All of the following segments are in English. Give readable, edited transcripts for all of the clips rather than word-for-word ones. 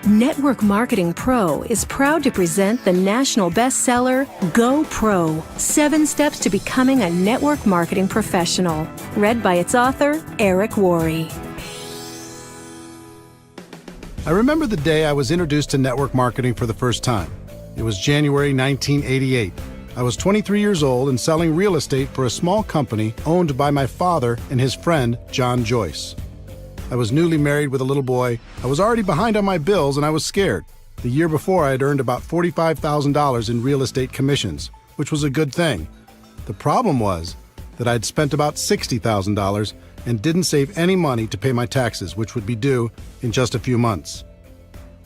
Network Marketing Pro is proud to present the national bestseller, Go Pro, 7 Steps to Becoming a Network Marketing Professional, read by its author, Eric Worre. I remember the day I was introduced to network marketing for the first time. It was January 1988. I was 23 years old and selling real estate for a small company owned by my father and his friend, John Joyce. I was newly married with a little boy. I was already behind on my bills and I was scared. The year before, I had earned about $45,000 in real estate commissions, which was a good thing. The problem was that I'd spent about $60,000 and didn't save any money to pay my taxes, which would be due in just a few months.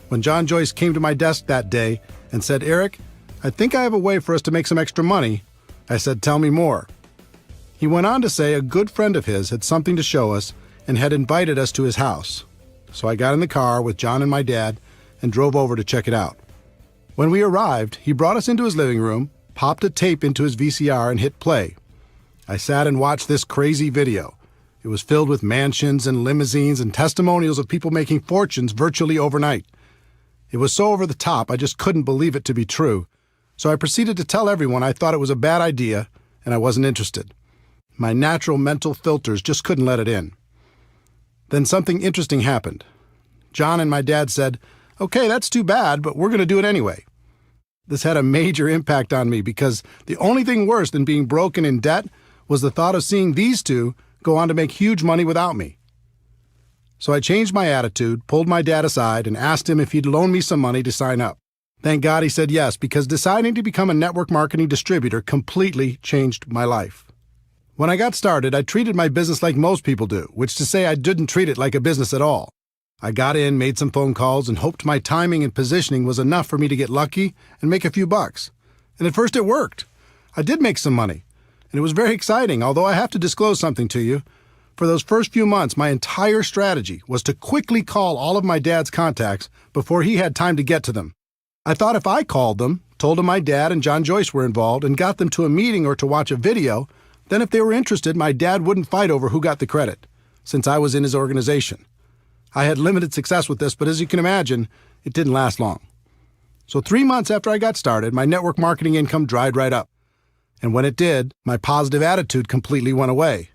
When John Joyce came to my desk that day and said, "Eric, I think I have a way for us to make some extra money," I said, "Tell me more." He went on to say a good friend of his had something to show us and had invited us to his house. So I got in the car with John and my dad and drove over to check it out. When we arrived, he brought us into his living room, popped a tape into his VCR and hit play. I sat and watched this crazy video. It was filled with mansions and limousines and testimonials of people making fortunes virtually overnight. It was so over the top, I just couldn't believe it to be true. So I proceeded to tell everyone I thought it was a bad idea and I wasn't interested. My natural mental filters just couldn't let it in. Then something interesting happened. John and my dad said, "Okay, that's too bad, but we're going to do it anyway." This had a major impact on me because the only thing worse than being broke and in debt was the thought of seeing these two go on to make huge money without me. So I changed my attitude, pulled my dad aside, and asked him if he'd loan me some money to sign up. Thank God he said yes, because deciding to become a network marketing distributor completely changed my life. When I got started, I treated my business like most people do, which to say I didn't treat it like a business at all. I got in, made some phone calls, and hoped my timing and positioning was enough for me to get lucky and make a few bucks. And at first it worked. I did make some money, and it was very exciting, although I have to disclose something to you. For those first few months, my entire strategy was to quickly call all of my dad's contacts before he had time to get to them. I thought if I called them, told them my dad and John Joyce were involved, and got them to a meeting or to watch a video, then if they were interested, my dad wouldn't fight over who got the credit, since I was in his organization. I had limited success with this, but as you can imagine, it didn't last long. So 3 months after I got started, my network marketing income dried right up. And when it did, my positive attitude completely went away.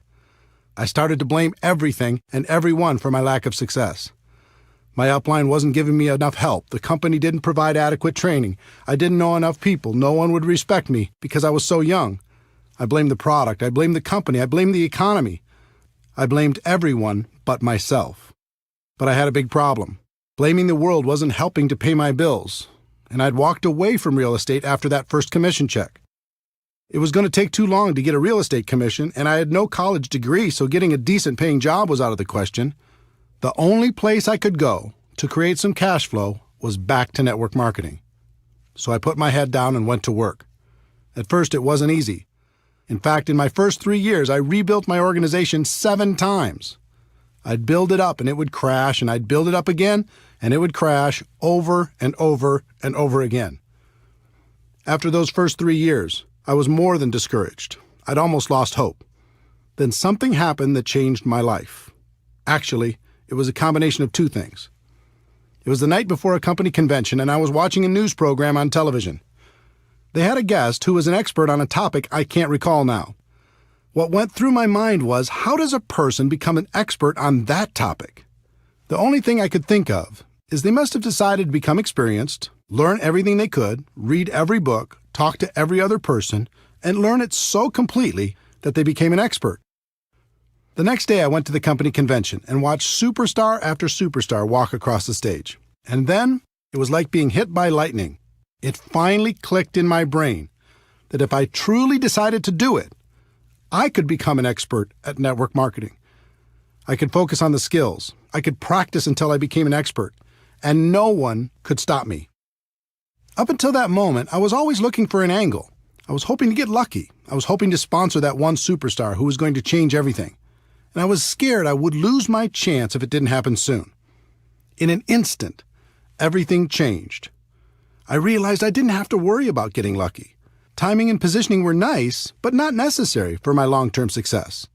I started to blame everything and everyone for my lack of success. My upline wasn't giving me enough help. The company didn't provide adequate training. I didn't know enough people. No one would respect me because I was so young. I blamed the product. I blamed the company. I blamed the economy. I blamed everyone but myself. But I had a big problem. Blaming the world wasn't helping to pay my bills, and I'd walked away from real estate after that first commission check. It was going to take too long to get a real estate commission, and I had no college degree, so getting a decent paying job was out of the question. The only place I could go to create some cash flow was back to network marketing. So I put my head down and went to work. At first, it wasn't easy. In fact, in my first 3 years, I rebuilt my organization 7 times. I'd build it up and it would crash, and I'd build it up again and it would crash over and over and over again. After those first 3 years, I was more than discouraged. I'd almost lost hope. Then something happened that changed my life. Actually, it was a combination of 2 things. It was the night before a company convention, and I was watching a news program on television. They had a guest who was an expert on a topic I can't recall now. What went through my mind was, how does a person become an expert on that topic? The only thing I could think of is they must have decided to become experienced, learn everything they could, read every book, talk to every other person, and learn it so completely that they became an expert. The next day I went to the company convention and watched superstar after superstar walk across the stage. And then it was like being hit by lightning. It finally clicked in my brain that if I truly decided to do it, I could become an expert at network marketing. I could focus on the skills. I could practice until I became an expert, and no one could stop me. Up until that moment, I was always looking for an angle. I was hoping to get lucky. I was hoping to sponsor that one superstar who was going to change everything. And I was scared I would lose my chance if it didn't happen soon. In an instant, everything changed. I realized I didn't have to worry about getting lucky. Timing and positioning were nice, but not necessary for my long-term success.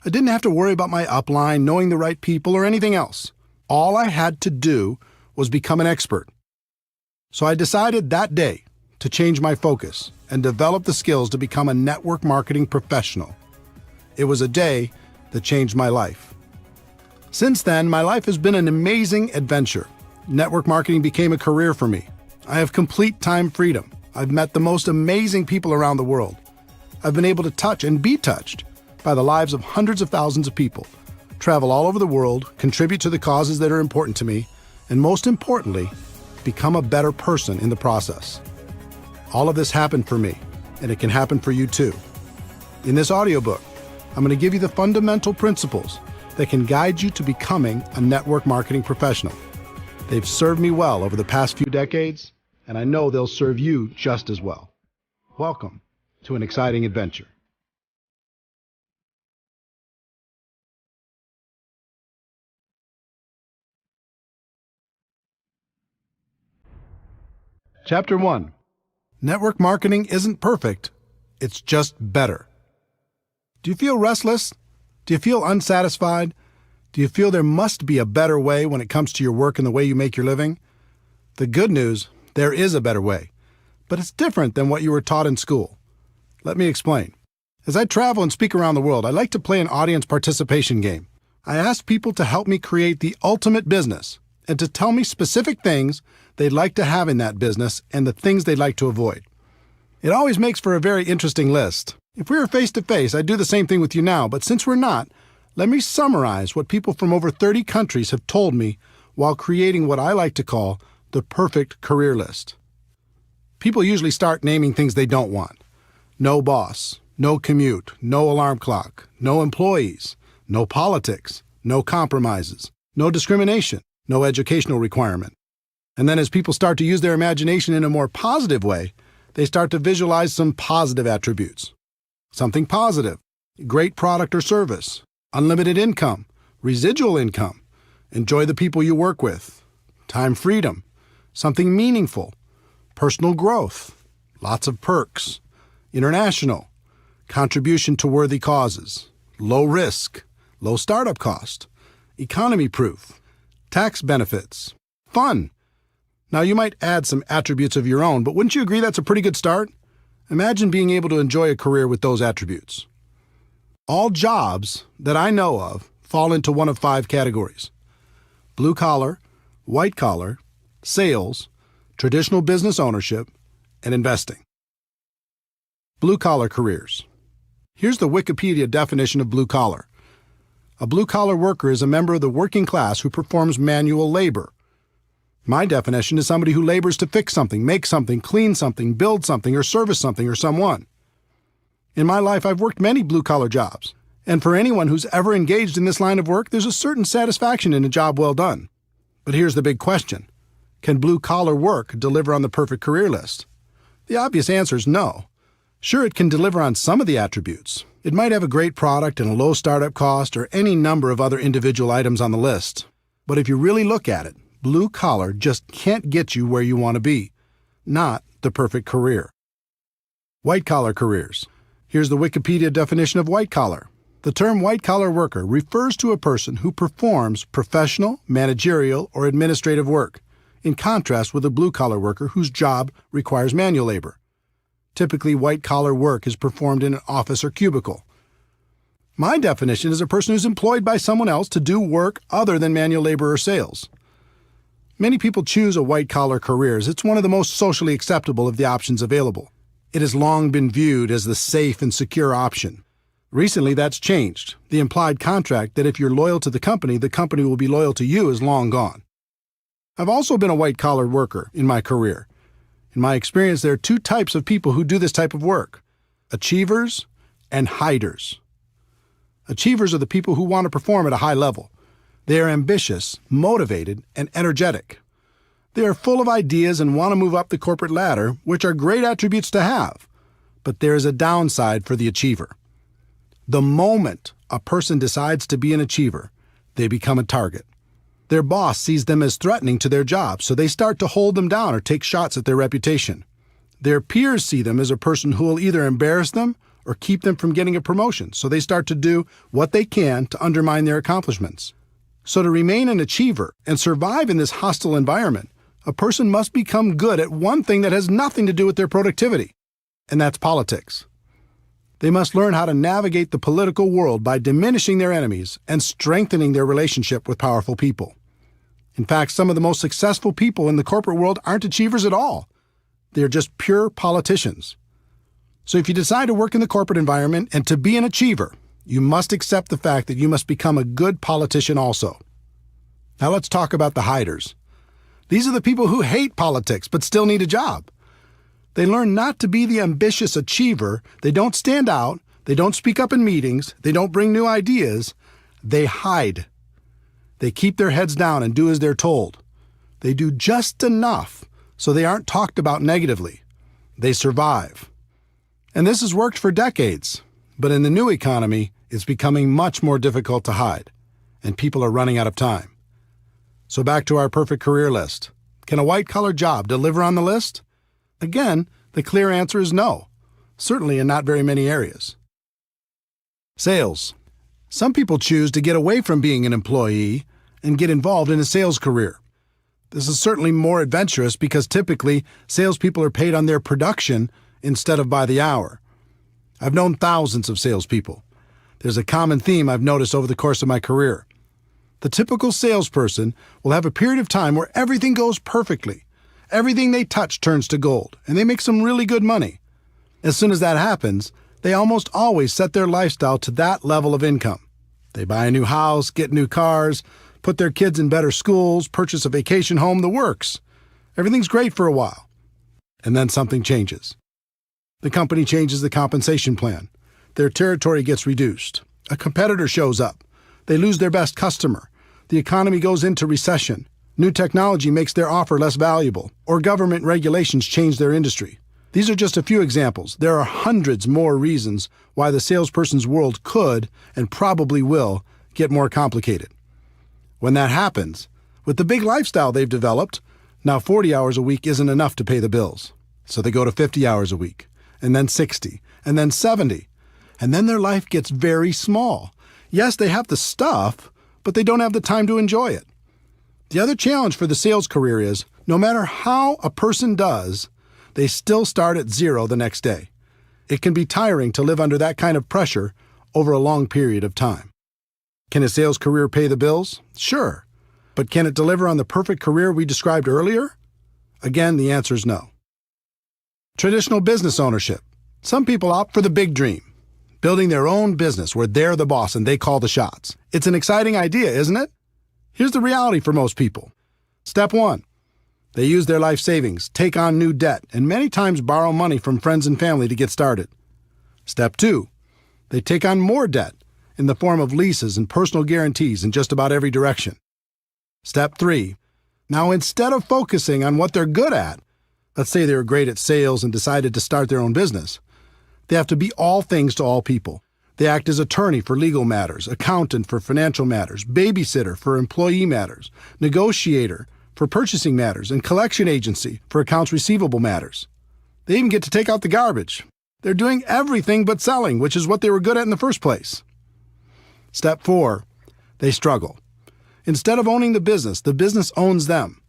I didn't have to worry about my upline, knowing the right people, or anything else. All I had to do was become an expert. So I decided that day to change my focus and develop the skills to become a network marketing professional. It was a day that changed my life. Since then, my life has been an amazing adventure. Network marketing became a career for me. I have complete time freedom. I've met the most amazing people around the world. I've been able to touch and be touched by the lives of hundreds of thousands of people, travel all over the world, contribute to the causes that are important to me, and most importantly, become a better person in the process. All of this happened for me, and it can happen for you too. In this audiobook, I'm going to give you the fundamental principles that can guide you to becoming a network marketing professional. They've served me well over the past few decades, and I know they'll serve you just as well. Welcome to an exciting adventure. Chapter 1. Network marketing isn't perfect, it's just better. Do you feel restless? Do you feel unsatisfied? Do you feel there must be a better way when it comes to your work and the way you make your living? The good news, there is a better way, but it's different than what you were taught in school. Let me explain. As I travel and speak around the world, I like to play an audience participation game. I ask people to help me create the ultimate business and to tell me specific things they'd like to have in that business and the things they'd like to avoid. It always makes for a very interesting list. If we were face-to-face, I'd do the same thing with you now, but since we're not, let me summarize what people from over 30 countries have told me while creating what I like to call the perfect career list. People usually start naming things they don't want. No boss, no commute, no alarm clock, no employees, no politics, no compromises, no discrimination, no educational requirement. And then as people start to use their imagination in a more positive way, they start to visualize some positive attributes. Something positive, great product or service, unlimited income, residual income, enjoy the people you work with, time freedom, something meaningful, personal growth, lots of perks, international, contribution to worthy causes, low risk, low startup cost, economy proof, tax benefits, fun. Now you might add some attributes of your own, but wouldn't you agree that's a pretty good start? Imagine being able to enjoy a career with those attributes. All jobs that I know of fall into one of 5 categories: blue collar, white collar, sales, traditional business ownership, and investing. Blue collar careers. Here's the Wikipedia definition of blue collar. A blue collar worker is a member of the working class who performs manual labor. My definition is somebody who labors to fix something, make something, clean something, build something, or service something or someone. In my life, I've worked many blue-collar jobs, and for anyone who's ever engaged in this line of work, there's a certain satisfaction in a job well done. But here's the big question. Can blue-collar work deliver on the perfect career list? The obvious answer is no. Sure, it can deliver on some of the attributes. It might have a great product and a low startup cost or any number of other individual items on the list. But if you really look at it, blue collar just can't get you where you want to be. Not the perfect career. White collar careers. Here's the Wikipedia definition of white collar. The term white collar worker refers to a person who performs professional, managerial, or administrative work, in contrast with a blue collar worker whose job requires manual labor. Typically, white collar work is performed in an office or cubicle. My definition is a person who's employed by someone else to do work other than manual labor or sales. Many people choose a white-collar career as it's one of the most socially acceptable of the options available. It has long been viewed as the safe and secure option. Recently, that's changed. The implied contract that if you're loyal to the company will be loyal to you is long gone. I've also been a white-collar worker in my career. In my experience, there are 2 types of people who do this type of work: achievers and hiders. Achievers are the people who want to perform at a high level. They are ambitious, motivated, and energetic. They are full of ideas and want to move up the corporate ladder, which are great attributes to have. But there is a downside for the achiever. The moment a person decides to be an achiever, they become a target. Their boss sees them as threatening to their job, so they start to hold them down or take shots at their reputation. Their peers see them as a person who will either embarrass them or keep them from getting a promotion, so they start to do what they can to undermine their accomplishments. So to remain an achiever and survive in this hostile environment, a person must become good at one thing that has nothing to do with their productivity, and that's politics. They must learn how to navigate the political world by diminishing their enemies and strengthening their relationship with powerful people. In fact, some of the most successful people in the corporate world aren't achievers at all. They're just pure politicians. So if you decide to work in the corporate environment and to be an achiever, you must accept the fact that you must become a good politician also. Now let's talk about the hiders. These are the people who hate politics but still need a job. They learn not to be the ambitious achiever. They don't stand out. They don't speak up in meetings. They don't bring new ideas. They hide. They keep their heads down and do as they're told. They do just enough so they aren't talked about negatively. They survive. And this has worked for decades. But in the new economy, it's becoming much more difficult to hide, and people are running out of time. So back to our perfect career list. Can a white-collar job deliver on the list? Again, the clear answer is no, certainly in not very many areas. Sales. Some people choose to get away from being an employee and get involved in a sales career. This is certainly more adventurous because typically salespeople are paid on their production instead of by the hour. I've known thousands of salespeople. There's a common theme I've noticed over the course of my career. The typical salesperson will have a period of time where everything goes perfectly. Everything they touch turns to gold, and they make some really good money. As soon as that happens, they almost always set their lifestyle to that level of income. They buy a new house, get new cars, put their kids in better schools, purchase a vacation home, the works. Everything's great for a while. And then something changes. The company changes the compensation plan. Their territory gets reduced. A competitor shows up. They lose their best customer. The economy goes into recession. New technology makes their offer less valuable, or government regulations change their industry. These are just a few examples. There are hundreds more reasons why the salesperson's world could, and probably will, get more complicated. When that happens, with the big lifestyle they've developed, now 40 hours a week isn't enough to pay the bills. So they go to 50 hours a week, and then 60, and then 70. And then their life gets very small. Yes, they have the stuff, but they don't have the time to enjoy it. The other challenge for the sales career is, no matter how a person does, they still start at zero the next day. It can be tiring to live under that kind of pressure over a long period of time. Can a sales career pay the bills? Sure. But can it deliver on the perfect career we described earlier? Again, the answer is no. Traditional business ownership. Some people opt for the big dream, building their own business where they're the boss and they call the shots. It's an exciting idea, isn't it? Here's the reality for most people. Step 1. They use their life savings, take on new debt, and many times borrow money from friends and family to get started. Step 2. They take on more debt in the form of leases and personal guarantees in just about every direction. Step 3. Now, instead of focusing on what they're good at, let's say they're great at sales and decided to start their own business, they have to be all things to all people. They act as attorney for legal matters, accountant for financial matters, babysitter for employee matters, negotiator for purchasing matters, and collection agency for accounts receivable matters. They even get to take out the garbage. They're doing everything but selling, which is what they were good at in the first place. Step 4. They struggle. Instead of owning the business owns them.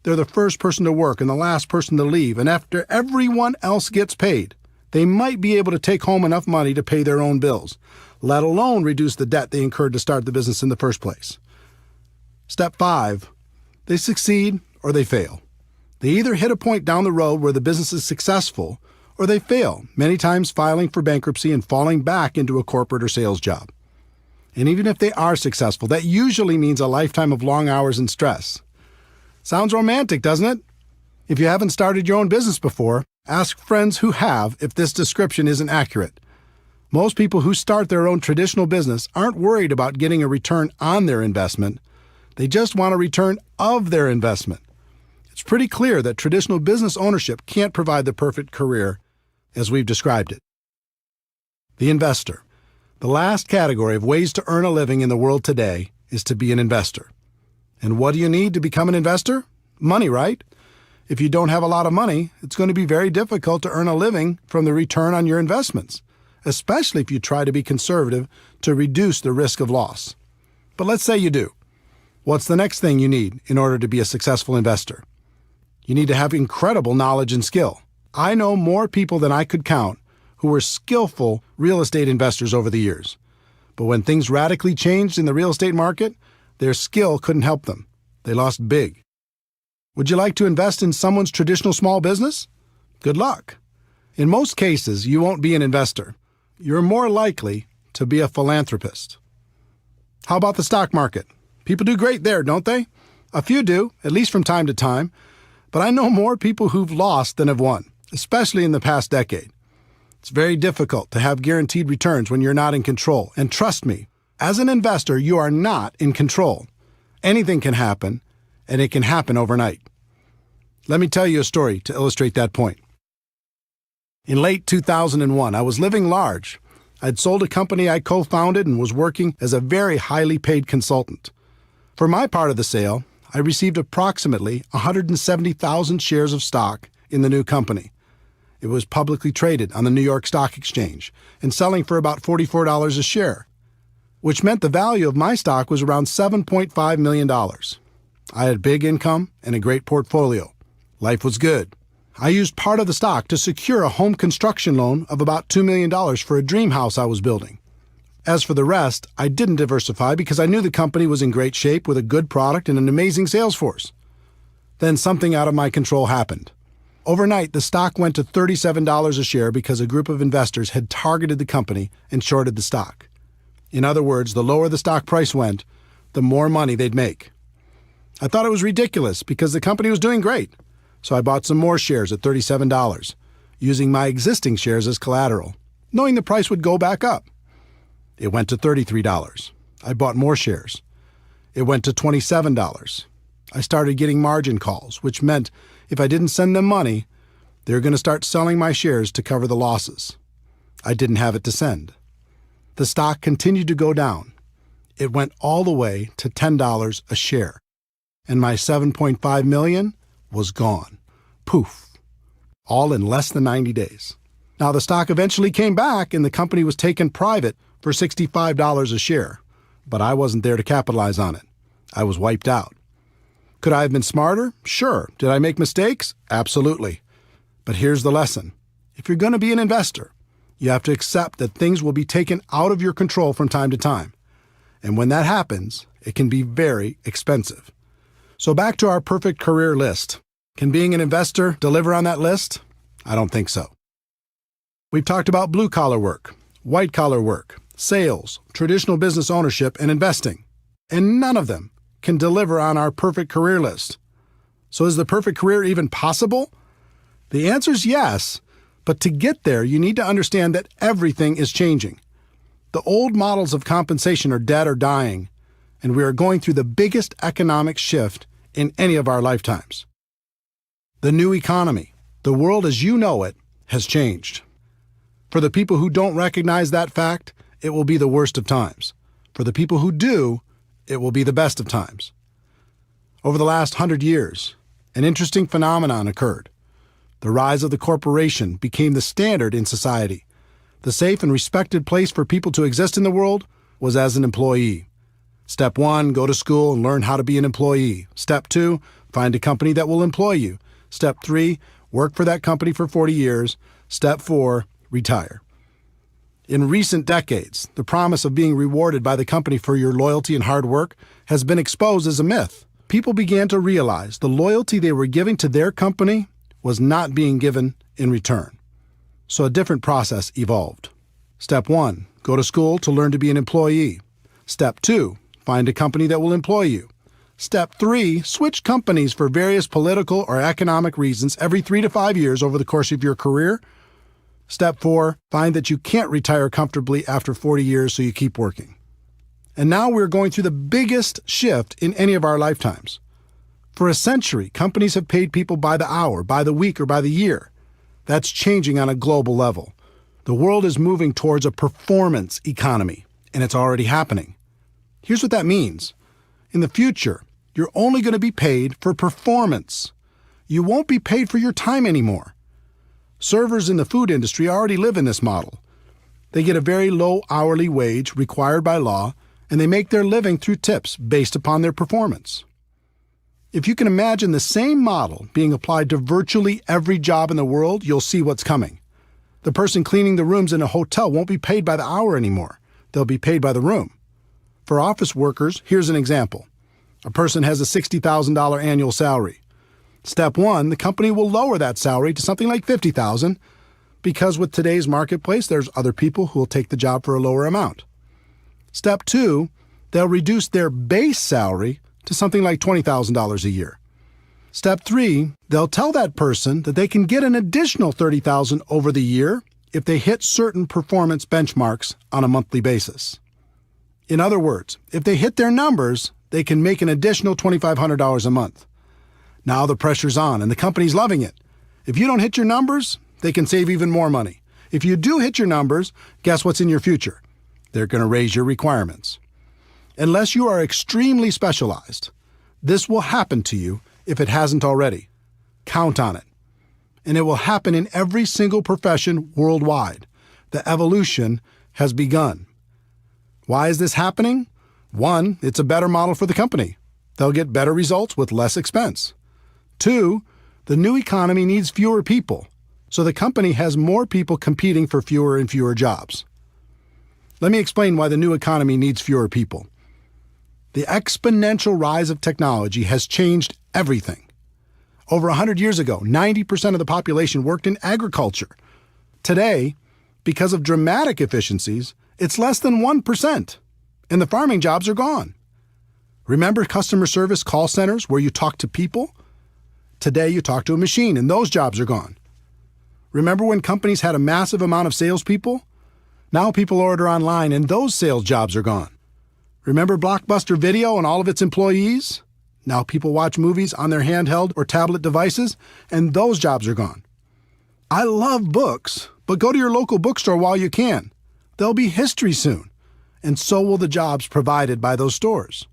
They're the first person to work and the last person to leave, and after everyone else gets paid, they might be able to take home enough money to pay their own bills, let alone reduce the debt they incurred to start the business in the first place. Step 5. They succeed or they fail. They either hit a point down the road where the business is successful, or they fail, many times filing for bankruptcy and falling back into a corporate or sales job. And even if they are successful, that usually means a lifetime of long hours and stress. Sounds romantic, doesn't it? If you haven't started your own business before, ask friends who have if this description isn't accurate. Most people who start their own traditional business aren't worried about getting a return on their investment. They just want a return of their investment. It's pretty clear that traditional business ownership can't provide the perfect career as we've described it. The investor. The last category of ways to earn a living in the world today is to be an investor. And what do you need to become an investor? Money, right? If you don't have a lot of money, it's going to be very difficult to earn a living from the return on your investments, especially if you try to be conservative to reduce the risk of loss. But let's say you do. What's the next thing you need in order to be a successful investor? You need to have incredible knowledge and skill. I know more people than I could count who were skillful real estate investors over the years. But when things radically changed in the real estate market, their skill couldn't help them. They lost big. Would you like to invest in someone's traditional small business? Good luck. In most cases, you won't be an investor. You're more likely to be a philanthropist. How about the stock market? People do great there, don't they? A few do, at least from time to time. But I know more people who've lost than have won, especially in the past decade. It's very difficult to have guaranteed returns when you're not in control. And trust me, as an investor, you are not in control. Anything can happen, and it can happen overnight. Let me tell you a story to illustrate that point. In late 2001, I was living large. I'd sold a company I co-founded and was working as a very highly paid consultant. For my part of the sale, I received approximately 170,000 shares of stock in the new company. It was publicly traded on the New York Stock Exchange and selling for about $44 a share, which meant the value of my stock was around $7.5 million. I had big income and a great portfolio. Life was good. I used part of the stock to secure a home construction loan of about $2 million for a dream house I was building. As for the rest, I didn't diversify because I knew the company was in great shape with a good product and an amazing sales force. Then something out of my control happened. Overnight, the stock went to $37 a share because a group of investors had targeted the company and shorted the stock. In other words, the lower the stock price went, the more money they'd make. I thought it was ridiculous because the company was doing great. So I bought some more shares at $37, using my existing shares as collateral, knowing the price would go back up. It went to $33. I bought more shares. It went to $27. I started getting margin calls, which meant if I didn't send them money, they were going to start selling my shares to cover the losses. I didn't have it to send. The stock continued to go down. It went all the way to $10 a share, and my $7.5 million was gone. Poof. All in less than 90 days. Now, the stock eventually came back and the company was taken private for $65 a share, but I wasn't there to capitalize on it. I was wiped out. Could I have been smarter? Sure. Did I make mistakes? Absolutely. But here's the lesson. If you're going to be an investor, you have to accept that things will be taken out of your control from time to time. And when that happens, it can be very expensive. So back to our perfect career list. Can being an investor deliver on that list? I don't think so. We've talked about blue-collar work, white-collar work, sales, traditional business ownership, and investing. And none of them can deliver on our perfect career list. So is the perfect career even possible? The answer is yes, but to get there, you need to understand that everything is changing. The old models of compensation are dead or dying, and we are going through the biggest economic shift in any of our lifetimes. The new economy, the world as you know it, has changed. For the people who don't recognize that fact, it will be the worst of times. For the people who do, it will be the best of times. Over the last 100 years, an interesting phenomenon occurred. The rise of the corporation became the standard in society. The safe and respected place for people to exist in the world was as an employee. Step 1, go to school and learn how to be an employee. Step 2, find a company that will employ you. Step 3, work for that company for 40 years. Step 4, retire. In recent decades, the promise of being rewarded by the company for your loyalty and hard work has been exposed as a myth. People began to realize the loyalty they were giving to their company was not being given in return. So a different process evolved. Step 1, go to school to learn to be an employee. Step 2, find a company that will employ you. Step 3, switch companies for various political or economic reasons every 3 to 5 years over the course of your career. Step 4, find that you can't retire comfortably after 40 years, so you keep working. And now we're going through the biggest shift in any of our lifetimes. For a century, companies have paid people by the hour, by the week, or by the year. That's changing on a global level. The world is moving towards a performance economy, and it's already happening. Here's what that means. In the future, you're only going to be paid for performance. You won't be paid for your time anymore. Servers in the food industry already live in this model. They get a very low hourly wage required by law, and they make their living through tips based upon their performance. If you can imagine the same model being applied to virtually every job in the world, you'll see what's coming. The person cleaning the rooms in a hotel won't be paid by the hour anymore. They'll be paid by the room. For office workers, here's an example. A person has a $60,000 annual salary. Step one, the company will lower that salary to something like $50,000 because with today's marketplace, there's other people who will take the job for a lower amount. Step two, they'll reduce their base salary to something like $20,000 a year. Step three, they'll tell that person that they can get an additional $30,000 over the year if they hit certain performance benchmarks on a monthly basis. In other words, if they hit their numbers, they can make an additional $2,500 a month. Now the pressure's on and the company's loving it. If you don't hit your numbers, they can save even more money. If you do hit your numbers, guess what's in your future? They're going to raise your requirements. Unless you are extremely specialized, this will happen to you if it hasn't already. Count on it. And it will happen in every single profession worldwide. The evolution has begun. Why is this happening? One, it's a better model for the company. They'll get better results with less expense. Two, the new economy needs fewer people, so the company has more people competing for fewer and fewer jobs. Let me explain why the new economy needs fewer people. The exponential rise of technology has changed everything. Over 100 years ago, 90% of the population worked in agriculture. Today, because of dramatic efficiencies, it's less than 1%, and the farming jobs are gone. Remember customer service call centers where you talk to people? Today you talk to a machine, and those jobs are gone. Remember when companies had a massive amount of salespeople? Now people order online, and those sales jobs are gone. Remember Blockbuster Video and all of its employees? Now people watch movies on their handheld or tablet devices, and those jobs are gone. I love books, but go to your local bookstore while you can. They'll be history soon, and so will the jobs provided by those stores.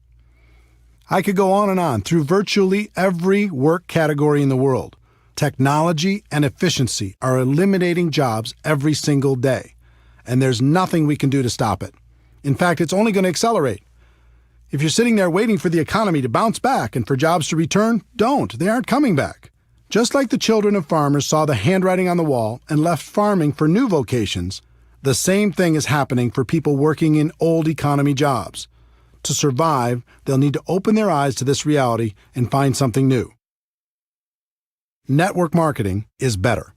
I could go on through virtually every work category in the world. Technology and efficiency are eliminating jobs every single day, and there's nothing we can do to stop it. In fact, it's only going to accelerate. If you're sitting there waiting for the economy to bounce back and for jobs to return, don't. They aren't coming back. Just like the children of farmers saw the handwriting on the wall and left farming for new vocations, the same thing is happening for people working in old economy jobs. To survive, they'll need to open their eyes to this reality and find something new. Network marketing is better.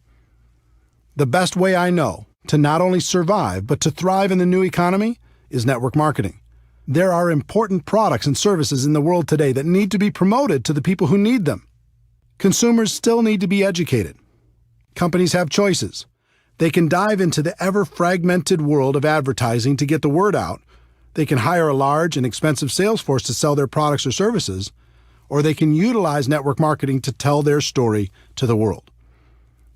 The best way I know to not only survive but to thrive in the new economy is network marketing. There are important products and services in the world today that need to be promoted to the people who need them. Consumers still need to be educated. Companies have choices. They can dive into the ever-fragmented world of advertising to get the word out. They can hire a large and expensive sales force to sell their products or services, or they can utilize network marketing to tell their story to the world.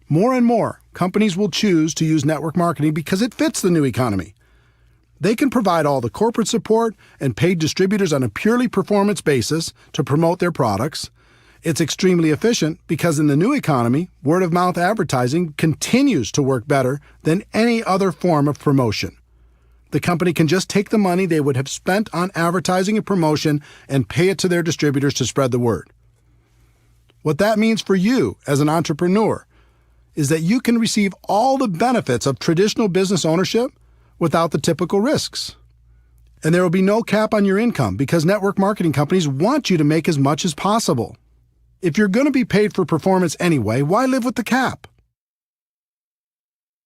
More and more, companies will choose to use network marketing because it fits the new economy. They can provide all the corporate support and paid distributors on a purely performance basis to promote their products. It's extremely efficient because in the new economy, word-of-mouth advertising continues to work better than any other form of promotion. The company can just take the money they would have spent on advertising and promotion and pay it to their distributors to spread the word. What that means for you as an entrepreneur is that you can receive all the benefits of traditional business ownership without the typical risks. And there will be no cap on your income because network marketing companies want you to make as much as possible. If you're going to be paid for performance anyway, why live with the cap?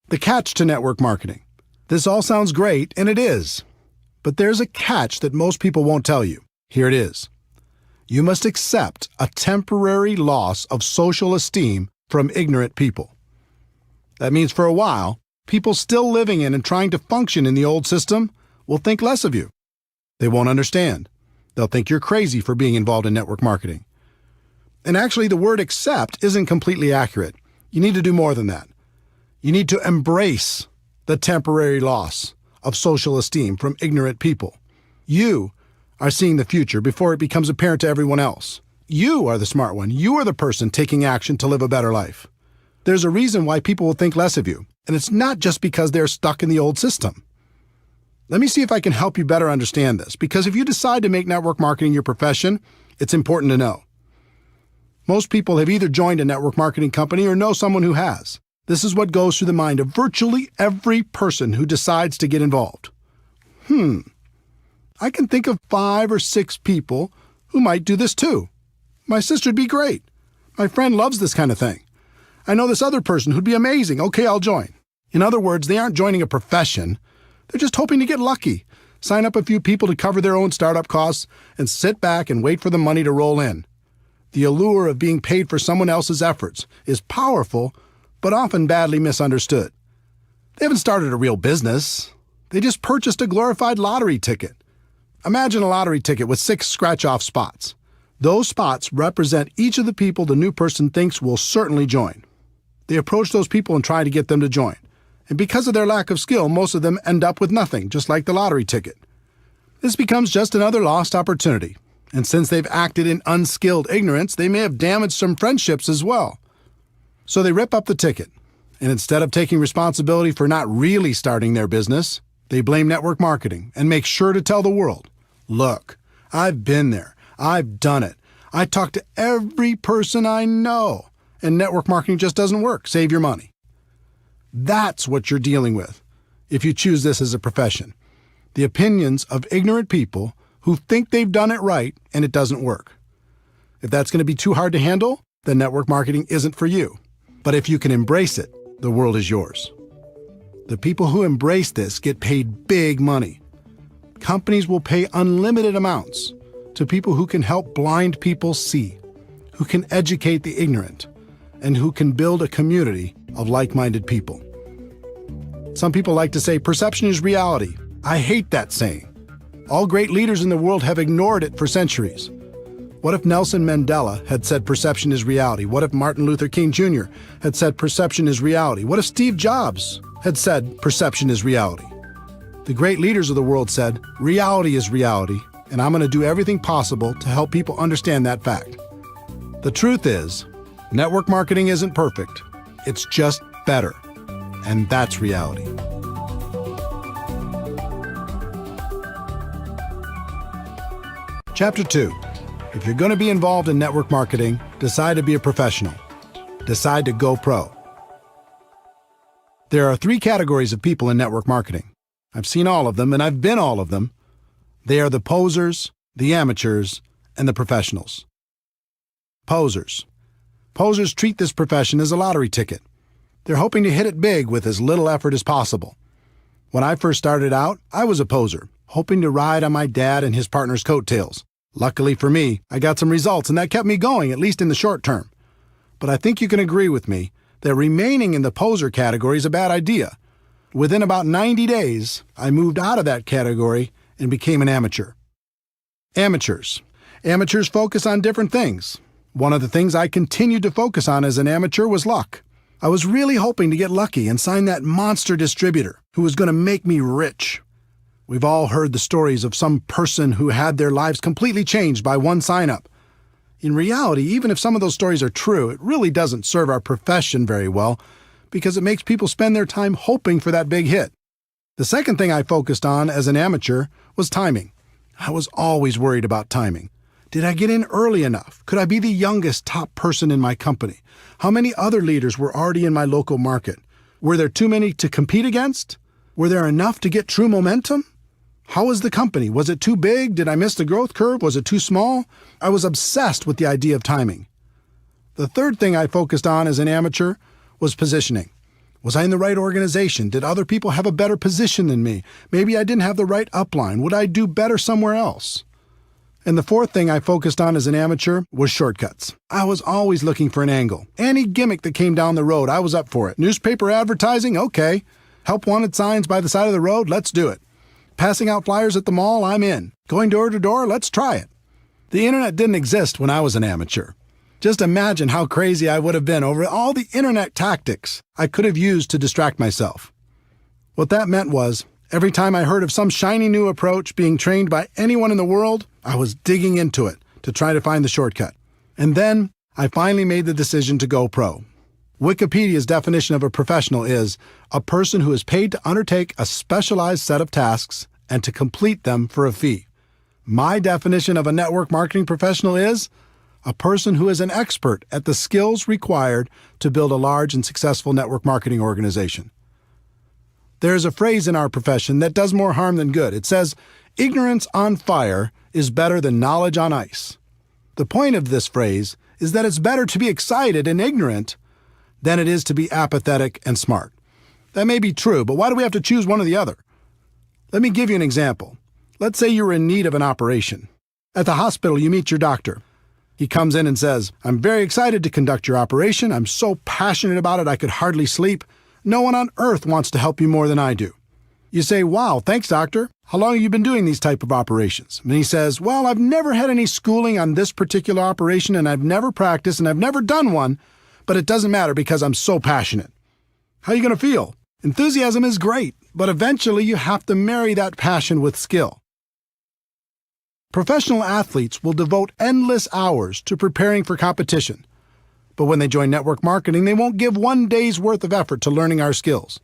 The catch to network marketing. This all sounds great, and it is. But there's a catch that most people won't tell you. Here it is. You must accept a temporary loss of social esteem from ignorant people. That means for a while, people still living in and trying to function in the old system will think less of you. They won't understand. They'll think you're crazy for being involved in network marketing. And actually, the word accept isn't completely accurate. You need to do more than that. You need to embrace the temporary loss of social esteem from ignorant people. You are seeing the future before it becomes apparent to everyone else. You are the smart one. You are the person taking action to live a better life. There's a reason why people will think less of you, and it's not just because they're stuck in the old system. Let me see if I can help you better understand this, because if you decide to make network marketing your profession, it's important to know. Most people have either joined a network marketing company or know someone who has. This is what goes through the mind of virtually every person who decides to get involved. I can think of 5 or 6 people who might do this too. My sister'd be great. My friend loves this kind of thing. I know this other person who'd be amazing. Okay, I'll join. In other words, they aren't joining a profession. They're just hoping to get lucky, sign up a few people to cover their own startup costs, and sit back and wait for the money to roll in. The allure of being paid for someone else's efforts is powerful, but often badly misunderstood. They haven't started a real business. They just purchased a glorified lottery ticket. Imagine a lottery ticket with 6 scratch-off spots. Those spots represent each of the people the new person thinks will certainly join. They approach those people and try to get them to join. And because of their lack of skill, most of them end up with nothing, just like the lottery ticket. This becomes just another lost opportunity. And since they've acted in unskilled ignorance, they may have damaged some friendships as well. So they rip up the ticket. And instead of taking responsibility for not really starting their business, they blame network marketing and make sure to tell the world, look, I've been there. I've done it. I talk to every person I know. And network marketing just doesn't work. Save your money. That's what you're dealing with if you choose this as a profession. The opinions of ignorant people who think they've done it right and it doesn't work. If that's going to be too hard to handle, then network marketing isn't for you. But if you can embrace it, the world is yours. The people who embrace this get paid big money. Companies will pay unlimited amounts to people who can help blind people see, who can educate the ignorant, and who can build a community of like-minded people. Some people like to say perception is reality. I hate that saying. All great leaders in the world have ignored it for centuries. What if Nelson Mandela had said perception is reality? What if Martin Luther King Jr. had said perception is reality? What if Steve Jobs had said perception is reality? The great leaders of the world said, reality is reality, and I'm going to do everything possible to help people understand that fact. The truth is, network marketing isn't perfect. It's just better. And that's reality. Chapter 2. If you're going to be involved in network marketing, decide to be a professional. Decide to go pro. There are 3 categories of people in network marketing. I've seen all of them, and I've been all of them. They are the posers, the amateurs, and the professionals. Posers. Posers treat this profession as a lottery ticket. They're hoping to hit it big with as little effort as possible. When I first started out, I was a poser, hoping to ride on my dad and his partner's coattails. Luckily for me, I got some results, and that kept me going, at least in the short term. But I think you can agree with me that remaining in the poser category is a bad idea. Within about 90 days, I moved out of that category and became an amateur. Amateurs. Amateurs focus on different things. One of the things I continued to focus on as an amateur was luck. I was really hoping to get lucky and sign that monster distributor who was going to make me rich. We've all heard the stories of some person who had their lives completely changed by one sign-up. In reality, even if some of those stories are true, it really doesn't serve our profession very well because it makes people spend their time hoping for that big hit. The second thing I focused on as an amateur was timing. I was always worried about timing. Did I get in early enough? Could I be the youngest top person in my company? How many other leaders were already in my local market? Were there too many to compete against? Were there enough to get true momentum? How was the company? Was it too big? Did I miss the growth curve? Was it too small? I was obsessed with the idea of timing. The third thing I focused on as an amateur was positioning. Was I in the right organization? Did other people have a better position than me? Maybe I didn't have the right upline. Would I do better somewhere else? And the fourth thing I focused on as an amateur was shortcuts. I was always looking for an angle. Any gimmick that came down the road, I was up for it. Newspaper advertising? Okay. Help wanted signs by the side of the road? Let's do it. Passing out flyers at the mall? I'm in. Going door to door? Let's try it. The internet didn't exist when I was an amateur. Just imagine how crazy I would have been over all the internet tactics I could have used to distract myself. What that meant was, every time I heard of some shiny new approach being trained by anyone in the world, I was digging into it to try to find the shortcut. And then I finally made the decision to go pro. Wikipedia's definition of a professional is a person who is paid to undertake a specialized set of tasks and to complete them for a fee. My definition of a network marketing professional is a person who is an expert at the skills required to build a large and successful network marketing organization. There is a phrase in our profession that does more harm than good. It says, "Ignorance on fire is better than knowledge on ice." The point of this phrase is that it's better to be excited and ignorant than it is to be apathetic and smart. That may be true, but why do we have to choose one or the other? Let me give you an example. Let's say you're in need of an operation. At the hospital, you meet your doctor. He comes in and says, "I'm very excited to conduct your operation. I'm so passionate about it I could hardly sleep. No one on earth wants to help you more than I do." You say, "Wow, thanks, doctor. How long have you been doing these type of operations?" And he says, "Well, I've never had any schooling on this particular operation, and I've never practiced, and I've never done one, but it doesn't matter because I'm so passionate." How are you going to feel? Enthusiasm is great, but eventually you have to marry that passion with skill. Professional athletes will devote endless hours to preparing for competition. But when they join network marketing, they won't give one day's worth of effort to learning our skills.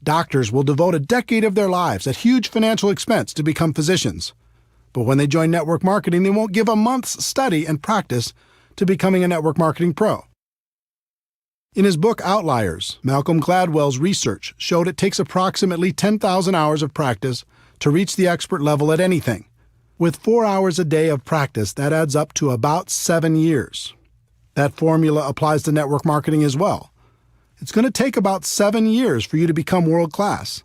Doctors will devote a decade of their lives at huge financial expense to become physicians. But when they join network marketing, they won't give a month's study and practice to becoming a network marketing pro. In his book Outliers, Malcolm Gladwell's research showed it takes approximately 10,000 hours of practice to reach the expert level at anything. With 4 hours a day of practice, that adds up to about 7 years. That formula applies to network marketing as well. It's going to take about 7 years for you to become world class.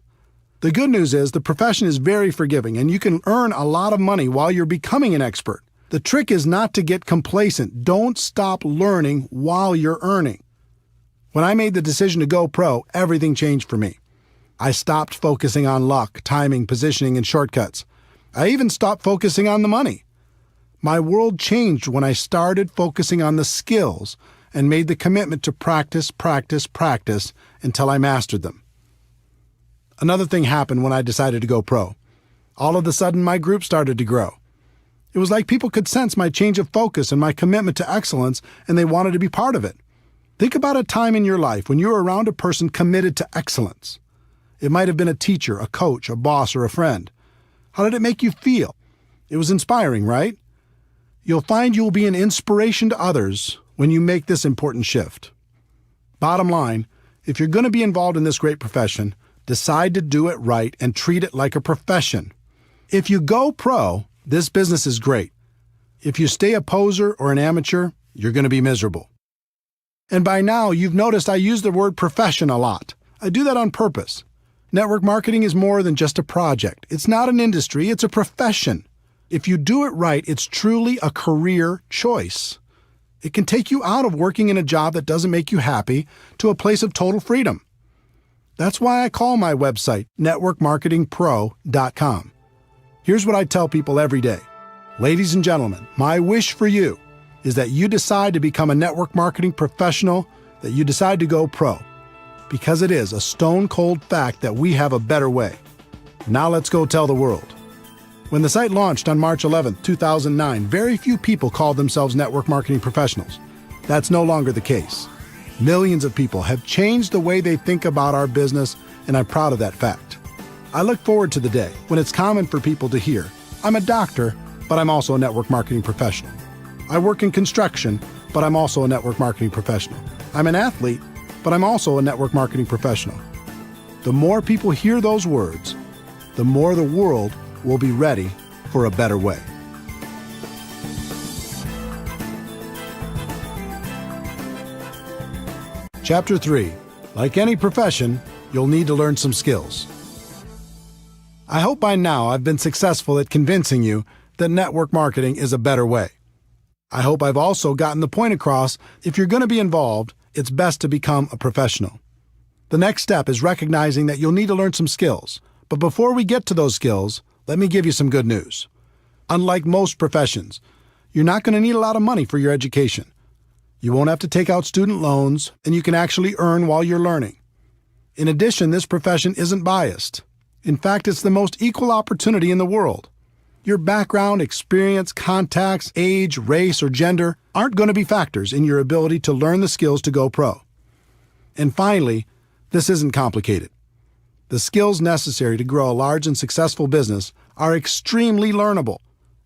The good news is the profession is very forgiving and you can earn a lot of money while you're becoming an expert. The trick is not to get complacent. Don't stop learning while you're earning. When I made the decision to go pro, everything changed for me. I stopped focusing on luck, timing, positioning, and shortcuts. I even stopped focusing on the money. My world changed when I started focusing on the skills and made the commitment to practice until I mastered them. Another thing happened when I decided to go pro. All of a sudden, my group started to grow. It was like people could sense my change of focus and my commitment to excellence, and they wanted to be part of it. Think about a time in your life when you were around a person committed to excellence. It might have been a teacher, a coach, a boss, or a friend. How did it make you feel? It was inspiring, right? You'll find you'll be an inspiration to others when you make this important shift. Bottom line, if you're going to be involved in this great profession, decide to do it right and treat it like a profession. If you go pro, this business is great. If you stay a poser or an amateur, you're going to be miserable. And by now, you've noticed I use the word profession a lot. I do that on purpose. Network marketing is more than just a project. It's not an industry, it's a profession. If you do it right, it's truly a career choice. It can take you out of working in a job that doesn't make you happy to a place of total freedom. That's why I call my website networkmarketingpro.com. Here's what I tell people every day. Ladies and gentlemen, my wish for you is that you decide to become a network marketing professional, that you decide to go pro. Because it is a stone-cold fact that we have a better way. Now let's go tell the world. When the site launched on March 11, 2009, very few people called themselves network marketing professionals. That's no longer the case. Millions of people have changed the way they think about our business, and I'm proud of that fact. I look forward to the day when it's common for people to hear, "I'm a doctor, but I'm also a network marketing professional. I work in construction, but I'm also a network marketing professional. I'm an athlete, but I'm also a network marketing professional." The more people hear those words, the more the world will be ready for a better way. Chapter 3. Like any profession, you'll need to learn some skills. I hope by now I've been successful at convincing you that network marketing is a better way. I hope I've also gotten the point across, if you're going to be involved, it's best to become a professional. The next step is recognizing that you'll need to learn some skills. But before we get to those skills, let me give you some good news. Unlike most professions, you're not going to need a lot of money for your education. You won't have to take out student loans, and you can actually earn while you're learning. In addition, this profession isn't biased. In fact, it's the most equal opportunity in the world. Your background, experience, contacts, age, race, or gender aren't going to be factors in your ability to learn the skills to go pro. And finally, this isn't complicated. The skills necessary to grow a large and successful business are extremely learnable,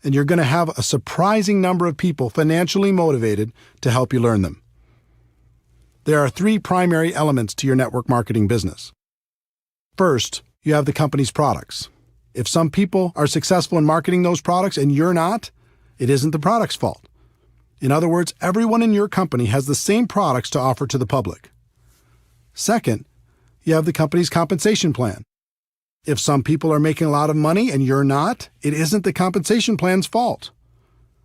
and you're going to have a surprising number of people financially motivated to help you learn them. There are 3 primary elements to your network marketing business. First, you have the company's products. If some people are successful in marketing those products and you're not, it isn't the product's fault. In other words, everyone in your company has the same products to offer to the public. Second, you have the company's compensation plan. If some people are making a lot of money and you're not, it isn't the compensation plan's fault.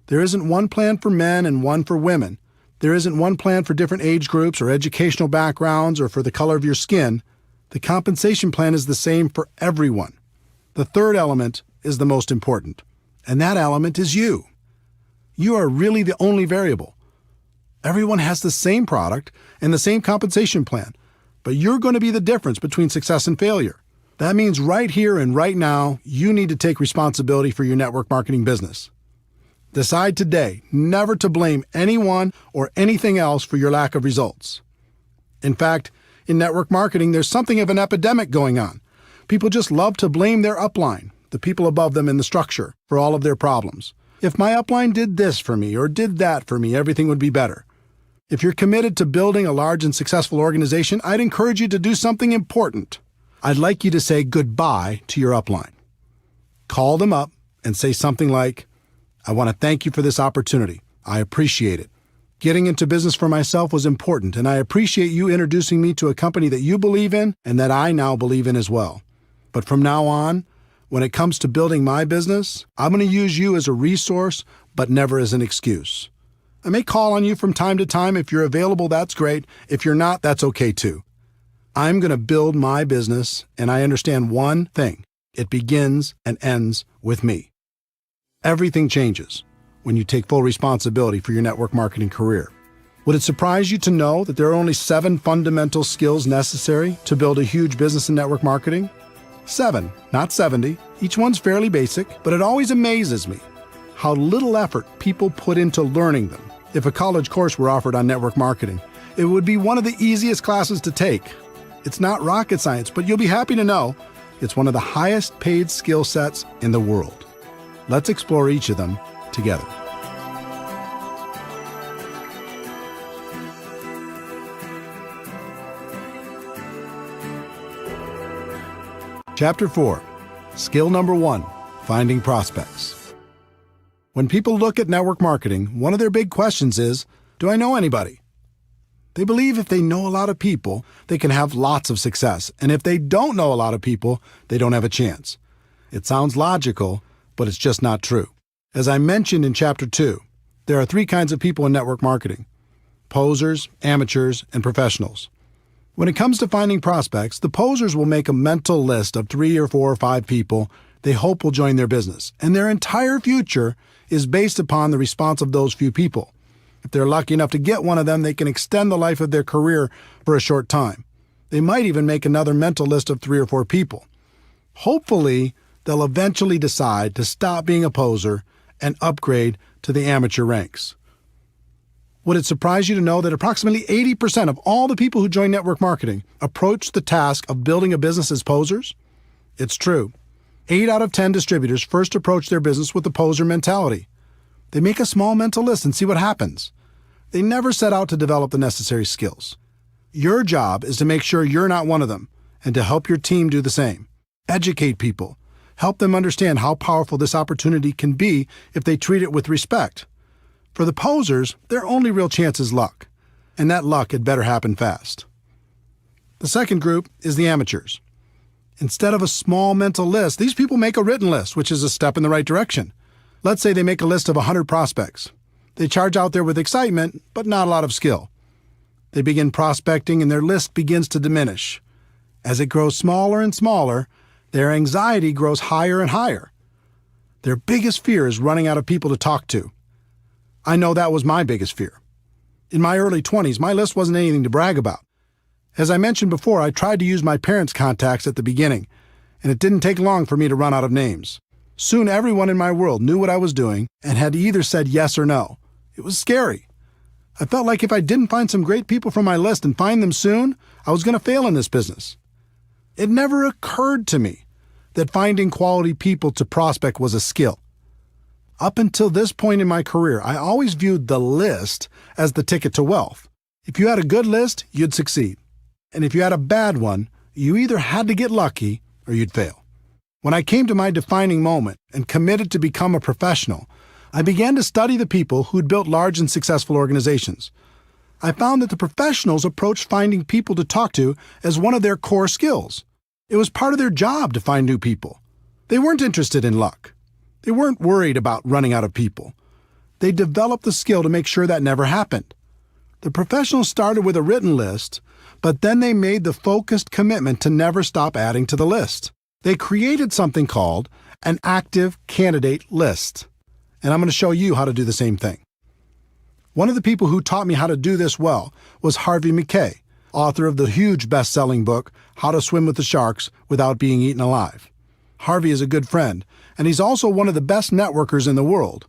There isn't one plan for men and one for women. There isn't one plan for different age groups or educational backgrounds or for the color of your skin. The compensation plan is the same for everyone. The third element is the most important, and that element is you. You are really the only variable. Everyone has the same product and the same compensation plan, but you're going to be the difference between success and failure. That means right here and right now, you need to take responsibility for your network marketing business. Decide today never to blame anyone or anything else for your lack of results. In fact, in network marketing, there's something of an epidemic going on. People just love to blame their upline, the people above them in the structure, for all of their problems. If my upline did this for me or did that for me, everything would be better. If you're committed to building a large and successful organization, I'd encourage you to do something important. I'd like you to say goodbye to your upline. Call them up and say something like, "I want to thank you for this opportunity. I appreciate it. Getting into business for myself was important, and I appreciate you introducing me to a company that you believe in and that I now believe in as well. But from now on, when it comes to building my business, I'm going to use you as a resource, but never as an excuse. I may call on you from time to time. If you're available, that's great. If you're not, that's okay too. I'm going to build my business, and I understand one thing. It begins and ends with me." Everything changes when you take full responsibility for your network marketing career. Would it surprise you to know that there are only 7 fundamental skills necessary to build a huge business in network marketing? 7, not 70. Each one's fairly basic, but it always amazes me how little effort people put into learning them. If a college course were offered on network marketing, it would be one of the easiest classes to take. It's not rocket science, but you'll be happy to know it's one of the highest paid skill sets in the world. Let's explore each of them together. Chapter 4, Skill Number 1, Finding Prospects. When people look at network marketing, one of their big questions is, do I know anybody? They believe if they know a lot of people, they can have lots of success, and if they don't know a lot of people, they don't have a chance. It sounds logical, but it's just not true. As I mentioned in Chapter 2, there are 3 kinds of people in network marketing: posers, amateurs, and professionals. When it comes to finding prospects, the posers will make a mental list of 3 or 4 or 5 people they hope will join their business, and their entire future is based upon the response of those few people. If they're lucky enough to get one of them, they can extend the life of their career for a short time. They might even make another mental list of 3 or 4 people. Hopefully, they'll eventually decide to stop being a poser and upgrade to the amateur ranks. Would it surprise you to know that approximately 80% of all the people who join network marketing approach the task of building a business as posers? It's true. 8 out of 10 distributors first approach their business with the poser mentality. They make a small mental list and see what happens. They never set out to develop the necessary skills. Your job is to make sure you're not one of them and to help your team do the same. Educate people. Help them understand how powerful this opportunity can be if they treat it with respect. For the posers, their only real chance is luck, and that luck had better happen fast. The second group is the amateurs. Instead of a small mental list, these people make a written list, which is a step in the right direction. Let's say they make a list of 100 prospects. They charge out there with excitement, but not a lot of skill. They begin prospecting and their list begins to diminish. As it grows smaller and smaller, their anxiety grows higher and higher. Their biggest fear is running out of people to talk to. I know that was my biggest fear. In my early 20s, my list wasn't anything to brag about. As I mentioned before, I tried to use my parents' contacts at the beginning, and it didn't take long for me to run out of names. Soon everyone in my world knew what I was doing and had either said yes or no. It was scary. I felt like if I didn't find some great people from my list and find them soon, I was going to fail in this business. It never occurred to me that finding quality people to prospect was a skill. Up until this point in my career, I always viewed the list as the ticket to wealth. If you had a good list, you'd succeed. And if you had a bad one, you either had to get lucky or you'd fail. When I came to my defining moment and committed to become a professional, I began to study the people who'd built large and successful organizations. I found that the professionals approached finding people to talk to as one of their core skills. It was part of their job to find new people. They weren't interested in luck. They weren't worried about running out of people. They developed the skill to make sure that never happened. The professionals started with a written list, but then they made the focused commitment to never stop adding to the list. They created something called an active candidate list. And I'm going to show you how to do the same thing. One of the people who taught me how to do this well was Harvey Mackay, author of the huge best-selling book, How to Swim with the Sharks Without Being Eaten Alive. Harvey is a good friend, and he's also one of the best networkers in the world.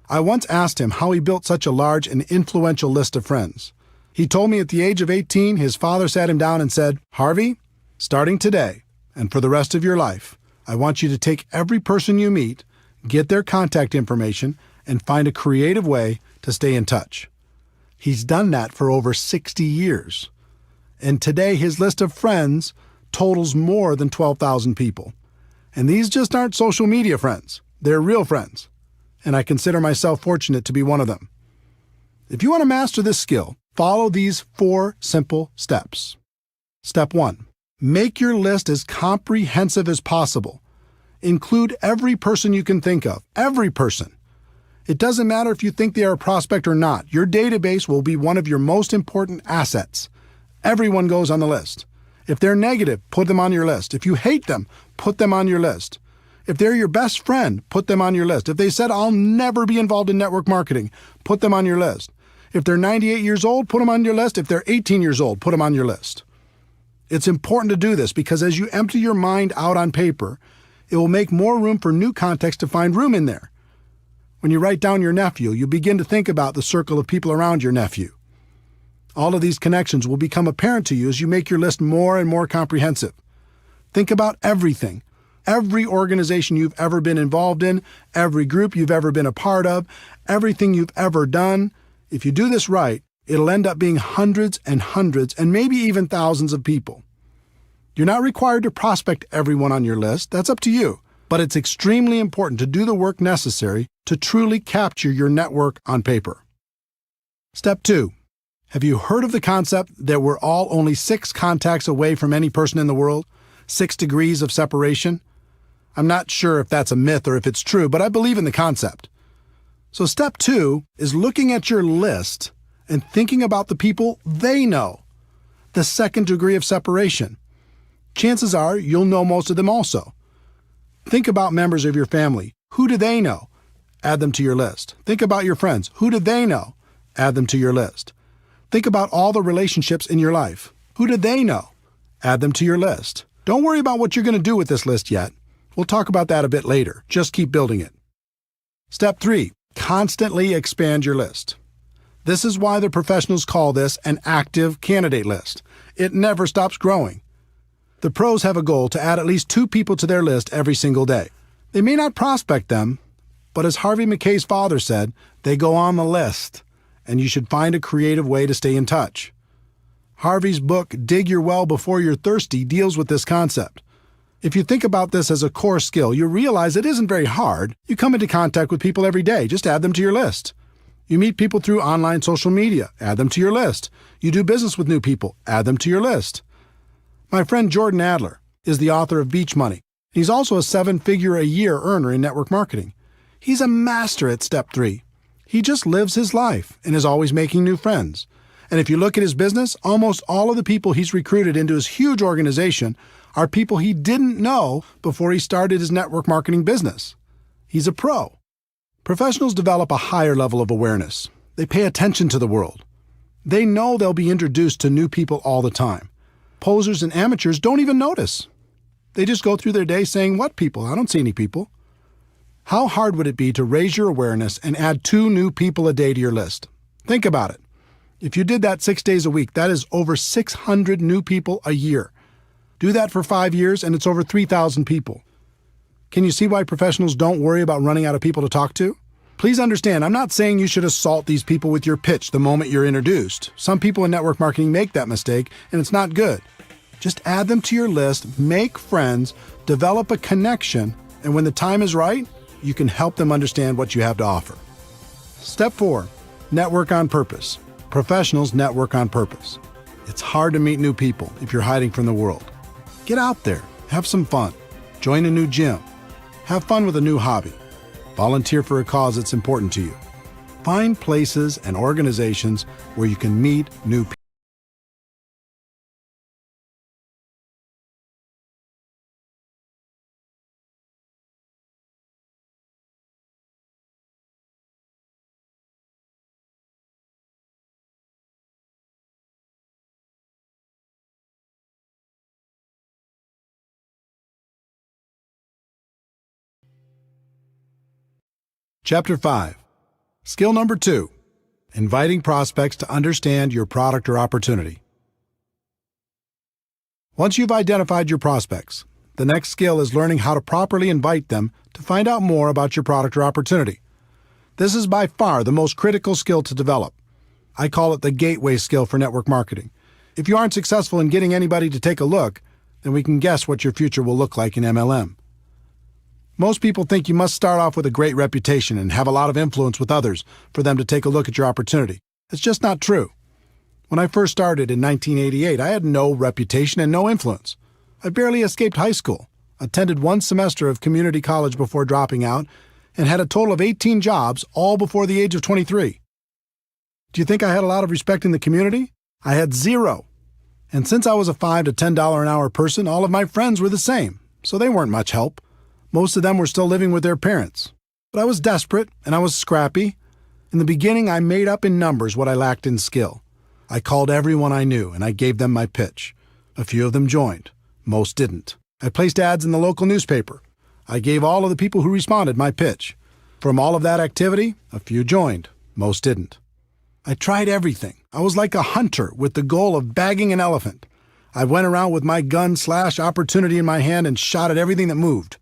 I once asked him how he built such a large and influential list of friends. He told me at the age of 18, his father sat him down and said, "Harvey, starting today and for the rest of your life, I want you to take every person you meet, get their contact information, and find a creative way to stay in touch." He's done that for over 60 years. And today his list of friends totals more than 12,000 people. And these just aren't social media friends. They're real friends. And I consider myself fortunate to be one of them. If you want to master this skill, follow these 4 simple steps. Step 1. Make your list as comprehensive as possible. Include every person you can think of. Every person. It doesn't matter if you think they are a prospect or not. Your database will be one of your most important assets. Everyone goes on the list. If they're negative, put them on your list. If you hate them, put them on your list. If they're your best friend, put them on your list. If they said, "I'll never be involved in network marketing," put them on your list. If they're 98 years old, put them on your list. If they're 18 years old, put them on your list. It's important to do this because as you empty your mind out on paper, it will make more room for new context to find room in there. When you write down your nephew, you begin to think about the circle of people around your nephew. All of these connections will become apparent to you as you make your list more and more comprehensive. Think about everything. Every organization you've ever been involved in, every group you've ever been a part of, everything you've ever done. If you do this right, it'll end up being hundreds and maybe even thousands of people. You're not required to prospect everyone on your list. That's up to you. But it's extremely important to do the work necessary to truly capture your network on paper. Step 2. Have you heard of the concept that we're all only 6 contacts away from any person in the world? 6 degrees of separation? I'm not sure if that's a myth or if it's true, but I believe in the concept. So step 2 is looking at your list and thinking about the people they know. The 2nd degree of separation. Chances are you'll know most of them also. Think about members of your family. Who do they know? Add them to your list. Think about your friends. Who do they know? Add them to your list. Think about all the relationships in your life. Who do they know? Add them to your list. Don't worry about what you're going to do with this list yet. We'll talk about that a bit later. Just keep building it. Step 3. Constantly expand your list. This is why the professionals call this an active candidate list. It never stops growing. The pros have a goal to add at least 2 people to their list every single day. They may not prospect them, but as Harvey Mackay's father said, they go on the list, and you should find a creative way to stay in touch. Harvey's book, Dig Your Well Before You're Thirsty, deals with this concept. If you think about this as a core skill, you realize it isn't very hard. You come into contact with people every day. Just add them to your list. You meet people through online social media. Add them to your list. You do business with new people. Add them to your list. My friend Jordan Adler is the author of Beach Money. He's also a 7-figure-a-year earner in network marketing. He's a master at step 3. He just lives his life and is always making new friends. And if you look at his business, almost all of the people he's recruited into his huge organization are people he didn't know before he started his network marketing business. He's a pro. Professionals develop a higher level of awareness. They pay attention to the world. They know they'll be introduced to new people all the time. Posers and amateurs don't even notice. They just go through their day saying, "What people? I don't see any people." How hard would it be to raise your awareness and add 2 new people a day to your list? Think about it. If you did that 6 days a week, that is over 600 new people a year. Do that for 5 years, and it's over 3,000 people. Can you see why professionals don't worry about running out of people to talk to? Please understand, I'm not saying you should assault these people with your pitch the moment you're introduced. Some people in network marketing make that mistake, and it's not good. Just add them to your list, make friends, develop a connection, and when the time is right, you can help them understand what you have to offer. Step 4, network on purpose. Professionals network on purpose. It's hard to meet new people if you're hiding from the world. Get out there, have some fun, join a new gym, have fun with a new hobby, volunteer for a cause that's important to you. Find places and organizations where you can meet new people. Chapter 5. Skill number 2. Inviting prospects to understand your product or opportunity. Once you've identified your prospects, the next skill is learning how to properly invite them to find out more about your product or opportunity. This is by far the most critical skill to develop. I call it the gateway skill for network marketing. If you aren't successful in getting anybody to take a look, then we can guess what your future will look like in MLM. Most people think you must start off with a great reputation and have a lot of influence with others for them to take a look at your opportunity. It's just not true. When I first started in 1988, I had no reputation and no influence. I barely escaped high school, attended one semester of community college before dropping out, and had a total of 18 jobs, all before the age of 23. Do you think I had a lot of respect in the community? I had zero. And since I was a $5 to $10 an hour person, all of my friends were the same, so they weren't much help. Most of them were still living with their parents. But I was desperate, and I was scrappy. In the beginning, I made up in numbers what I lacked in skill. I called everyone I knew, and I gave them my pitch. A few of them joined. Most didn't. I placed ads in the local newspaper. I gave all of the people who responded my pitch. From all of that activity, a few joined. Most didn't. I tried everything. I was like a hunter with the goal of bagging an elephant. I went around with my gun/opportunity in my hand and shot at everything that moved.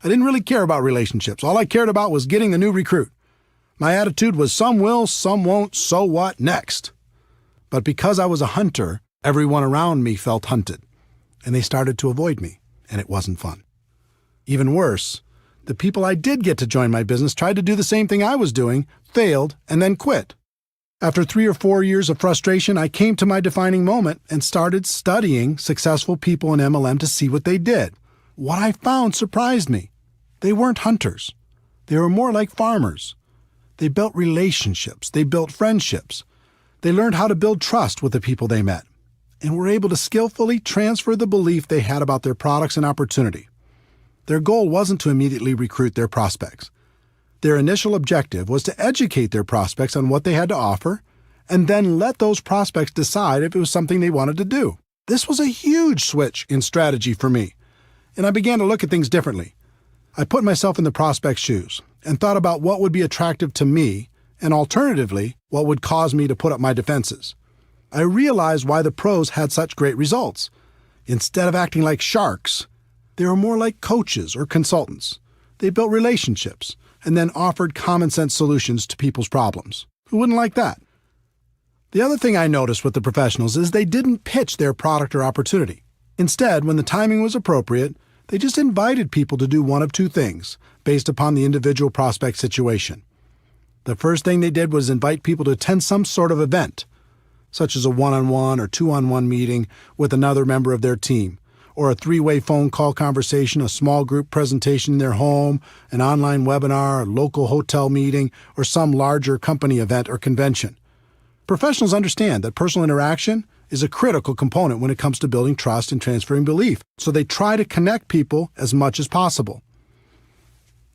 I didn't really care about relationships. All I cared about was getting the new recruit. My attitude was some will, some won't, so what, next. But because I was a hunter, everyone around me felt hunted, and they started to avoid me, and it wasn't fun. Even worse, the people I did get to join my business tried to do the same thing I was doing, failed, and then quit. After 3 or 4 years of frustration, I came to my defining moment and started studying successful people in MLM to see what they did. What I found surprised me. They weren't hunters. They were more like farmers. They built relationships. They built friendships. They learned how to build trust with the people they met, and were able to skillfully transfer the belief they had about their products and opportunity. Their goal wasn't to immediately recruit their prospects. Their initial objective was to educate their prospects on what they had to offer, and then let those prospects decide if it was something they wanted to do. This was a huge switch in strategy for me, and I began to look at things differently. I put myself in the prospect's shoes and thought about what would be attractive to me and alternatively, what would cause me to put up my defenses. I realized why the pros had such great results. Instead of acting like sharks, they were more like coaches or consultants. They built relationships and then offered common-sense solutions to people's problems. Who wouldn't like that? The other thing I noticed with the professionals is they didn't pitch their product or opportunity. Instead, when the timing was appropriate, they just invited people to do one of two things, based upon the individual prospect situation. The first thing they did was invite people to attend some sort of event, such as a one-on-one or two-on-one meeting with another member of their team, or a 3-way phone call conversation, a small group presentation in their home, an online webinar, a local hotel meeting, or some larger company event or convention. Professionals understand that personal interaction is a critical component when it comes to building trust and transferring belief, so they try to connect people as much as possible.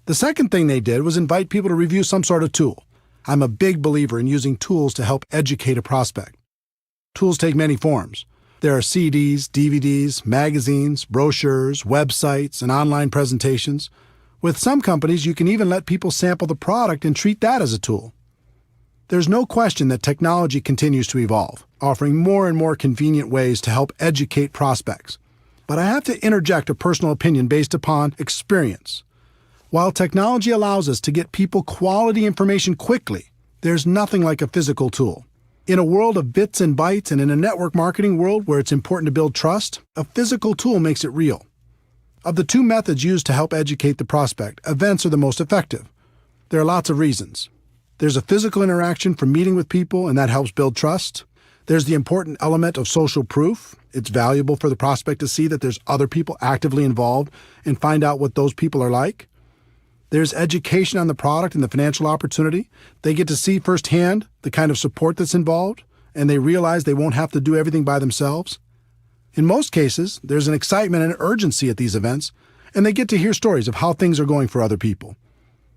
The second thing they did was invite people to review some sort of tool. I'm a big believer in using tools to help educate a prospect. Tools take many forms. There are CDs, DVDs, magazines, brochures, websites, and online presentations. With some companies, you can even let people sample the product and treat that as a tool. There's no question that technology continues to evolve, offering more and more convenient ways to help educate prospects. But I have to interject a personal opinion based upon experience. While technology allows us to get people quality information quickly, there's nothing like a physical tool. In a world of bits and bytes and in a network marketing world where it's important to build trust, a physical tool makes it real. Of the two methods used to help educate the prospect, events are the most effective. There are lots of reasons. There's a physical interaction from meeting with people, and that helps build trust. There's the important element of social proof. It's valuable for the prospect to see that there's other people actively involved and find out what those people are like. There's education on the product and the financial opportunity. They get to see firsthand the kind of support that's involved, and they realize they won't have to do everything by themselves. In most cases, there's an excitement and urgency at these events, and they get to hear stories of how things are going for other people.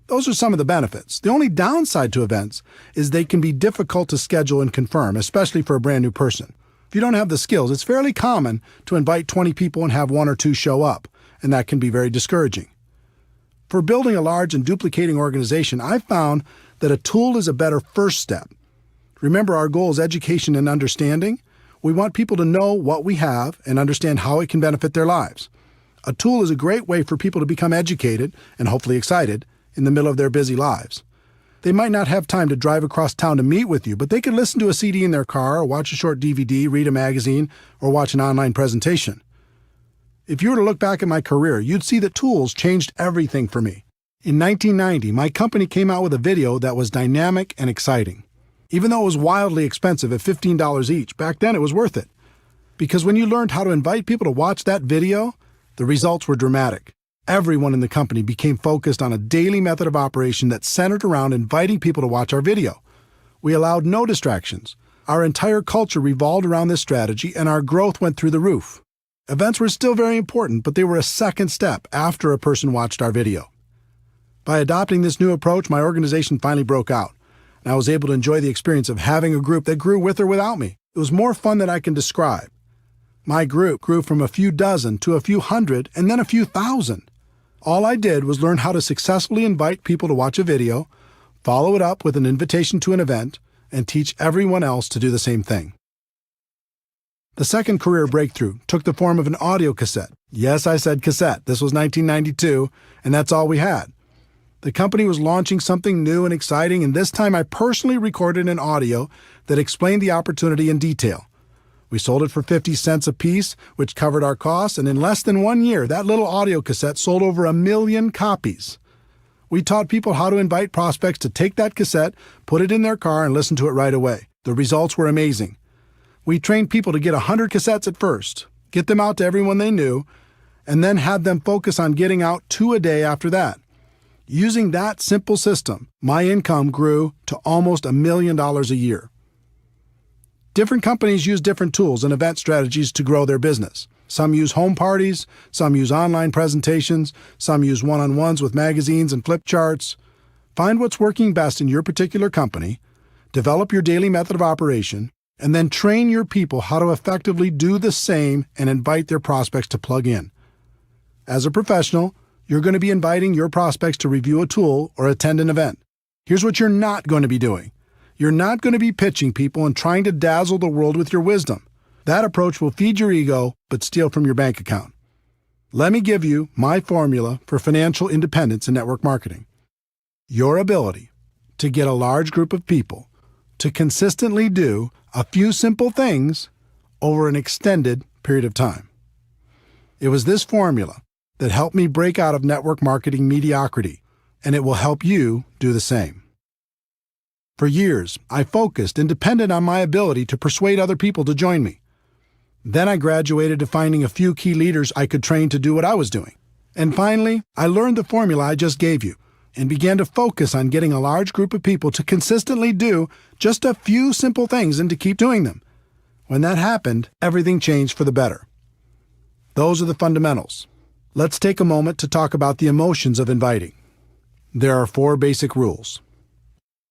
Those are some of the benefits. The only downside to events is they can be difficult to schedule and confirm, especially for a brand new person. If you don't have the skills, it's fairly common to invite 20 people and have 1 or 2 show up, and that can be very discouraging. For building a large and duplicating organization, I've found that a tool is a better first step. Remember, our goal is education and understanding. We want people to know what we have and understand how it can benefit their lives. A tool is a great way for people to become educated and hopefully excited in the middle of their busy lives. They might not have time to drive across town to meet with you, but they could listen to a CD in their car or watch a short DVD, read a magazine, or watch an online presentation. If you were to look back at my career, you'd see that tools changed everything for me. In 1990, my company came out with a video that was dynamic and exciting. Even though it was wildly expensive at $15 each, back then it was worth it. Because when you learned how to invite people to watch that video, the results were dramatic. Everyone in the company became focused on a daily method of operation that centered around inviting people to watch our video. We allowed no distractions. Our entire culture revolved around this strategy, and our growth went through the roof. Events were still very important, but they were a second step after a person watched our video. By adopting this new approach, my organization finally broke out, and I was able to enjoy the experience of having a group that grew with or without me. It was more fun than I can describe. My group grew from a few dozen to a few hundred and then a few thousand. All I did was learn how to successfully invite people to watch a video, follow it up with an invitation to an event, and teach everyone else to do the same thing. The second career breakthrough took the form of an audio cassette. Yes, I said cassette. This was 1992, and that's all we had. The company was launching something new and exciting, and this time I personally recorded an audio that explained the opportunity in detail. We sold it for 50 cents a piece, which covered our costs, and in less than 1 year, that little audio cassette sold over 1 million copies. We taught people how to invite prospects to take that cassette, put it in their car, and listen to it right away. The results were amazing. We trained people to get 100 cassettes at first, get them out to everyone they knew, and then had them focus on getting out 2 a day after that. Using that simple system, my income grew to almost $1 million a year. Different companies use different tools and event strategies to grow their business. Some use home parties, some use online presentations, some use one-on-ones with magazines and flip charts. Find what's working best in your particular company, develop your daily method of operation, and then train your people how to effectively do the same and invite their prospects to plug in. As a professional, you're going to be inviting your prospects to review a tool or attend an event. Here's what you're not going to be doing. You're not going to be pitching people and trying to dazzle the world with your wisdom. That approach will feed your ego but steal from your bank account. Let me give you my formula for financial independence in network marketing. Your ability to get a large group of people to consistently do a few simple things over an extended period of time. It was this formula that helped me break out of network marketing mediocrity, and it will help you do the same. For years, I focused and depended on my ability to persuade other people to join me. Then I graduated to finding a few key leaders I could train to do what I was doing. And finally, I learned the formula I just gave you and began to focus on getting a large group of people to consistently do just a few simple things and to keep doing them. When that happened, everything changed for the better. Those are the fundamentals. Let's take a moment to talk about the emotions of inviting. There are 4 basic rules.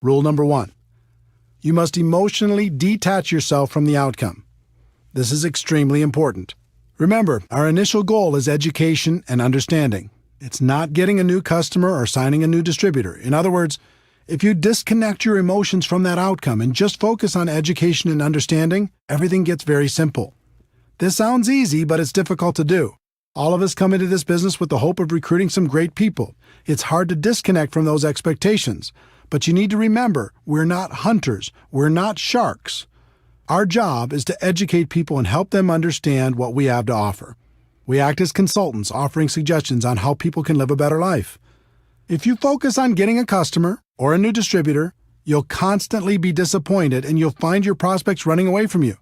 Rule number 1. You must emotionally detach yourself from the outcome. This is extremely important. Remember, our initial goal is education and understanding. It's not getting a new customer or signing a new distributor. In other words, if you disconnect your emotions from that outcome and just focus on education and understanding, everything gets very simple. This sounds easy, but it's difficult to do. All of us come into this business with the hope of recruiting some great people. It's hard to disconnect from those expectations. But you need to remember, we're not hunters. We're not sharks. Our job is to educate people and help them understand what we have to offer. We act as consultants, offering suggestions on how people can live a better life. If you focus on getting a customer or a new distributor, you'll constantly be disappointed and you'll find your prospects running away from you.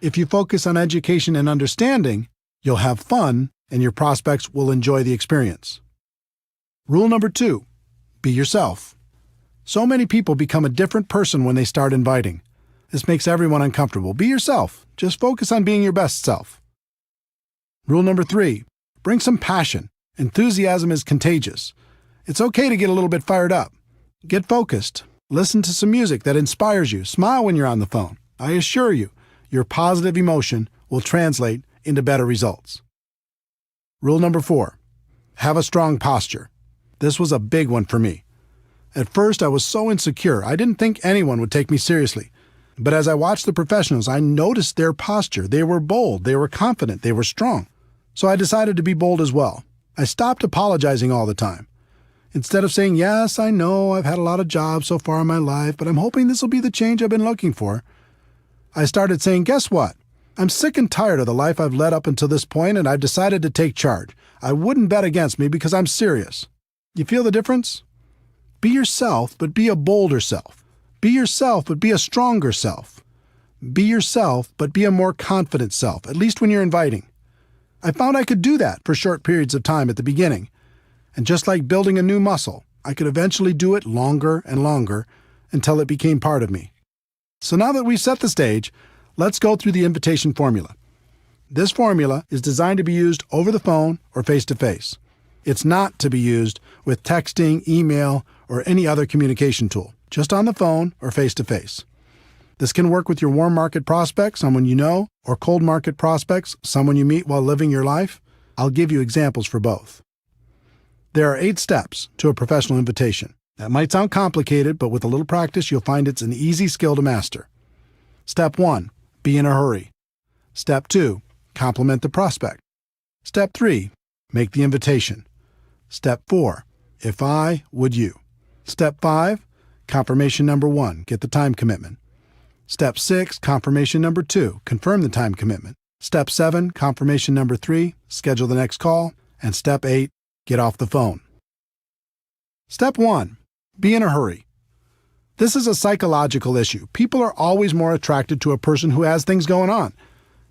If you focus on education and understanding, you'll have fun and your prospects will enjoy the experience. Rule number 2, be yourself. So many people become a different person when they start inviting. This makes everyone uncomfortable. Be yourself. Just focus on being your best self. Rule number 3, bring some passion. Enthusiasm is contagious. It's okay to get a little bit fired up. Get focused. Listen to some music that inspires you. Smile when you're on the phone. I assure you, your positive emotion will translate into better results. Rule number 4, have a strong posture. This was a big one for me. At first, I was so insecure, I didn't think anyone would take me seriously. But as I watched the professionals, I noticed their posture. They were bold, they were confident, they were strong. So I decided to be bold as well. I stopped apologizing all the time. Instead of saying, yes, I know I've had a lot of jobs so far in my life, but I'm hoping this will be the change I've been looking for, I started saying, guess what? I'm sick and tired of the life I've led up until this point, and I've decided to take charge. I wouldn't bet against me because I'm serious. You feel the difference? Be yourself, but be a bolder self. Be yourself, but be a stronger self. Be yourself, but be a more confident self, at least when you're inviting. I found I could do that for short periods of time at the beginning. And just like building a new muscle, I could eventually do it longer and longer until it became part of me. So now that we've set the stage, let's go through the invitation formula. This formula is designed to be used over the phone or face-to-face. It's not to be used with texting, email, or any other communication tool, just on the phone or face-to-face. This can work with your warm market prospects, someone you know, or cold market prospects, someone you meet while living your life. I'll give you examples for both. There are 8 steps to a professional invitation. That might sound complicated, but with a little practice, you'll find it's an easy skill to master. Step 1, be in a hurry. Step 2, compliment the prospect. Step 3, make the invitation. Step 4, if I, would you. Step 5, confirmation number 1, get the time commitment. Step 6, confirmation number 2, confirm the time commitment. Step 7, confirmation number 3, schedule the next call. And Step 8, get off the phone. Step 1, be in a hurry. This is a psychological issue. People are always more attracted to a person who has things going on.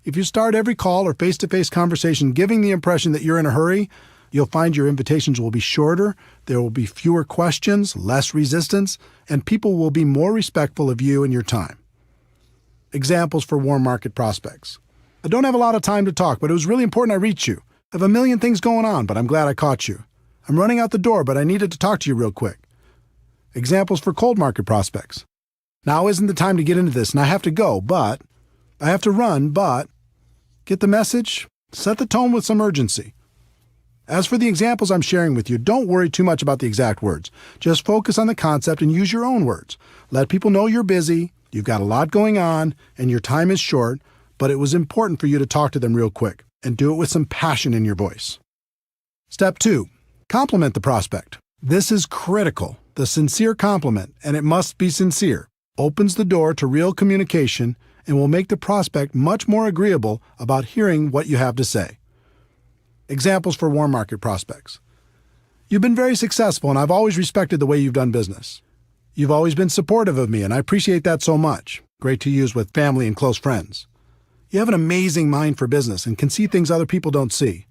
If you start every call or face-to-face conversation giving the impression that you're in a hurry, you'll find your invitations will be shorter, there will be fewer questions, less resistance, and people will be more respectful of you and your time. Examples for warm market prospects. I don't have a lot of time to talk, but it was really important I reach you. I have a million things going on, but I'm glad I caught you. I'm running out the door, but I needed to talk to you real quick. Examples for cold market prospects. Now isn't the time to get into this, and I have to go, but I have to run, but get the message? Set the tone with some urgency. As for the examples I'm sharing with you, don't worry too much about the exact words. Just focus on the concept and use your own words. Let people know you're busy, you've got a lot going on, and your time is short, but it was important for you to talk to them real quick, and do it with some passion in your voice. Step 2, compliment the prospect. This is critical. The sincere compliment, and it must be sincere, opens the door to real communication and will make the prospect much more agreeable about hearing what you have to say. Examples for warm market prospects. You've been very successful, and I've always respected the way you've done business. You've always been supportive of me, and I appreciate that so much. Great to use with family and close friends. You have an amazing mind for business and can see things other people don't see.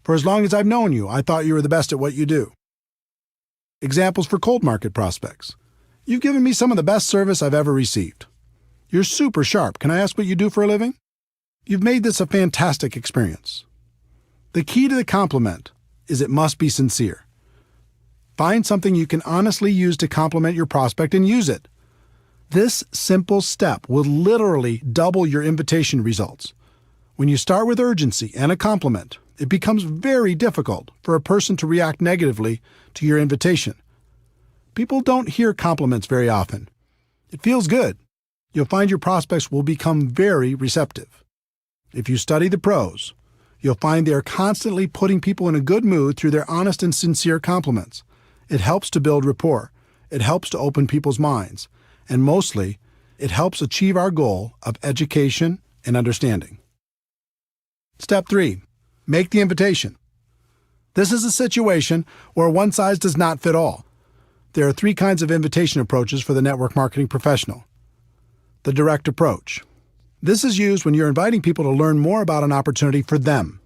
For as long as I've known you, I thought you were the best at what you do. Examples for cold market prospects. You've given me some of the best service I've ever received. You're super sharp. Can I ask what you do for a living? You've made this a fantastic experience. The key to the compliment is it must be sincere. Find something you can honestly use to compliment your prospect and use it. This simple step will literally double your invitation results. When you start with urgency and a compliment, it becomes very difficult for a person to react negatively to your invitation. People don't hear compliments very often. It feels good. You'll find your prospects will become very receptive. If you study the pros, you'll find they are constantly putting people in a good mood through their honest and sincere compliments. It helps to build rapport. It helps to open people's minds. And mostly, it helps achieve our goal of education and understanding. Step 3. Make the invitation. This is a situation where one size does not fit all. There are 3 kinds of invitation approaches for the network marketing professional. The direct approach. This is used when you're inviting people to learn more about an opportunity for them.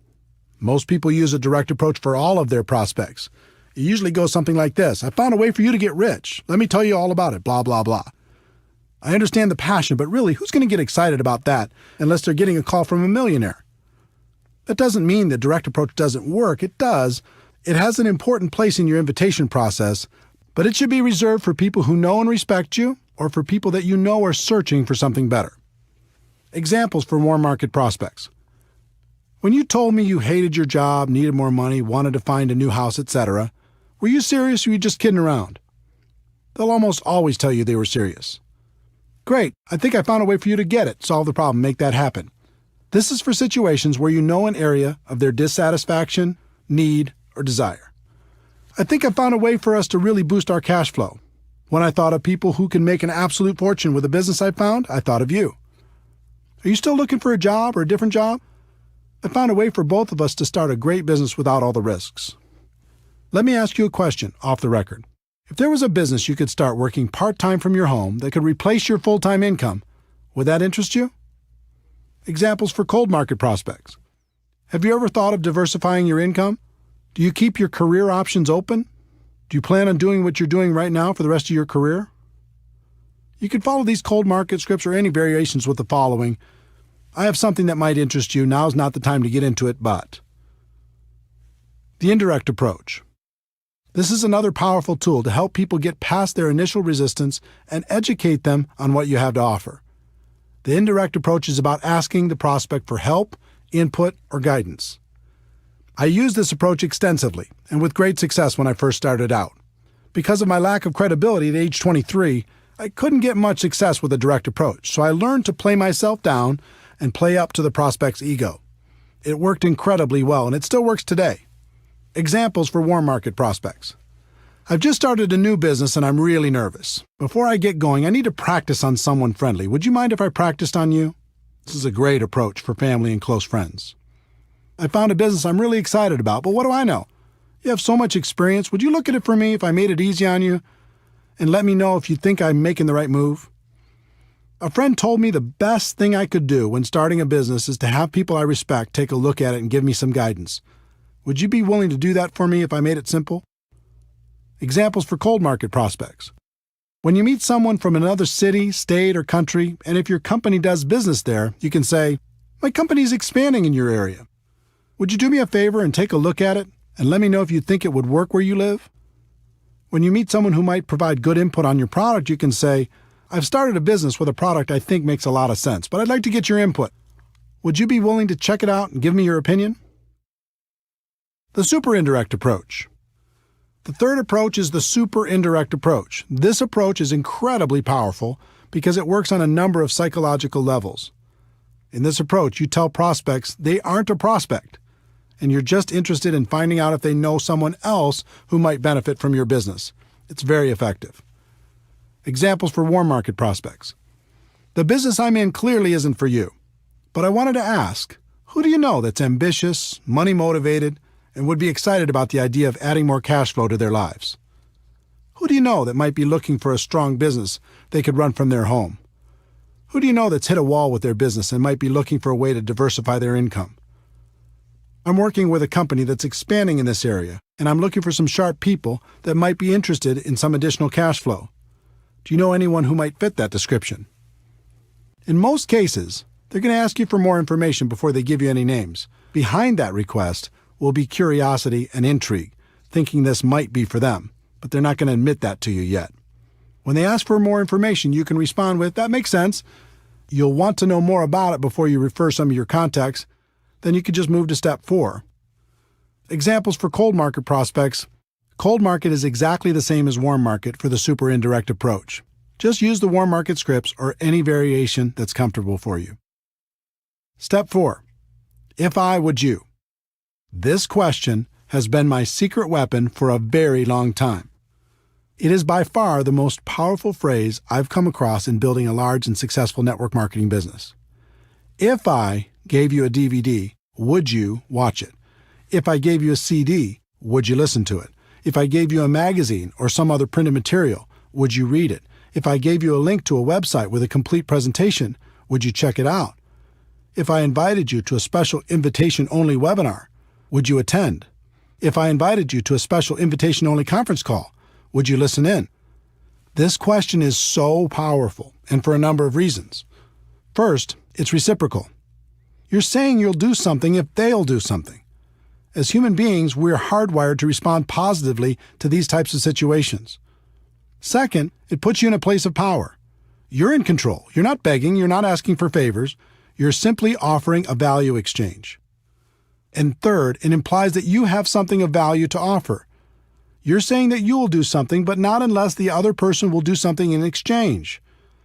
Most people use a direct approach for all of their prospects. It usually goes something like this: I found a way for you to get rich. Let me tell you all about it, blah, blah, blah. I understand the passion, but really, who's going to get excited about that unless they're getting a call from a millionaire? That doesn't mean the direct approach doesn't work. It does. It has an important place in your invitation process, but it should be reserved for people who know and respect you or for people that you know are searching for something better. Examples for warm market prospects. When you told me you hated your job, needed more money, wanted to find a new house, etc., were you serious or were you just kidding around? They'll almost always tell you they were serious. Great, I think I found a way for you to get it, solve the problem, make that happen. This is for situations where you know an area of their dissatisfaction, need, or desire. I think I found a way for us to really boost our cash flow. When I thought of people who can make an absolute fortune with a business I found, I thought of you. Are you still looking for a job or a different job? I found a way for both of us to start a great business without all the risks. Let me ask you a question off the record. If there was a business you could start working part-time from your home that could replace your full-time income, would that interest you? Examples for cold market prospects. Have you ever thought of diversifying your income? Do you keep your career options open? Do you plan on doing what you're doing right now for the rest of your career? You can follow these cold market scripts or any variations with the following. I have something that might interest you. Now's not the time to get into it, but. The indirect approach. This is another powerful tool to help people get past their initial resistance and educate them on what you have to offer. The indirect approach is about asking the prospect for help, input, or guidance. I used this approach extensively and with great success when I first started out. Because of my lack of credibility at age 23, I couldn't get much success with a direct approach, so I learned to play myself down and play up to the prospect's ego. It worked incredibly well, and it still works today. Examples for warm market prospects. I've just started a new business and I'm really nervous. Before I get going, I need to practice on someone friendly. Would you mind if I practiced on you? This is a great approach for family and close friends. I found a business I'm really excited about, but what do I know? You have so much experience. Would you look at it for me if I made it easy on you? And let me know if you think I'm making the right move? A friend told me the best thing I could do when starting a business is to have people I respect take a look at it and give me some guidance. Would you be willing to do that for me if I made it simple? Examples for cold market prospects. When you meet someone from another city, state, or country, and if your company does business there, you can say, "My company's expanding in your area. Would you do me a favor and take a look at it and let me know if you think it would work where you live?" When you meet someone who might provide good input on your product, you can say, "I've started a business with a product I think makes a lot of sense, but I'd like to get your input. Would you be willing to check it out and give me your opinion?" The super indirect approach. The third approach is the super indirect approach. This approach is incredibly powerful because it works on a number of psychological levels. In this approach, you tell prospects they aren't a prospect, and you're just interested in finding out if they know someone else who might benefit from your business. It's very effective. Examples for warm market prospects. The business I'm in clearly isn't for you, but I wanted to ask, who do you know that's ambitious, money-motivated, and would be excited about the idea of adding more cash flow to their lives? Who do you know that might be looking for a strong business they could run from their home? Who do you know that's hit a wall with their business and might be looking for a way to diversify their income? I'm working with a company that's expanding in this area, and I'm looking for some sharp people that might be interested in some additional cash flow. Do you know anyone who might fit that description? In most cases, they're going to ask you for more information before they give you any names. Behind that request will be curiosity and intrigue, thinking this might be for them, but they're not going to admit that to you yet. When they ask for more information, you can respond with, "That makes sense." You'll want to know more about it before you refer some of your contacts. Then you could just move to step 4. Examples for cold market prospects. Cold market is exactly the same as warm market for the super indirect approach. Just use the warm market scripts or any variation that's comfortable for you. Step 4. If I would you. This question has been my secret weapon for a very long time. It is by far the most powerful phrase I've come across in building a large and successful network marketing business. If I gave you a DVD, would you watch it? If I gave you a CD, would you listen to it? If I gave you a magazine or some other printed material, would you read it? If I gave you a link to a website with a complete presentation, would you check it out? If I invited you to a special invitation-only webinar, would you attend? If I invited you to a special invitation-only conference call, would you listen in? This question is so powerful, and for a number of reasons. First, it's reciprocal. You're saying you'll do something if they'll do something. As human beings, we're hardwired to respond positively to these types of situations. Second, it puts you in a place of power. You're in control. You're not begging. You're not asking for favors. You're simply offering a value exchange. And third, it implies that you have something of value to offer. You're saying that you will do something, but not unless the other person will do something in exchange.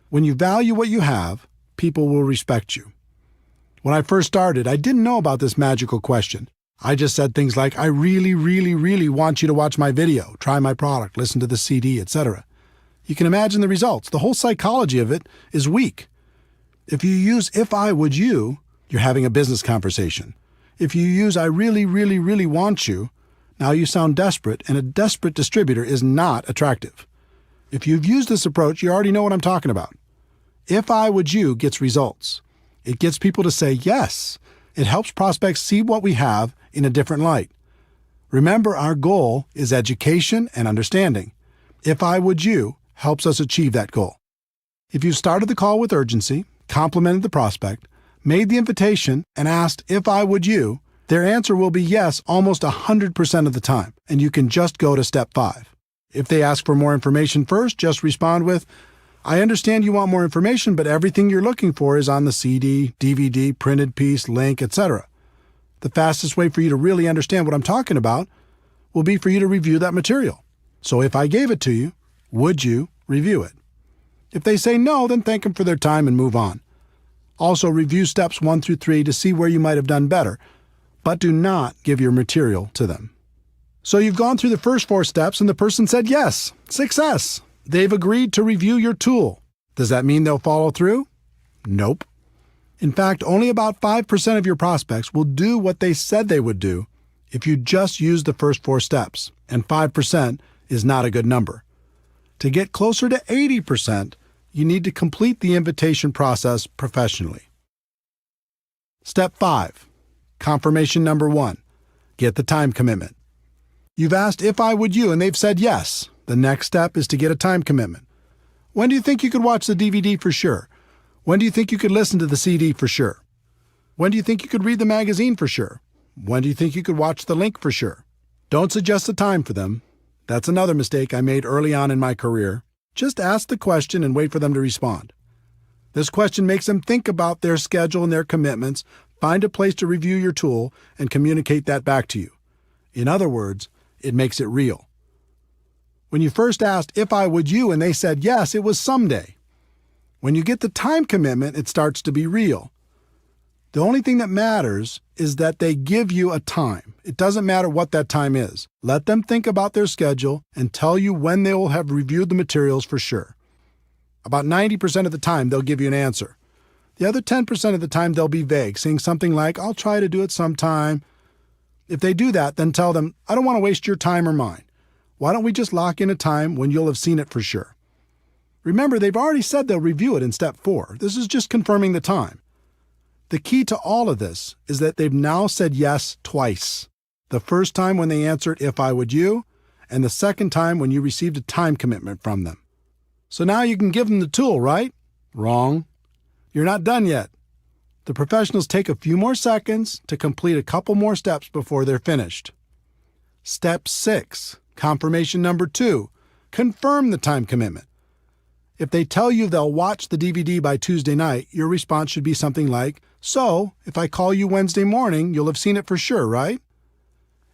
When you value what you have, people will respect you. When I first started, I didn't know about this magical question. I just said things like, I really, really, really want you to watch my video, try my product, listen to the CD, etc. You can imagine the results. The whole psychology of it is weak. If you use if I would you, you're having a business conversation. If you use I really, really, really want you, now you sound desperate, and a desperate distributor is not attractive. If you've used this approach, you already know what I'm talking about. If I would you gets results. It gets people to say yes. It helps prospects see what we have in a different light. Remember, our goal is education and understanding. If I would you helps us achieve that goal. If you started the call with urgency, complimented the prospect, made the invitation, and asked if I would you, their answer will be yes almost 100% of the time, and you can just go to step 5. If they ask for more information first, just respond with, I understand you want more information, but everything you're looking for is on the CD, DVD, printed piece, link, etc. The fastest way for you to really understand what I'm talking about will be for you to review that material. So if I gave it to you, would you review it? If they say no, then thank them for their time and move on. Also, review steps 1 through 3 to see where you might have done better, but do not give your material to them. So you've gone through the first 4 steps and the person said yes. Success! They've agreed to review your tool. Does that mean they'll follow through? Nope. In fact, only about 5% of your prospects will do what they said they would do if you just use the first 4 steps, and 5% is not a good number. To get closer to 80%, you need to complete the invitation process professionally. Step 5. Confirmation number 1. Get the time commitment. You've asked if I would you, and they've said yes. The next step is to get a time commitment. When do you think you could watch the DVD for sure? When do you think you could listen to the CD for sure? When do you think you could read the magazine for sure? When do you think you could watch the link for sure? Don't suggest a time for them. That's another mistake I made early on in my career. Just ask the question and wait for them to respond. This question makes them think about their schedule and their commitments, find a place to review your tool, and communicate that back to you. In other words, it makes it real. When you first asked if I would you and they said yes, it was someday. When you get the time commitment, it starts to be real. The only thing that matters is that they give you a time. It doesn't matter what that time is. Let them think about their schedule and tell you when they will have reviewed the materials for sure. About 90% of the time, they'll give you an answer. The other 10% of the time, they'll be vague, saying something like, I'll try to do it sometime. If they do that, then tell them, I don't want to waste your time or mine. Why don't we just lock in a time when you'll have seen it for sure? Remember, they've already said they'll review it in step 4. This is just confirming the time. The key to all of this is that they've now said yes twice. The first time when they answered if I would you, and the second time when you received a time commitment from them. So now you can give them the tool, right? Wrong. You're not done yet. The professionals take a few more seconds to complete a couple more steps before they're finished. Step 6, confirmation number 2, confirm the time commitment. If they tell you they'll watch the DVD by Tuesday night, your response should be something like, so, if I call you Wednesday morning, you'll have seen it for sure, right?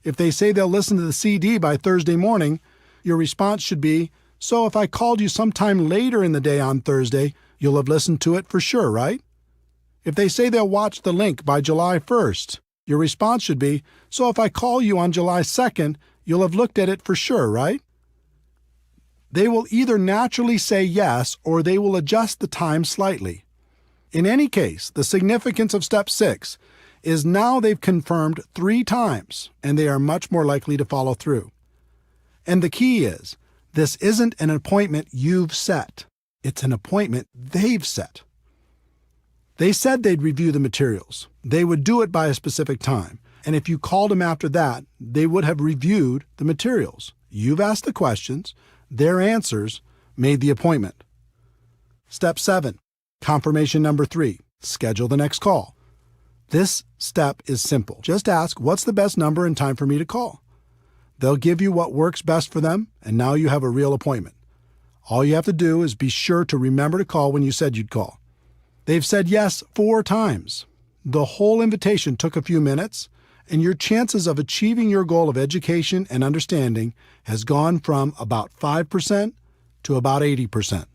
If they say they'll listen to the CD by Thursday morning, your response should be, so if I called you sometime later in the day on Thursday, you'll have listened to it for sure, right? If they say they'll watch the link by July 1st, Your response should be, "So if I call you on July 2nd, you'll have looked at it for sure, right?" They will either naturally say yes or they will adjust the time slightly. In any case, the significance of step 6 is now they've confirmed 3 times and they are much more likely to follow through. And the key is, this isn't an appointment you've set. It's an appointment they've set. They said they'd review the materials. They would do it by a specific time. And if you called them after that, they would have reviewed the materials. You've asked the questions. Their answers made the appointment. Step 7, confirmation number 3, schedule the next call. This step is simple. Just ask, what's the best number and time for me to call? They'll give you what works best for them, and now you have a real appointment. All you have to do is be sure to remember to call when you said you'd call. They've said yes 4 times. The whole invitation took a few minutes, and your chances of achieving your goal of education and understanding has gone from about 5% to about 80%.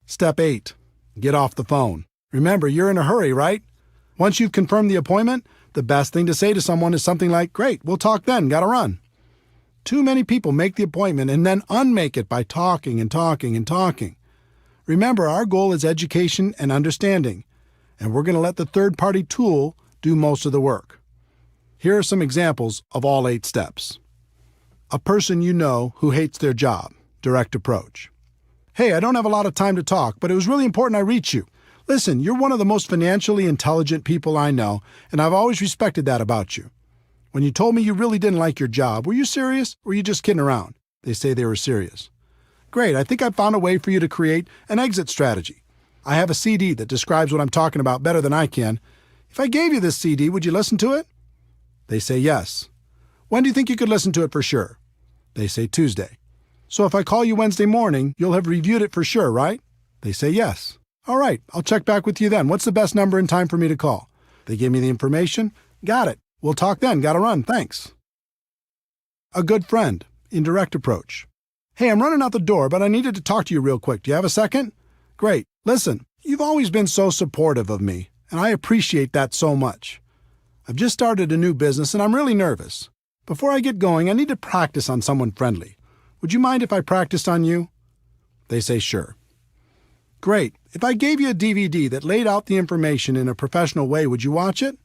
Step 8, get off the phone. Remember, you're in a hurry, right? Once you've confirmed the appointment, the best thing to say to someone is something like, "Great, we'll talk then, gotta run." Too many people make the appointment and then unmake it by talking and talking and talking. Remember, our goal is education and understanding, and we're going to let the third-party tool do most of the work. Here are some examples of all 8 steps. A person you know who hates their job, direct approach. "Hey, I don't have a lot of time to talk, but it was really important I reach you. Listen, you're one of the most financially intelligent people I know, and I've always respected that about you. When you told me you really didn't like your job, were you serious or were you just kidding around?" They say they were serious. "Great, I think I found a way for you to create an exit strategy. I have a CD that describes what I'm talking about better than I can. If I gave you this CD, would you listen to it?" They say yes. "When do you think you could listen to it for sure?" They say Tuesday. "So if I call you Wednesday morning, you'll have reviewed it for sure, right?" They say yes. "All right, I'll check back with you then. What's the best number and time for me to call?" They give me the information. "Got it. We'll talk then. Gotta run. Thanks." A good friend, indirect approach. "Hey, I'm running out the door, but I needed to talk to you real quick. Do you have a second?" "Great. Listen, you've always been so supportive of me, and I appreciate that so much. I've just started a new business, and I'm really nervous. Before I get going, I need to practice on someone friendly. Would you mind if I practiced on you?" They say sure. "Great. If I gave you a DVD that laid out the information in a professional way, would you watch it?"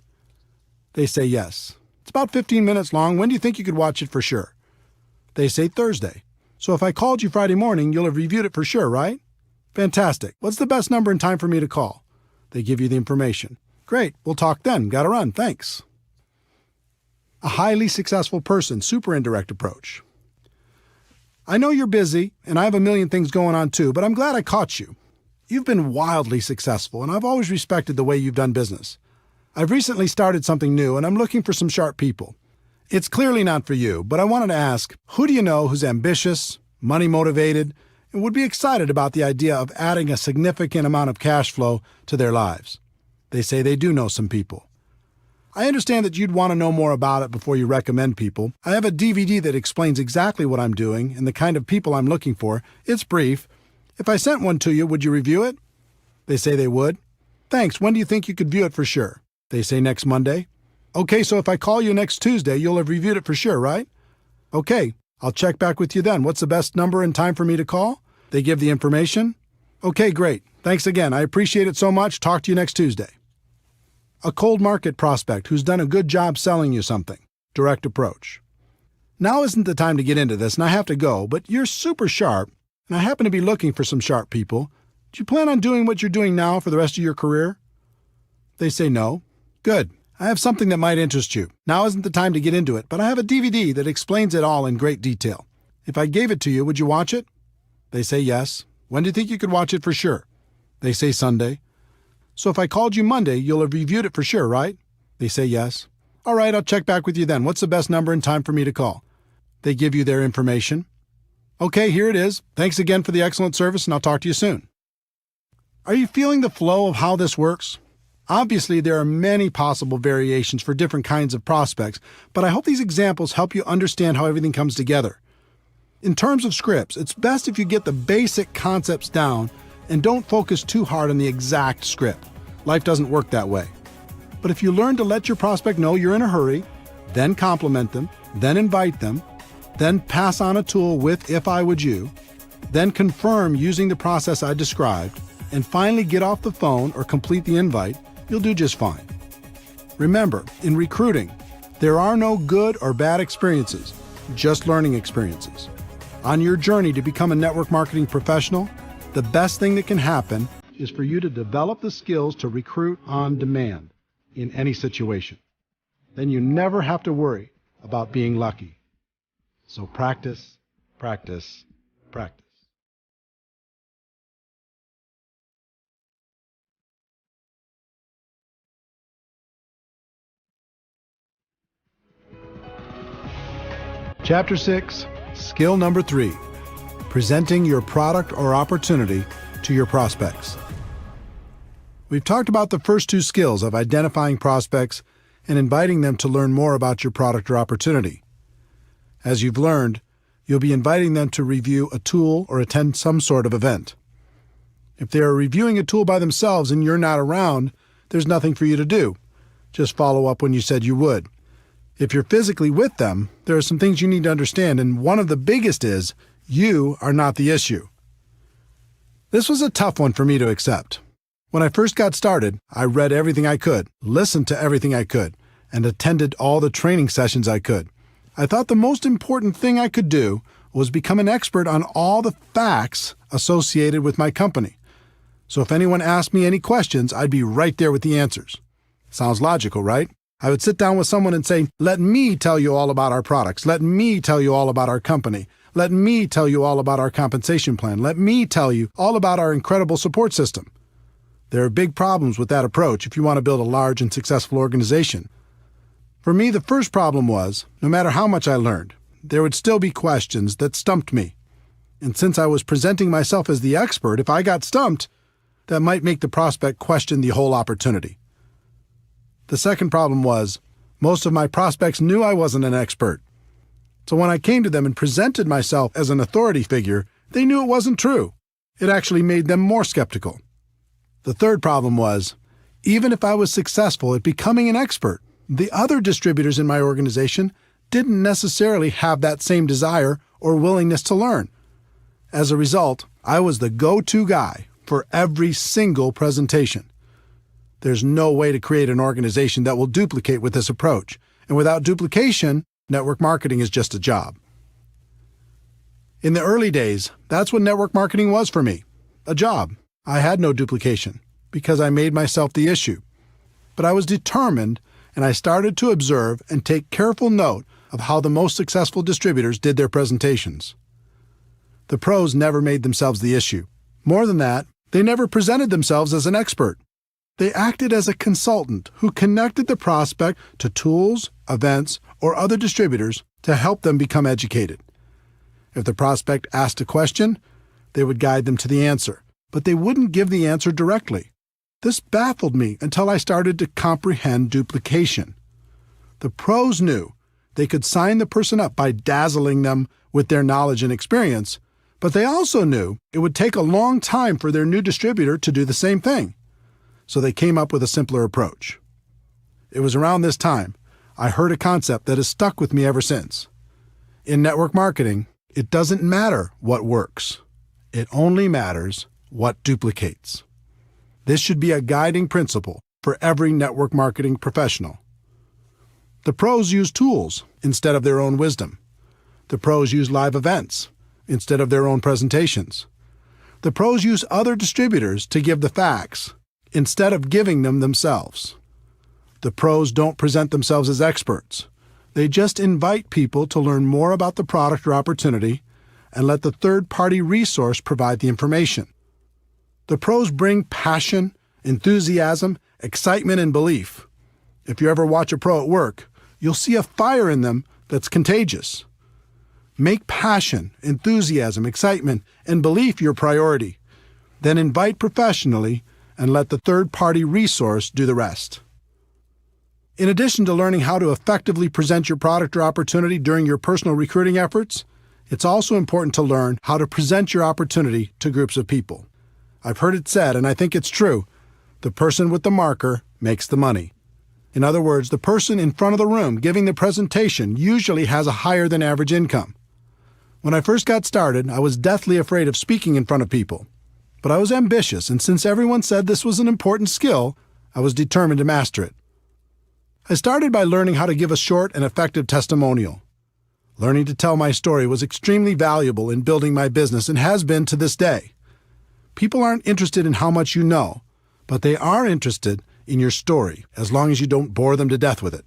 They say yes. "It's about 15 minutes long. When do you think you could watch it for sure?" They say Thursday. "So if I called you Friday morning, you'll have reviewed it for sure, right?" "Fantastic. What's the best number and time for me to call?" They give you the information. "Great. We'll talk then. Gotta run. Thanks." A highly successful person, super indirect approach. "I know you're busy, and I have a million things going on too, but I'm glad I caught you. You've been wildly successful, and I've always respected the way you've done business. I've recently started something new, and I'm looking for some sharp people. It's clearly not for you, but I wanted to ask, who do you know who's ambitious, money-motivated, and would be excited about the idea of adding a significant amount of cash flow to their lives?" They say they do know some people. "I understand that you'd want to know more about it before you recommend people. I have a DVD that explains exactly what I'm doing and the kind of people I'm looking for. It's brief. If I sent one to you, would you review it?" They say they would. "Thanks. When do you think you could view it for sure?" They say next Monday. "Okay, so if I call you next Tuesday, you'll have reviewed it for sure, right?" "Okay, I'll check back with you then. What's the best number and time for me to call?" They give the information. "Okay, great. Thanks again. I appreciate it so much. Talk to you next Tuesday." A cold market prospect who's done a good job selling you something. Direct approach. "Now isn't the time to get into this, and I have to go, but you're super sharp, and I happen to be looking for some sharp people. Do you plan on doing what you're doing now for the rest of your career?" They say no. "Good. I have something that might interest you. Now isn't the time to get into it, but I have a DVD that explains it all in great detail. If I gave it to you, would you watch it?" They say yes. "When do you think you could watch it for sure?" They say Sunday. "So if I called you Monday, you'll have reviewed it for sure, right?" They say yes. "All right, I'll check back with you then. What's the best number and time for me to call?" They give you their information. "Okay, here it is. Thanks again for the excellent service, and I'll talk to you soon." Are you feeling the flow of how this works? Obviously, there are many possible variations for different kinds of prospects, but I hope these examples help you understand how everything comes together. In terms of scripts, it's best if you get the basic concepts down and don't focus too hard on the exact script. Life doesn't work that way. But if you learn to let your prospect know you're in a hurry, then compliment them, then invite them, then pass on a tool with "if I would you," then confirm using the process I described, and finally get off the phone or complete the invite, you'll do just fine. Remember, in recruiting, there are no good or bad experiences, just learning experiences. On your journey to become a network marketing professional, the best thing that can happen is for you to develop the skills to recruit on demand in any situation. Then you never have to worry about being lucky. So practice, practice, practice. Chapter 6, Skill Number 3, Presenting Your Product or Opportunity to Your Prospects. We've talked about the first two skills of identifying prospects and inviting them to learn more about your product or opportunity. As you've learned, you'll be inviting them to review a tool or attend some sort of event. If they are reviewing a tool by themselves and you're not around, there's nothing for you to do. Just follow up when you said you would. If you're physically with them, there are some things you need to understand, and one of the biggest is you are not the issue. This was a tough one for me to accept. When I first got started, I read everything I could, listened to everything I could, and attended all the training sessions I could. I thought the most important thing I could do was become an expert on all the facts associated with my company. So if anyone asked me any questions, I'd be right there with the answers. Sounds logical, right? I would sit down with someone and say, "Let me tell you all about our products. Let me tell you all about our company. Let me tell you all about our compensation plan. Let me tell you all about our incredible support system." There are big problems with that approach if you want to build a large and successful organization. For me, the first problem was, no matter how much I learned, there would still be questions that stumped me. And since I was presenting myself as the expert, if I got stumped, that might make the prospect question the whole opportunity. The second problem was, most of my prospects knew I wasn't an expert. So when I came to them and presented myself as an authority figure, they knew it wasn't true. It actually made them more skeptical. The third problem was, even if I was successful at becoming an expert, the other distributors in my organization didn't necessarily have that same desire or willingness to learn. As a result, I was the go-to guy for every single presentation. There's no way to create an organization that will duplicate with this approach. And without duplication, network marketing is just a job. In the early days, that's what network marketing was for me, a job. I had no duplication because I made myself the issue. But I was determined, and I started to observe and take careful note of how the most successful distributors did their presentations. The pros never made themselves the issue. More than that, they never presented themselves as an expert. They acted as a consultant who connected the prospect to tools, events, or other distributors to help them become educated. If the prospect asked a question, they would guide them to the answer, but they wouldn't give the answer directly. This baffled me until I started to comprehend duplication. The pros knew they could sign the person up by dazzling them with their knowledge and experience, but they also knew it would take a long time for their new distributor to do the same thing. So they came up with a simpler approach. It was around this time I heard a concept that has stuck with me ever since. In network marketing, it doesn't matter what works. It only matters what duplicates. This should be a guiding principle for every network marketing professional. The pros use tools instead of their own wisdom. The pros use live events instead of their own presentations. The pros use other distributors to give the facts instead of giving them themselves. The pros don't present themselves as experts. They just invite people to learn more about the product or opportunity and let the third-party resource provide the information. The pros bring passion, enthusiasm, excitement, and belief. If you ever watch a pro at work, you'll see a fire in them that's contagious. Make passion, enthusiasm, excitement, and belief your priority. Then invite professionally and let the third-party resource do the rest. In addition to learning how to effectively present your product or opportunity during your personal recruiting efforts, it's also important to learn how to present your opportunity to groups of people. I've heard it said, and I think it's true, the person with the marker makes the money. In other words, the person in front of the room giving the presentation usually has a higher than average income. When I first got started, I was deathly afraid of speaking in front of people. But I was ambitious, and since everyone said this was an important skill, I was determined to master it. I started by learning how to give a short and effective testimonial. Learning to tell my story was extremely valuable in building my business and has been to this day. People aren't interested in how much you know, but they are interested in your story, as long as you don't bore them to death with it.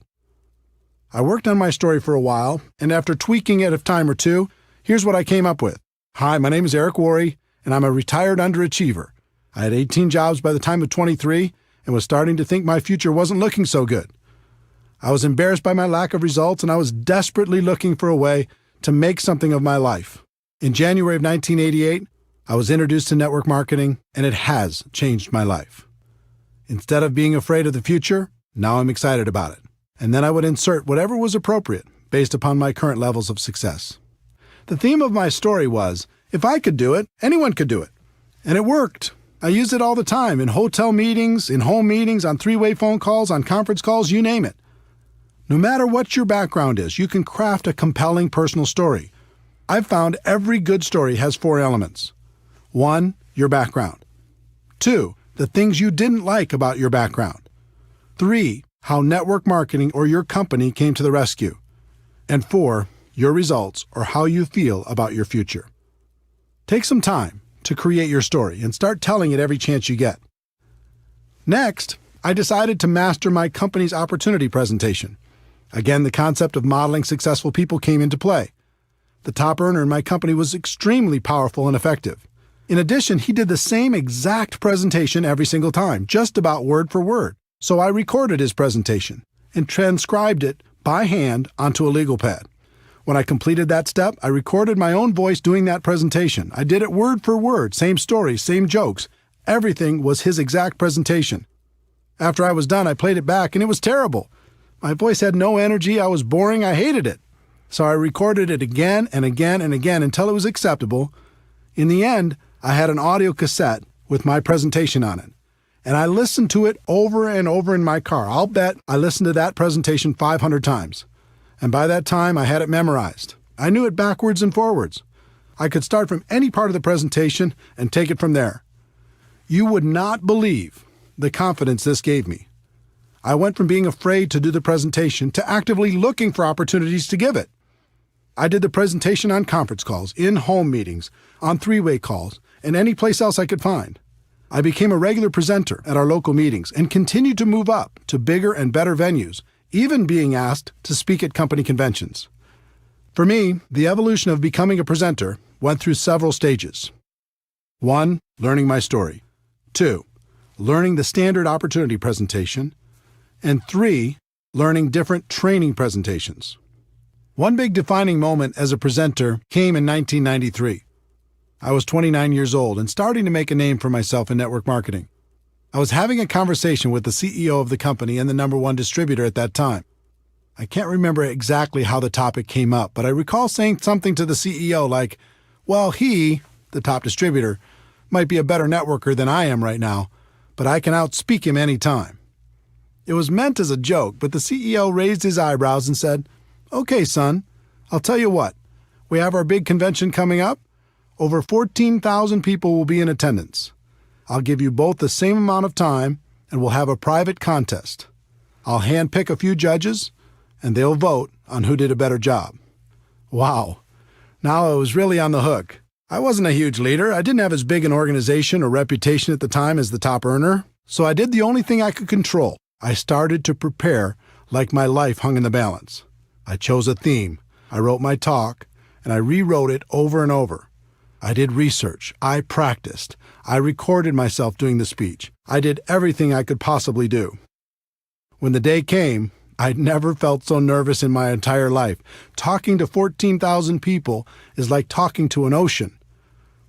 I worked on my story for a while, and after tweaking it a time or two, here's what I came up with. Hi, my name is Eric Worre, and I'm a retired underachiever. I had 18 jobs by the time of 23 and was starting to think my future wasn't looking so good. I was embarrassed by my lack of results, and I was desperately looking for a way to make something of my life. In January of 1988, I was introduced to network marketing, and it has changed my life. Instead of being afraid of the future, now I'm excited about it. And then I would insert whatever was appropriate based upon my current levels of success. The theme of my story was, if I could do it, anyone could do it. And it worked. I used it all the time in hotel meetings, in home meetings, on three-way phone calls, on conference calls, you name it. No matter what your background is, you can craft a compelling personal story. I've found every good story has 4 elements. 1, your background. 2, the things you didn't like about your background. 3, how network marketing or your company came to the rescue. And 4, your results or how you feel about your future. Take some time to create your story and start telling it every chance you get. Next, I decided to master my company's opportunity presentation. Again, the concept of modeling successful people came into play. The top earner in my company was extremely powerful and effective. In addition, he did the same exact presentation every single time, just about word for word. So I recorded his presentation and transcribed it by hand onto a legal pad. When I completed that step, I recorded my own voice doing that presentation. I did it word for word, same story, same jokes. Everything was his exact presentation. After I was done, I played it back, and it was terrible. My voice had no energy, I was boring, I hated it. So I recorded it again and again and again until it was acceptable. In the end, I had an audio cassette with my presentation on it. And I listened to it over and over in my car. I'll bet I listened to that presentation 500 times. And by that time, I had it memorized. I knew it backwards and forwards. I could start from any part of the presentation and take it from there. You would not believe the confidence this gave me. I went from being afraid to do the presentation to actively looking for opportunities to give it. I did the presentation on conference calls, in home meetings, on three-way calls, and any place else I could find. I became a regular presenter at our local meetings and continued to move up to bigger and better venues, even being asked to speak at company conventions. For me, the evolution of becoming a presenter went through several stages. 1, learning my story. 2, learning the standard opportunity presentation. And 3, learning different training presentations. One big defining moment as a presenter came in 1993. I was 29 years old and starting to make a name for myself in network marketing. I was having a conversation with the CEO of the company and the #1 distributor at that time. I can't remember exactly how the topic came up, but I recall saying something to the CEO like, well, he, the top distributor, might be a better networker than I am right now, but I can outspeak him any time. It was meant as a joke, but the CEO raised his eyebrows and said, okay, son, I'll tell you what, we have our big convention coming up. Over 14,000 people will be in attendance. I'll give you both the same amount of time, and we'll have a private contest. I'll handpick a few judges, and they'll vote on who did a better job. Wow. Now I was really on the hook. I wasn't a huge leader. I didn't have as big an organization or reputation at the time as the top earner, so I did the only thing I could control. I started to prepare like my life hung in the balance. I chose a theme. I wrote my talk, and I rewrote it over and over. I did research. I practiced. I recorded myself doing the speech. I did everything I could possibly do. When the day came, I'd never felt so nervous in my entire life. Talking to 14,000 people is like talking to an ocean.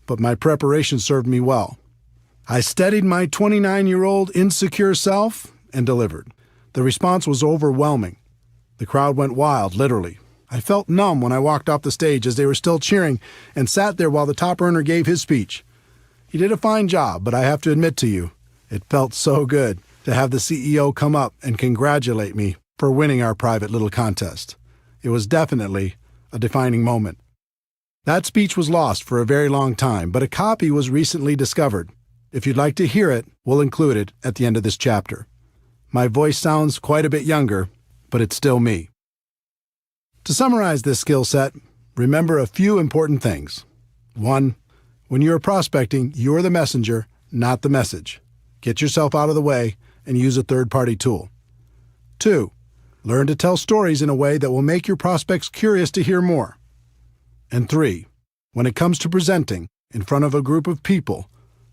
But my preparation served me well. I steadied my 29-year-old insecure self and delivered. The response was overwhelming. The crowd went wild, literally. I felt numb when I walked off the stage as they were still cheering and sat there while the top earner gave his speech. He did a fine job, but I have to admit to you, it felt so good. to have the CEO come up and congratulate me for winning our private little contest. It was definitely a defining moment. That speech was lost for a very long time, but a copy was recently discovered. If you'd like to hear it, we'll include it at the end of this chapter. My voice sounds quite a bit younger, but it's still me. To summarize this skill set, remember a few important things. 1. When you're prospecting, you're the messenger, not the message. Get yourself out of the way and use a third-party tool. 2. Learn to tell stories in a way that will make your prospects curious to hear more. And 3. When it comes to presenting in front of a group of people,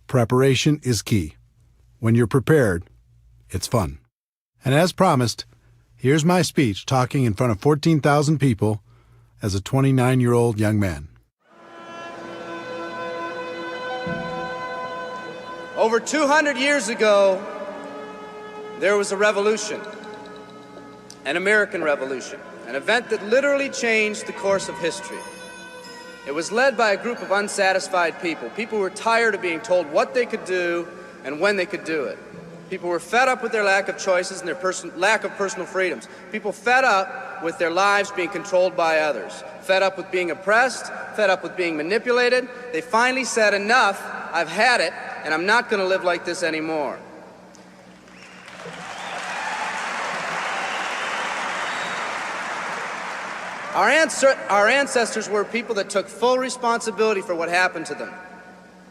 preparation is key. When you're prepared, it's fun. And as promised, here's my speech talking in front of 14,000 people as a 29-year-old young man. Over 200 years ago, there was a revolution, an American Revolution, an event that literally changed the course of history. It was led by a group of unsatisfied people. People who were tired of being told what they could do and when they could do it. People were fed up with their lack of choices and their lack of personal freedoms. People fed up with their lives being controlled by others. Fed up with being oppressed, fed up with being manipulated. They finally said, enough, I've had it, and I'm not going to live like this anymore. Our ancestors were people that took full responsibility for what happened to them.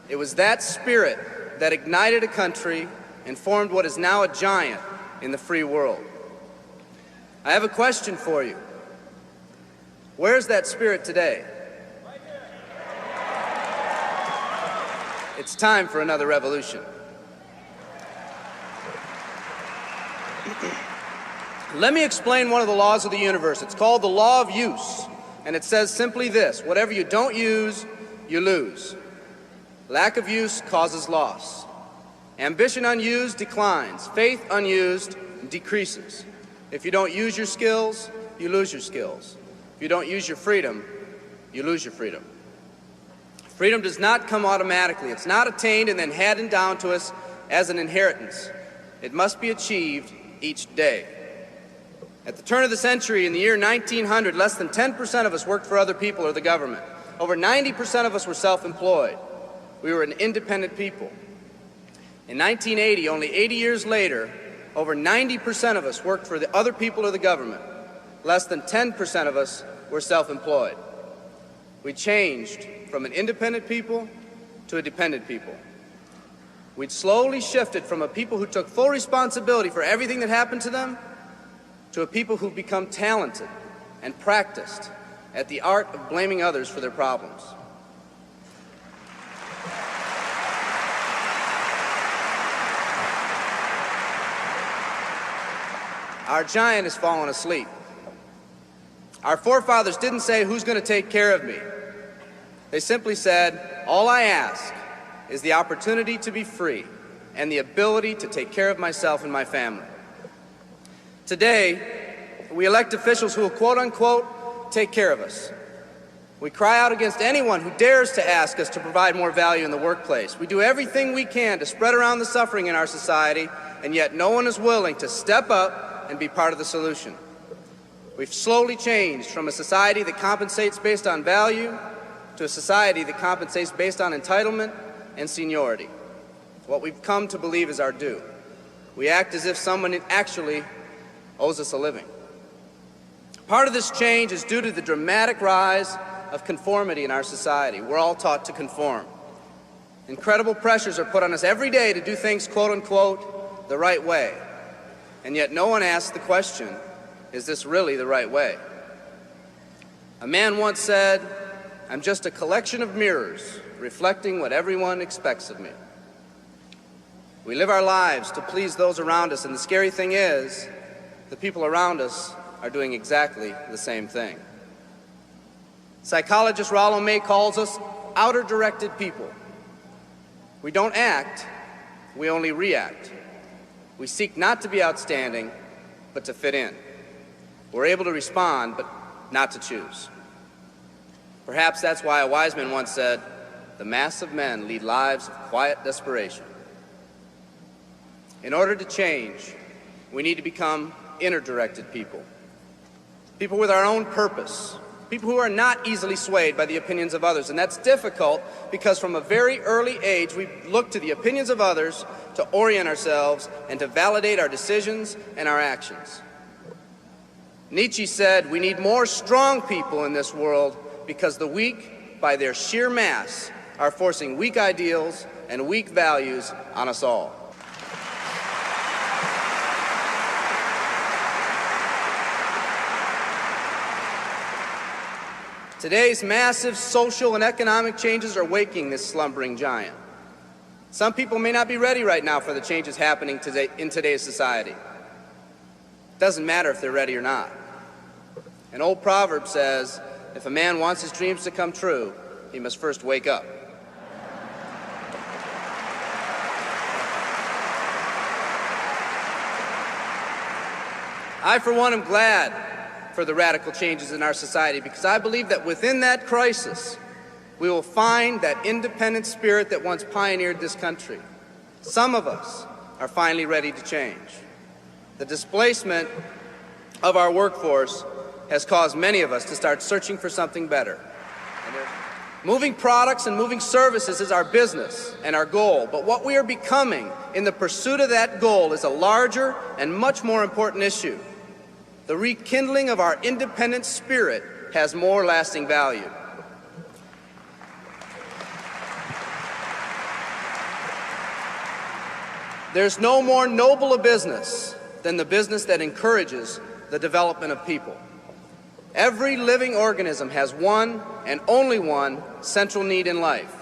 It was that spirit that ignited a country and formed what is now a giant in the free world. I have a question for you. Where's that spirit today? It's time for another revolution. Let me explain one of the laws of the universe. It's called the law of use, and it says simply this: whatever you don't use, you lose. Lack of use causes loss. Ambition unused declines. Faith unused decreases. If you don't use your skills, you lose your skills. If you don't use your freedom, you lose your freedom. Freedom does not come automatically. It's not attained and then handed down to us as an inheritance. It must be achieved each day. At the turn of the century, in the year 1900, less than 10% of us worked for other people or the government. Over 90% of us were self-employed. We were an independent people. In 1980, only 80 years later, over 90% of us worked for the other people or the government. Less than 10% of us were self-employed. We changed from an independent people to a dependent people. We'd slowly shifted from a people who took full responsibility for everything that happened to them to a people who've become talented and practiced at the art of blaming others for their problems. Our giant has fallen asleep. Our forefathers didn't say, who's going to take care of me? They simply said, all I ask is the opportunity to be free and the ability to take care of myself and my family. Today, we elect officials who will, quote unquote, take care of us. We cry out against anyone who dares to ask us to provide more value in the workplace. We do everything we can to spread around the suffering in our society, and yet no one is willing to step up and be part of the solution. We've slowly changed from a society that compensates based on value to a society that compensates based on entitlement and seniority. What we've come to believe is our due. We act as if someone actually owes us a living. Part of this change is due to the dramatic rise of conformity in our society. We're all taught to conform. Incredible pressures are put on us every day to do things, quote unquote, the right way. And yet no one asks the question, is this really the right way? A man once said, I'm just a collection of mirrors reflecting what everyone expects of me. We live our lives to please those around us, and the scary thing is, the people around us are doing exactly the same thing. Psychologist Rollo May calls us outer-directed people. We don't act, we only react. We seek not to be outstanding, but to fit in. We're able to respond, but not to choose. Perhaps that's why a wise man once said, the mass of men lead lives of quiet desperation. In order to change, we need to become inner-directed people. People with our own purpose. People who are not easily swayed by the opinions of others. And that's difficult because from a very early age, we look to the opinions of others to orient ourselves and to validate our decisions and our actions. Nietzsche said, we need more strong people in this world because the weak, by their sheer mass, are forcing weak ideals and weak values on us all. Today's massive social and economic changes are waking this slumbering giant. Some people may not be ready right now for the changes happening today in today's society. It doesn't matter if they're ready or not. An old proverb says, if a man wants his dreams to come true, he must first wake up. I, for one, am glad for the radical changes in our society because I believe that within that crisis, we will find that independent spirit that once pioneered this country. Some of us are finally ready to change. The displacement of our workforce has caused many of us to start searching for something better. Moving products and moving services is our business and our goal, but what we are becoming in the pursuit of that goal is a larger and much more important issue. The rekindling of our independent spirit has more lasting value. There's no more noble a business than the business that encourages the development of people. Every living organism has one and only one central need in life: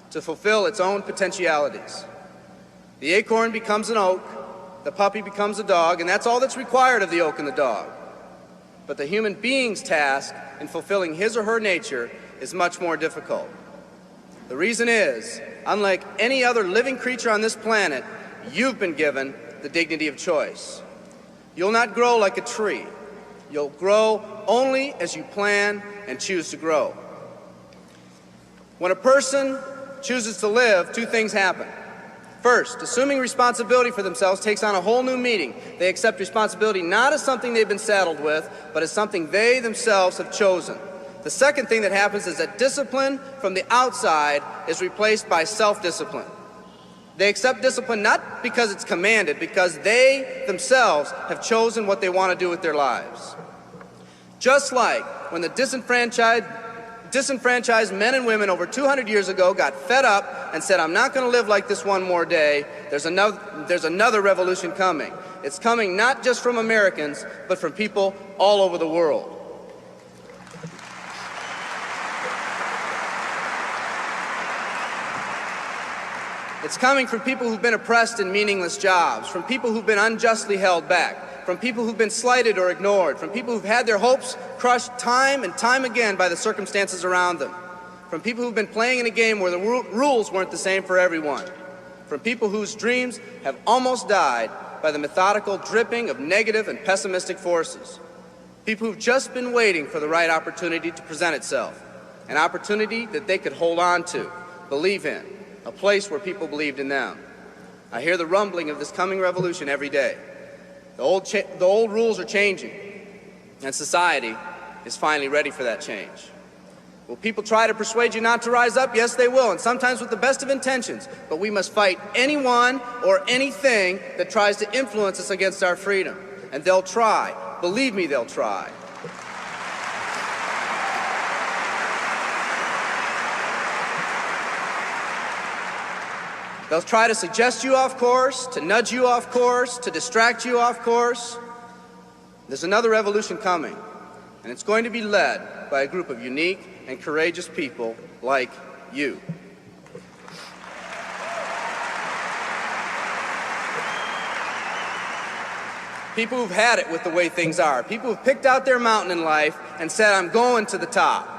to fulfill its own potentialities. The acorn becomes an oak, the puppy becomes a dog, and that's all that's required of the oak and the dog. But the human being's task in fulfilling his or her nature is much more difficult. The reason is, unlike any other living creature on this planet, you've been given the dignity of choice. You'll not grow like a tree. You'll grow only as you plan and choose to grow. When a person chooses to live, two things happen. First, assuming responsibility for themselves takes on a whole new meaning. They accept responsibility not as something they've been saddled with, but as something they themselves have chosen. The second thing that happens is that discipline from the outside is replaced by self-discipline. They accept discipline not because it's commanded, because they themselves have chosen what they want to do with their lives. Just like when the disenfranchised men and women over 200 years ago got fed up and said, I'm not going to live like this one more day, there's another revolution coming. It's coming not just from Americans, but from people all over the world. It's coming from people who've been oppressed in meaningless jobs, from people who've been unjustly held back, from people who've been slighted or ignored, from people who've had their hopes crushed time and time again by the circumstances around them, from people who've been playing in a game where the rules weren't the same for everyone, from people whose dreams have almost died by the methodical dripping of negative and pessimistic forces, people who've just been waiting for the right opportunity to present itself, an opportunity that they could hold on to, believe in, a place where people believed in them. I hear the rumbling of this coming revolution every day. The old rules are changing, and society is finally ready for that change. Will people try to persuade you not to rise up? Yes, they will, and sometimes with the best of intentions. But we must fight anyone or anything that tries to influence us against our freedom. And they'll try. Believe me, they'll try. They'll try to suggest you off course, to nudge you off course, to distract you off course. There's another revolution coming, and it's going to be led by a group of unique and courageous people like you. People who've had it with the way things are. People who've picked out their mountain in life and said, I'm going to the top.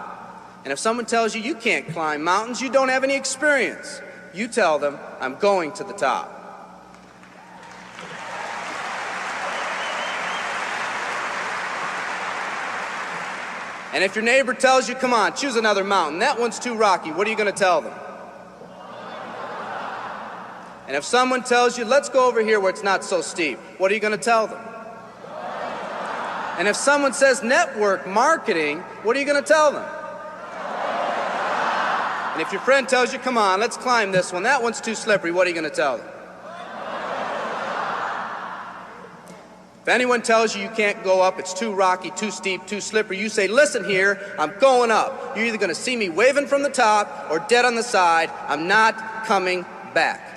And if someone tells you you can't climb mountains, you don't have any experience. You tell them, I'm going to the top. And if your neighbor tells you, come on, choose another mountain, that one's too rocky, what are you going to tell them? And if someone tells you, let's go over here where it's not so steep, what are you going to tell them? And if someone says network marketing, what are you going to tell them? And if your friend tells you, come on, let's climb this one, that one's too slippery, what are you going to tell them? If anyone tells you you can't go up, it's too rocky, too steep, too slippery, you say, listen here, I'm going up. You're either going to see me waving from the top or dead on the side. I'm not coming back.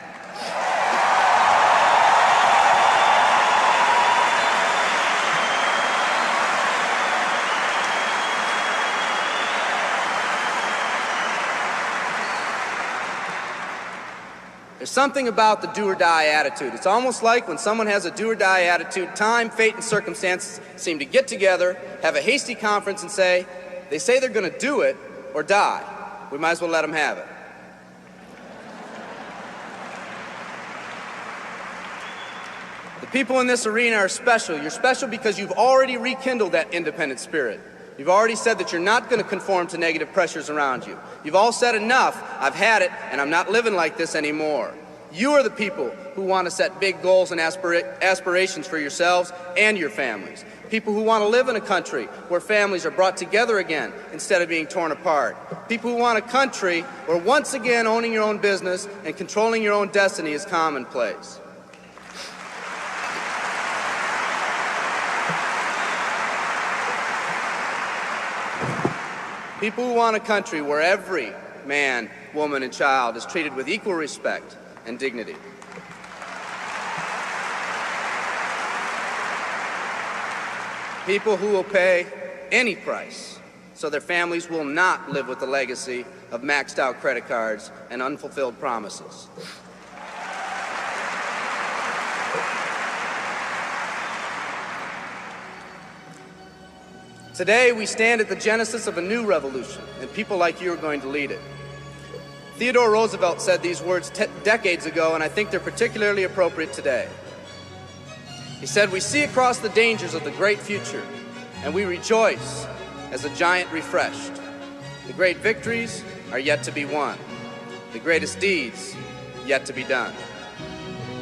There's something about the do-or-die attitude. It's almost like when someone has a do-or-die attitude, time, fate, and circumstances seem to get together, have a hasty conference, and say, they say they're going to do it or die. We might as well let them have it. The people in this arena are special. You're special because you've already rekindled that independent spirit. You've already said that you're not going to conform to negative pressures around you. You've all said enough, I've had it, and I'm not living like this anymore. You are the people who want to set big goals and aspirations for yourselves and your families. People who want to live in a country where families are brought together again instead of being torn apart. People who want a country where once again owning your own business and controlling your own destiny is commonplace. People who want a country where every man, woman, and child is treated with equal respect and dignity. People who will pay any price so their families will not live with the legacy of maxed out credit cards and unfulfilled promises. Today, we stand at the genesis of a new revolution, and people like you are going to lead it. Theodore Roosevelt said these words decades ago, and I think they're particularly appropriate today. He said, "We see across the dangers of the great future, and we rejoice as a giant refreshed. The great victories are yet to be won. The greatest deeds yet to be done.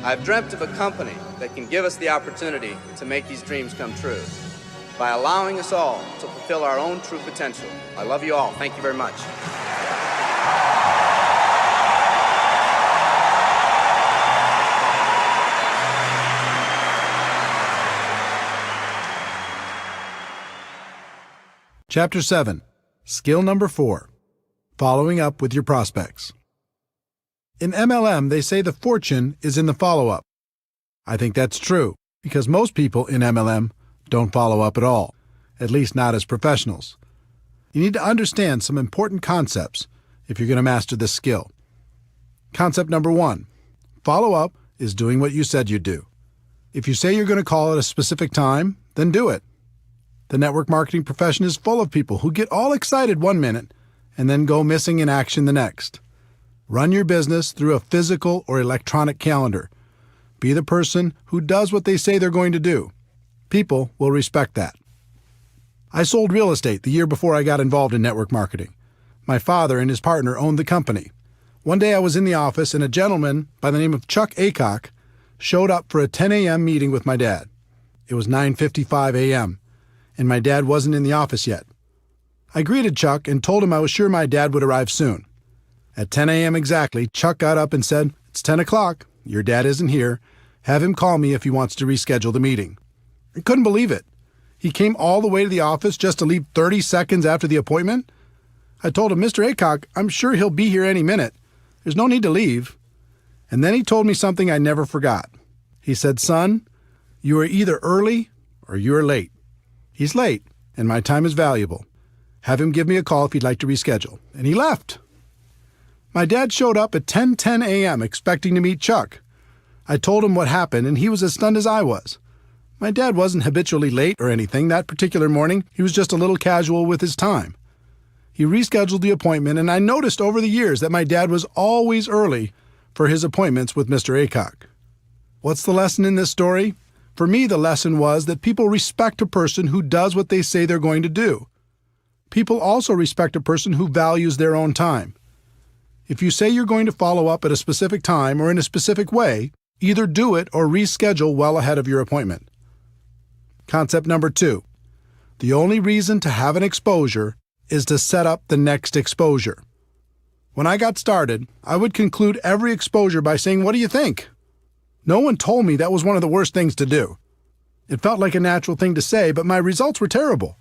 I've dreamt of a company that can give us the opportunity to make these dreams come true by allowing us all to fulfill our own true potential. I love you all. Thank you very much." Chapter 7. Skill number 4. Following up with your prospects. In MLM, they say the fortune is in the follow-up. I think that's true, because most people in MLM don't follow up at all, at least not as professionals. You need to understand some important concepts if you're going to master this skill. Concept number 1. Follow up is doing what you said you'd do. If you say you're going to call at a specific time, then do it. The network marketing profession is full of people who get all excited one minute and then go missing in action the next. Run your business through a physical or electronic calendar. Be the person who does what they say they're going to do. People will respect that. I sold real estate the year before I got involved in network marketing. My father and his partner owned the company. One day I was in the office and a gentleman by the name of Chuck Aycock showed up for a 10 a.m. meeting with my dad. It was 9:55 a.m., and my dad wasn't in the office yet. I greeted Chuck and told him I was sure my dad would arrive soon. At 10 a.m. exactly, Chuck got up and said, "It's 10 o'clock. Your dad isn't here. Have him call me if he wants to reschedule the meeting." I couldn't believe it. He came all the way to the office just to leave 30 seconds after the appointment? I told him, "Mr. Aycock, I'm sure he'll be here any minute. There's no need to leave." And then he told me something I never forgot. He said, "Son, you are either early or you are late. He's late, and my time is valuable. Have him give me a call if he'd like to reschedule." And he left. My dad showed up at 10:10 a.m. expecting to meet Chuck. I told him what happened, and he was as stunned as I was. My dad wasn't habitually late or anything. That particular morning, he was just a little casual with his time. He rescheduled the appointment, and I noticed over the years that my dad was always early for his appointments with Mr. Aycock. What's the lesson in this story? For me, the lesson was that people respect a person who does what they say they're going to do. People also respect a person who values their own time. If you say you're going to follow up at a specific time or in a specific way, either do it or reschedule well ahead of your appointment. Concept number 2. The only reason to have an exposure is to set up the next exposure. When I got started, I would conclude every exposure by saying, "What do you think?" No one told me that was one of the worst things to do. It felt like a natural thing to say, but my results were terrible.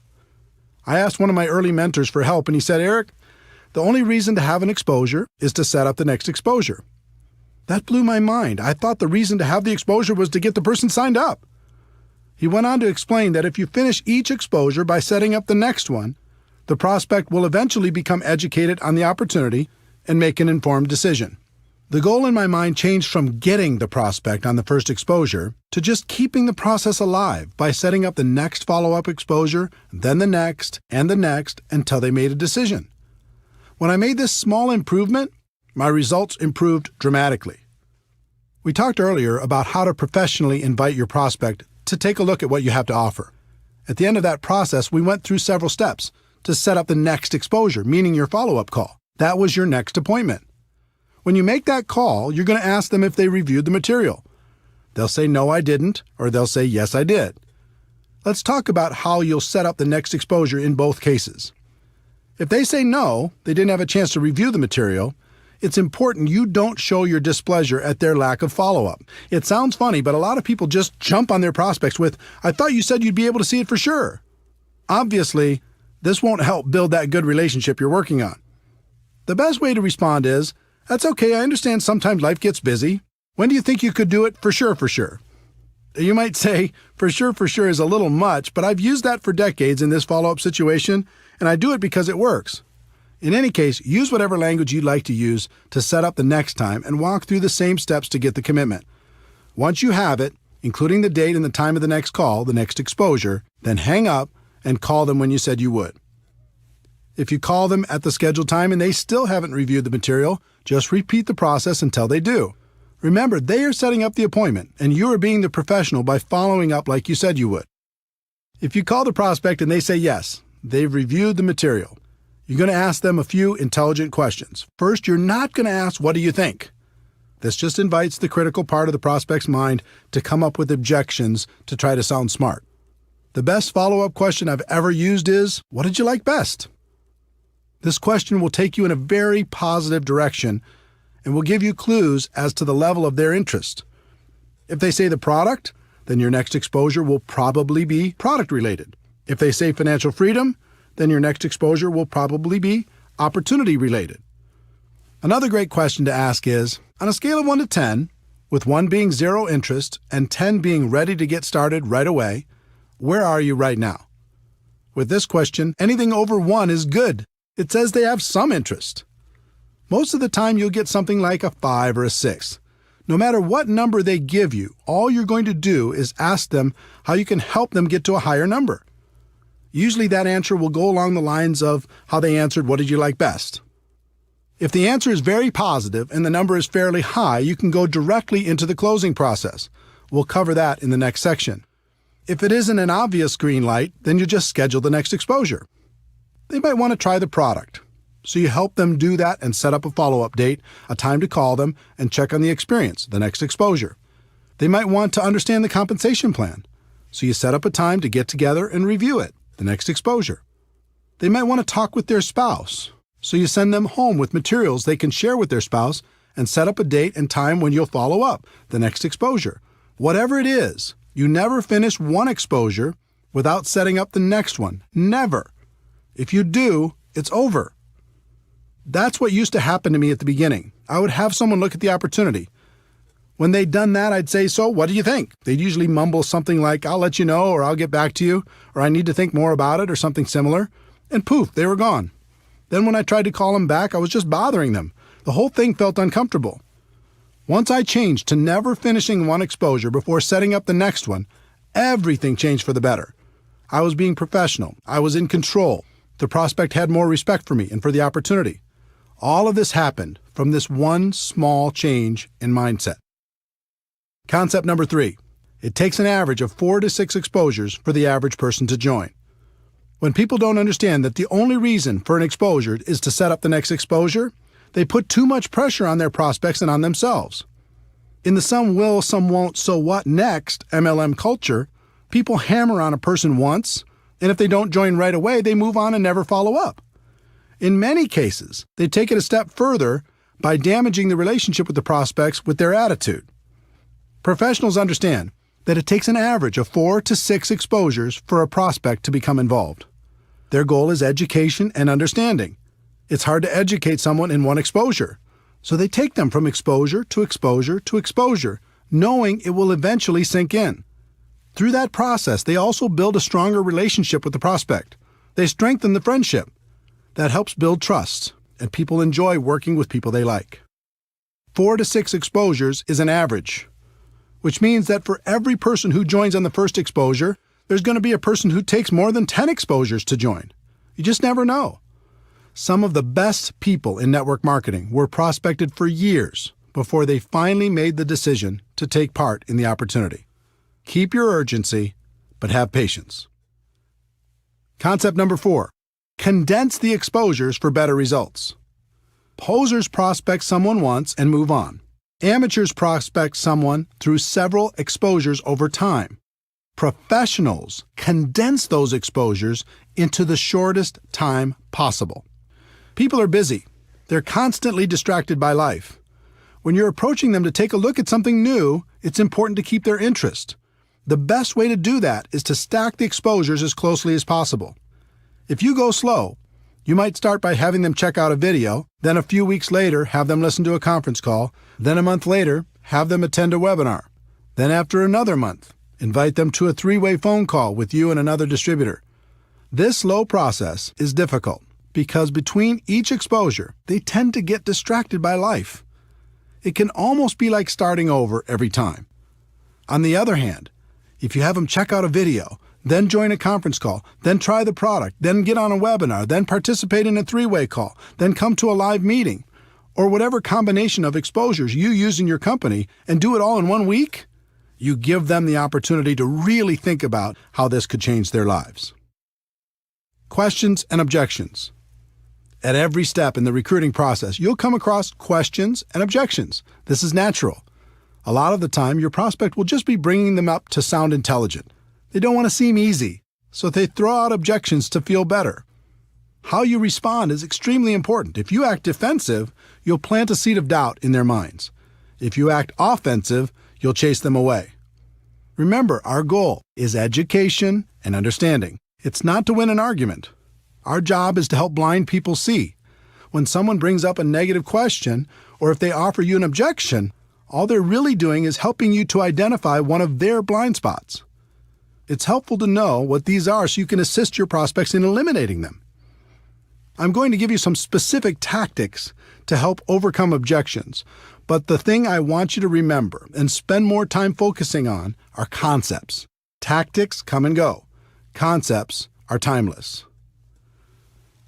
I asked one of my early mentors for help, and he said, "Eric, the only reason to have an exposure is to set up the next exposure." That blew my mind. I thought the reason to have the exposure was to get the person signed up. He went on to explain that if you finish each exposure by setting up the next one, the prospect will eventually become educated on the opportunity and make an informed decision. The goal in my mind changed from getting the prospect on the first exposure to just keeping the process alive by setting up the next follow-up exposure, then the next, and the next until they made a decision. When I made this small improvement, my results improved dramatically. We talked earlier about how to professionally invite your prospect to take a look at what you have to offer. At the end of that process, we went through several steps to set up the next exposure, meaning your follow-up call. That was your next appointment. When you make that call, you're going to ask them if they reviewed the material. They'll say, "No, I didn't," or they'll say, "Yes, I did." Let's talk about how you'll set up the next exposure in both cases. If they say no, they didn't have a chance to review the material, it's important you don't show your displeasure at their lack of follow-up. It sounds funny, but a lot of people just jump on their prospects with, "I thought you said you'd be able to see it for sure." Obviously, this won't help build that good relationship you're working on. The best way to respond is, "That's okay, I understand sometimes life gets busy. When do you think you could do it for sure, for sure?" You might say, for sure is a little much, but I've used that for decades in this follow-up situation, and I do it because it works. In any case, use whatever language you'd like to use to set up the next time and walk through the same steps to get the commitment. Once you have it, including the date and the time of the next call, the next exposure, then hang up and call them when you said you would. If you call them at the scheduled time and they still haven't reviewed the material, just repeat the process until they do. Remember, they are setting up the appointment, and you are being the professional by following up like you said you would. If you call the prospect and they say yes, they've reviewed the material, you're going to ask them a few intelligent questions. First, you're not going to ask, "What do you think?" This just invites the critical part of the prospect's mind to come up with objections to try to sound smart. The best follow-up question I've ever used is, "What did you like best?" This question will take you in a very positive direction and will give you clues as to the level of their interest. If they say the product, then your next exposure will probably be product-related. If they say financial freedom, then your next exposure will probably be opportunity-related. Another great question to ask is, on a scale of 1 to 10, with 1 being zero interest and 10 being ready to get started right away, where are you right now? With this question, anything over 1 is good. It says they have some interest. Most of the time, you'll get something like a 5 or a 6. No matter what number they give you, all you're going to do is ask them how you can help them get to a higher number. Usually that answer will go along the lines of how they answered, "What did you like best?" If the answer is very positive and the number is fairly high, you can go directly into the closing process. We'll cover that in the next section. If it isn't an obvious green light, then you just schedule the next exposure. They might want to try the product, so you help them do that and set up a follow-up date, a time to call them, and check on the experience, the next exposure. They might want to understand the compensation plan, so you set up a time to get together and review it, the next exposure. They might want to talk with their spouse, so you send them home with materials they can share with their spouse and set up a date and time when you'll follow up, the next exposure. Whatever it is, you never finish one exposure without setting up the next one. Never. If you do, it's over. That's what used to happen to me at the beginning. I would have someone look at the opportunity. When they'd done that, I'd say, "So, what do you think?" They'd usually mumble something like, "I'll let you know," or "I'll get back to you," or "I need to think more about it," or something similar. And poof, they were gone. Then when I tried to call them back, I was just bothering them. The whole thing felt uncomfortable. Once I changed to never finishing one exposure before setting up the next one, everything changed for the better. I was being professional. I was in control. The prospect had more respect for me and for the opportunity. All of this happened from this one small change in mindset. Concept number 3. It takes an average of 4 to 6 exposures for the average person to join. When people don't understand that the only reason for an exposure is to set up the next exposure, They put too much pressure on their prospects and on themselves. In the some will, some won't, so what next MLM culture, people hammer on a person once, and if they don't join right away, they move on and never follow up. In many cases, they take it a step further by damaging the relationship with the prospects with their attitude. Professionals understand that it takes an average of 4 to 6 exposures for a prospect to become involved. Their goal is education and understanding. It's hard to educate someone in one exposure, so they take them from exposure to exposure to exposure, knowing it will eventually sink in. Through that process, they also build a stronger relationship with the prospect. They strengthen the friendship. That helps build trust, and people enjoy working with people they like. 4 to 6 exposures is an average, which means that for every person who joins on the first exposure, there's going to be a person who takes more than 10 exposures to join. You just never know. Some of the best people in network marketing were prospected for years before they finally made the decision to take part in the opportunity. Keep your urgency, but have patience. Concept number 4. Condense the exposures for better results. Posers prospect someone once and move on. Amateurs prospect someone through several exposures over time. Professionals condense those exposures into the shortest time possible. People are busy. They're constantly distracted by life. When you're approaching them to take a look at something new, it's important to keep their interest. The best way to do that is to stack the exposures as closely as possible. If you go slow, you might start by having them check out a video, then a few weeks later have them listen to a conference call, then a month later have them attend a webinar, then after another month, invite them to a 3-way phone call with you and another distributor. This slow process is difficult because between each exposure, they tend to get distracted by life. It can almost be like starting over every time. On the other hand, if you have them check out a video, then join a conference call, then try the product, then get on a webinar, then participate in a 3-way call, then come to a live meeting, or whatever combination of exposures you use in your company and do it all in 1 week, you give them the opportunity to really think about how this could change their lives. Questions and objections. At every step in the recruiting process, you'll come across questions and objections. This is natural. A lot of the time, your prospect will just be bringing them up to sound intelligent. They don't want to seem easy, so they throw out objections to feel better. How you respond is extremely important. If you act defensive, you'll plant a seed of doubt in their minds. If you act offensive, you'll chase them away. Remember, our goal is education and understanding. It's not to win an argument. Our job is to help blind people see. When someone brings up a negative question, or if they offer you an objection, all they're really doing is helping you to identify one of their blind spots. It's helpful to know what these are so you can assist your prospects in eliminating them. I'm going to give you some specific tactics to help overcome objections, but the thing I want you to remember and spend more time focusing on are concepts. Tactics come and go. Concepts are timeless.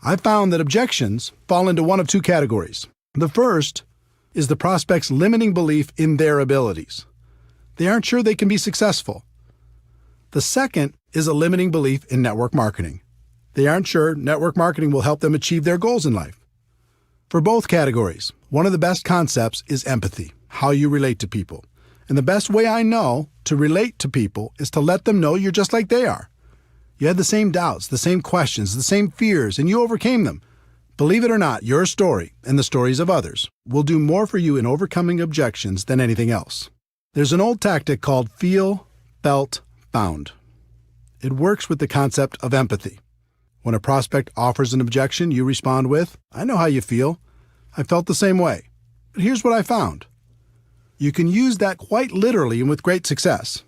I found that objections fall into one of 2 categories. The first is the prospect's limiting belief in their abilities. They aren't sure they can be successful. The second is a limiting belief in network marketing. They aren't sure network marketing will help them achieve their goals in life. For both categories, one of the best concepts is empathy, how you relate to people. And the best way I know to relate to people is to let them know you're just like they are. You had the same doubts, the same questions, the same fears, and you overcame them. Believe it or not, your story and the stories of others will do more for you in overcoming objections than anything else. There's an old tactic called feel, felt, found. It works with the concept of empathy. When a prospect offers an objection, you respond with, "I know how you feel. I felt the same way. But here's what I found." You can use that quite literally and with great success.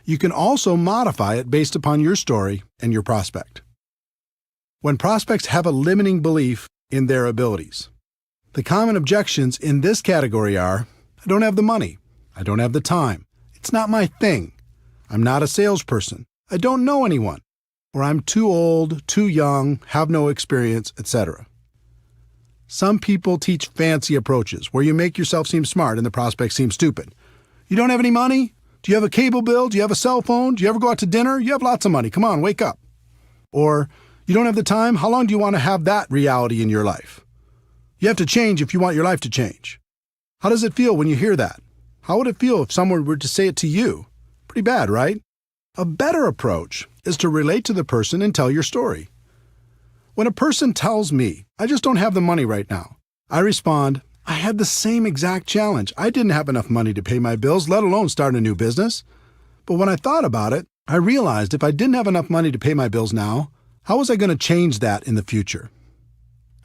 You can also modify it based upon your story and your prospect. When prospects have a limiting belief in their abilities, the common objections in this category are, "I don't have the money. I don't have the time. It's not my thing. I'm not a salesperson. I don't know anyone." Or "I'm too old, too young, have no experience," etc. Some people teach fancy approaches where you make yourself seem smart and the prospect seems stupid. "You don't have any money? Do you have a cable bill? Do you have a cell phone? Do you ever go out to dinner? You have lots of money. Come on, wake up." Or, "You don't have the time? How long do you want to have that reality in your life?" You have to change if you want your life to change. How does it feel when you hear that? How would it feel if someone were to say it to you? Pretty bad, right? A better approach is to relate to the person and tell your story. When a person tells me, I just don't have the money right now, I respond, I had the same exact challenge. I didn't have enough money to pay my bills, let alone start a new business. But when I thought about it, I realized if I didn't have enough money to pay my bills now, how was I going to change that in the future?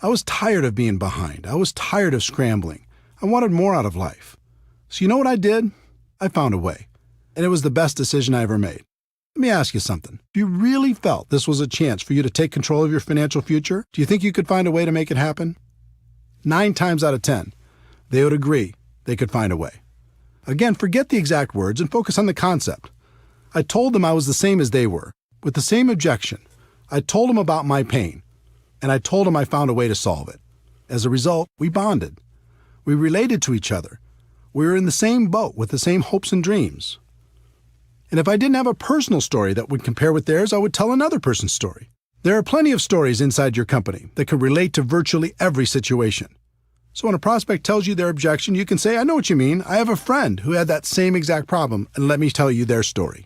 I was tired of being behind. I was tired of scrambling. I wanted more out of life. So you know what I did? I found a way. And it was the best decision I ever made. Let me ask you something. If you really felt this was a chance for you to take control of your financial future, do you think you could find a way to make it happen? 9 times out of 10, they would agree they could find a way. Again, forget the exact words and focus on the concept. I told them I was the same as they were, with the same objection. I told them about my pain, and I told them I found a way to solve it. As a result, we bonded. We related to each other. We were in the same boat with the same hopes and dreams. And if I didn't have a personal story that would compare with theirs, I would tell another person's story. There are plenty of stories inside your company that can relate to virtually every situation. So when a prospect tells you their objection, you can say, I know what you mean. I have a friend who had that same exact problem, and let me tell you their story.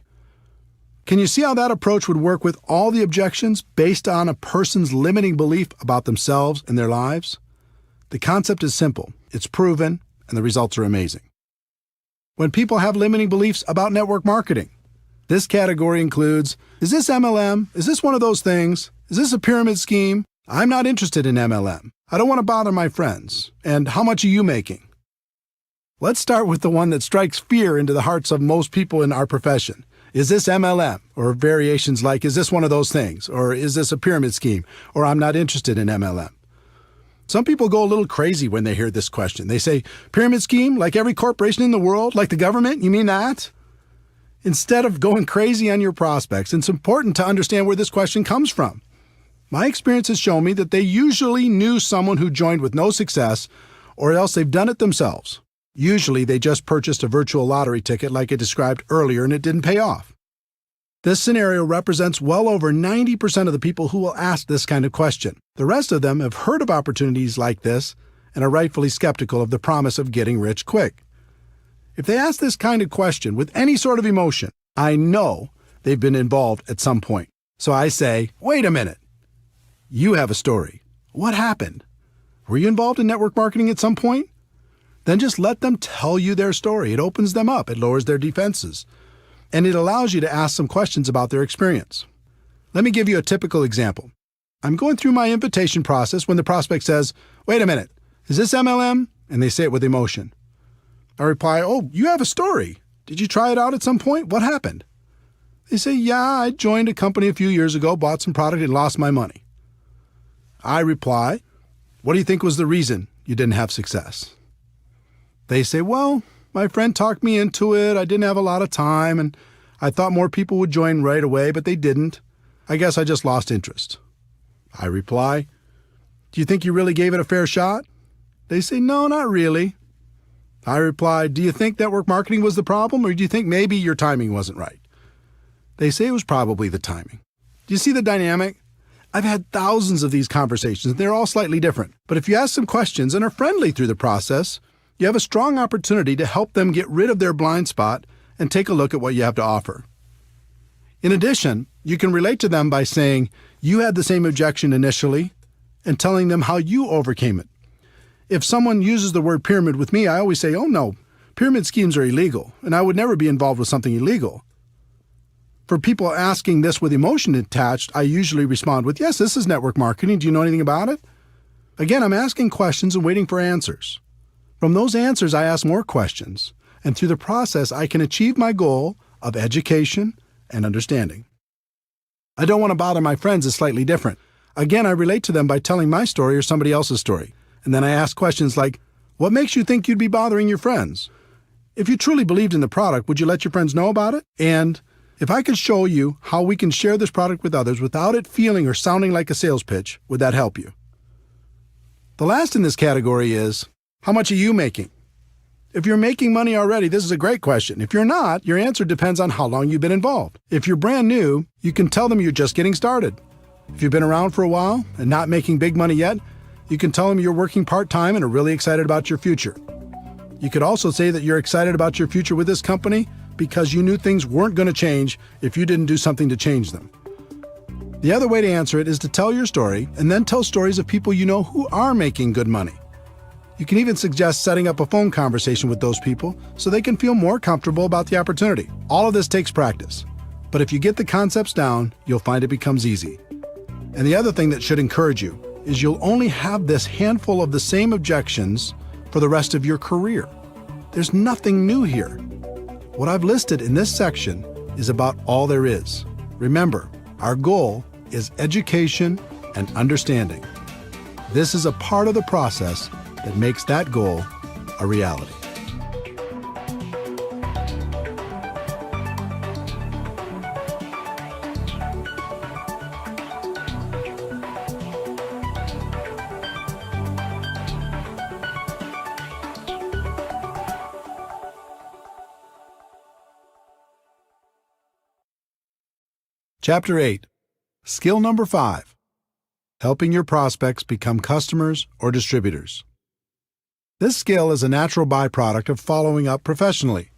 Can you see how that approach would work with all the objections based on a person's limiting belief about themselves and their lives? The concept is simple, it's proven, and the results are amazing. When people have limiting beliefs about network marketing, this category includes, is this MLM? Is this one of those things? Is this a pyramid scheme? I'm not interested in MLM. I don't want to bother my friends. And how much are you making? Let's start with the one that strikes fear into the hearts of most people in our profession. Is this MLM? Or variations like, is this one of those things? Or is this a pyramid scheme? Or I'm not interested in MLM. Some people go a little crazy when they hear this question. They say, pyramid scheme, like every corporation in the world, like the government? You mean that? Instead of going crazy on your prospects, it's important to understand where this question comes from. My experience has shown me that they usually knew someone who joined with no success, or else they've done it themselves. Usually they just purchased a virtual lottery ticket like I described earlier and it didn't pay off. This scenario represents well over 90% of the people who will ask this kind of question. The rest of them have heard of opportunities like this and are rightfully skeptical of the promise of getting rich quick. If they ask this kind of question with any sort of emotion, I know they've been involved at some point. So I say, wait a minute. You have a story. What happened? Were you involved in network marketing at some point? Then just let them tell you their story. It opens them up. It lowers their defenses. And it allows you to ask some questions about their experience. Let me give you a typical example. I'm going through my invitation process when the prospect says, wait a minute, is this MLM? And they say it with emotion. I reply, oh, you have a story. Did you try it out at some point? What happened? They say, yeah, I joined a company a few years ago, bought some product, and lost my money. I reply, what do you think was the reason you didn't have success? They say, well, my friend talked me into it. I didn't have a lot of time, and I thought more people would join right away, but they didn't. I guess I just lost interest. I reply, do you think you really gave it a fair shot? They say, no, not really. I reply, do you think network marketing was the problem, or do you think maybe your timing wasn't right? They say it was probably the timing. Do you see the dynamic? I've had thousands of these conversations, and they're all slightly different. But if you ask some questions and are friendly through the process, you have a strong opportunity to help them get rid of their blind spot and take a look at what you have to offer. In addition, you can relate to them by saying you had the same objection initially and telling them how you overcame it. If someone uses the word pyramid with me, I always say, oh no, pyramid schemes are illegal, and I would never be involved with something illegal. For people asking this with emotion attached, I usually respond with, yes, this is network marketing. Do you know anything about it? Again, I'm asking questions and waiting for answers. From those answers, I ask more questions, and through the process, I can achieve my goal of education and understanding. I don't want to bother my friends is slightly different. Again, I relate to them by telling my story or somebody else's story. And then I ask questions like, what makes you think you'd be bothering your friends? If you truly believed in the product, would you let your friends know about it? And if I could show you how we can share this product with others without it feeling or sounding like a sales pitch, would that help you? The last in this category is, how much are you making? If you're making money already, this is a great question. If you're not, your answer depends on how long you've been involved. If you're brand new, you can tell them you're just getting started. If you've been around for a while and not making big money yet, You can tell them you're working part-time and are really excited about your future. You could also say that you're excited about your future with this company because you knew things weren't going to change if you didn't do something to change them. The other way to answer it is to tell your story and then tell stories of people you know who are making good money. You can even suggest setting up a phone conversation with those people so they can feel more comfortable about the opportunity. All of this takes practice, but if you get the concepts down, you'll find it becomes easy. And the other thing that should encourage you is you'll only have this handful of the same objections for the rest of your career. There's nothing new here. What I've listed in this section is about all there is. Remember, our goal is education and understanding. This is a part of the process that makes that goal a reality. Chapter 8. Skill number 5. Helping your prospects become customers or distributors. This skill is a natural byproduct of following up professionally.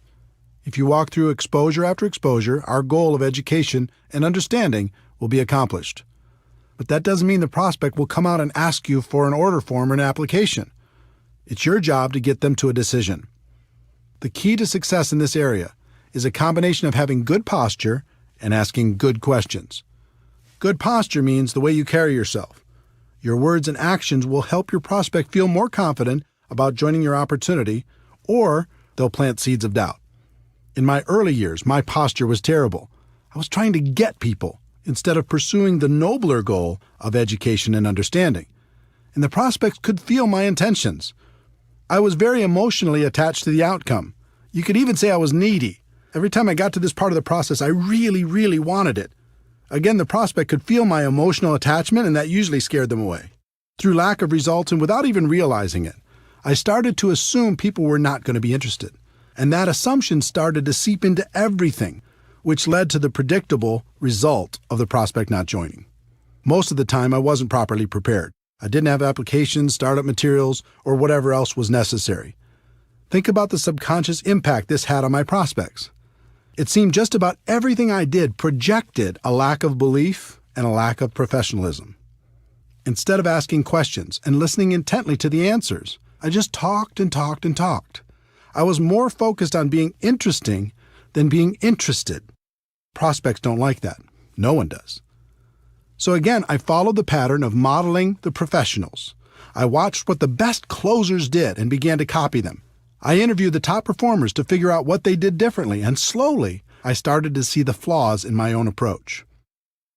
If you walk through exposure after exposure, our goal of education and understanding will be accomplished. But that doesn't mean the prospect will come out and ask you for an order form or an application. It's your job to get them to a decision. The key to success in this area is a combination of having good posture and asking good questions. Good posture means the way you carry yourself. Your words and actions will help your prospect feel more confident about joining your opportunity, or they'll plant seeds of doubt. In my early years, my posture was terrible. I was trying to get people instead of pursuing the nobler goal of education and understanding. And the prospects could feel my intentions. I was very emotionally attached to the outcome. You could even say I was needy. Every time I got to this part of the process, I really wanted it. Again, the prospect could feel my emotional attachment, and that usually scared them away. Through lack of results and without even realizing it, I started to assume people were not going to be interested. And that assumption started to seep into everything, which led to the predictable result of the prospect not joining. Most of the time, I wasn't properly prepared. I didn't have applications, startup materials, or whatever else was necessary. Think about the subconscious impact this had on my prospects. It seemed just about everything I did projected a lack of belief and a lack of professionalism. Instead of asking questions and listening intently to the answers, I just talked and talked and talked. I was more focused on being interesting than being interested. Prospects don't like that. No one does. So again, I followed the pattern of modeling the professionals. I watched what the best closers did and began to copy them. I interviewed the top performers to figure out what they did differently, and slowly, I started to see the flaws in my own approach.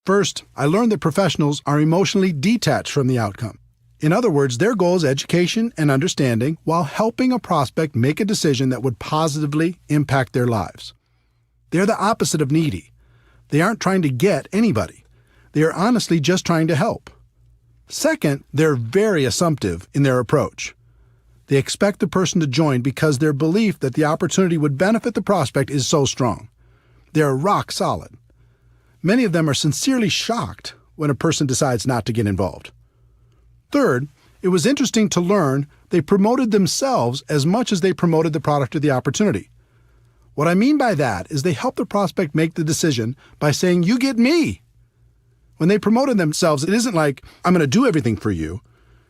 First, I learned that professionals are emotionally detached from the outcome. In other words, their goal is education and understanding while helping a prospect make a decision that would positively impact their lives. They're the opposite of needy. They aren't trying to get anybody. They are honestly just trying to help. Second, they're very assumptive in their approach. They expect the person to join because their belief that the opportunity would benefit the prospect is so strong. They're rock solid. Many of them are sincerely shocked when a person decides not to get involved. Third, it was interesting to learn they promoted themselves as much as they promoted the product or the opportunity. What I mean by that is they helped the prospect make the decision by saying, "You get me." When they promoted themselves, it isn't like, "I'm going to do everything for you."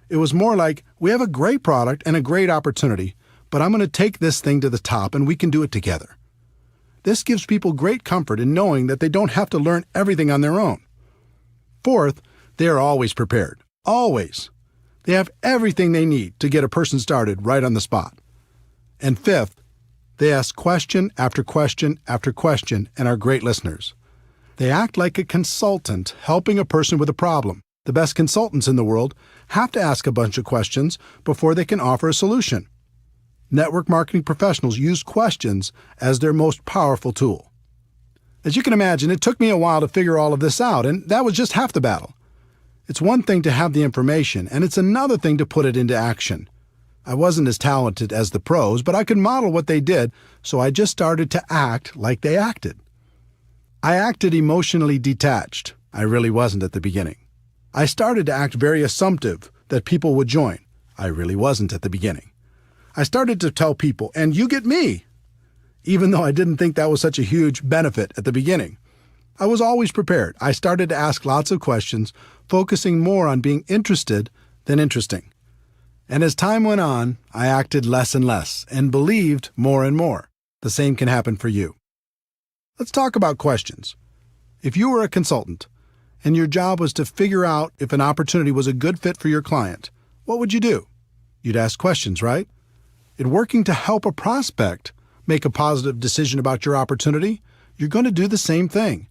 It was more like, "We have a great product and a great opportunity, but I'm going to take this thing to the top and we can do it together." This gives people great comfort in knowing that they don't have to learn everything on their own. Fourth, they are always prepared. Always. They have everything they need to get a person started right on the spot. And fifth, they ask question after question after question and are great listeners. They act like a consultant helping a person with a problem. The best consultants in the world have to ask a bunch of questions before they can offer a solution. Network marketing professionals use questions as their most powerful tool. As you can imagine, it took me a while to figure all of this out, and that was just half the battle. It's one thing to have the information, and it's another thing to put it into action. I wasn't as talented as the pros, but I could model what they did, so I just started to act like they acted. I acted emotionally detached. I really wasn't at the beginning. I started to act very assumptive, that people would join. I really wasn't at the beginning. I started to tell people, and you get me, even though I didn't think that was such a huge benefit at the beginning. I was always prepared. I started to ask lots of questions, focusing more on being interested than interesting. And as time went on, I acted less and less and believed more and more. The same can happen for you. Let's talk about questions. If you were a consultant and your job was to figure out if an opportunity was a good fit for your client, what would you do? You'd ask questions, right? In working to help a prospect make a positive decision about your opportunity, you're going to do the same thing.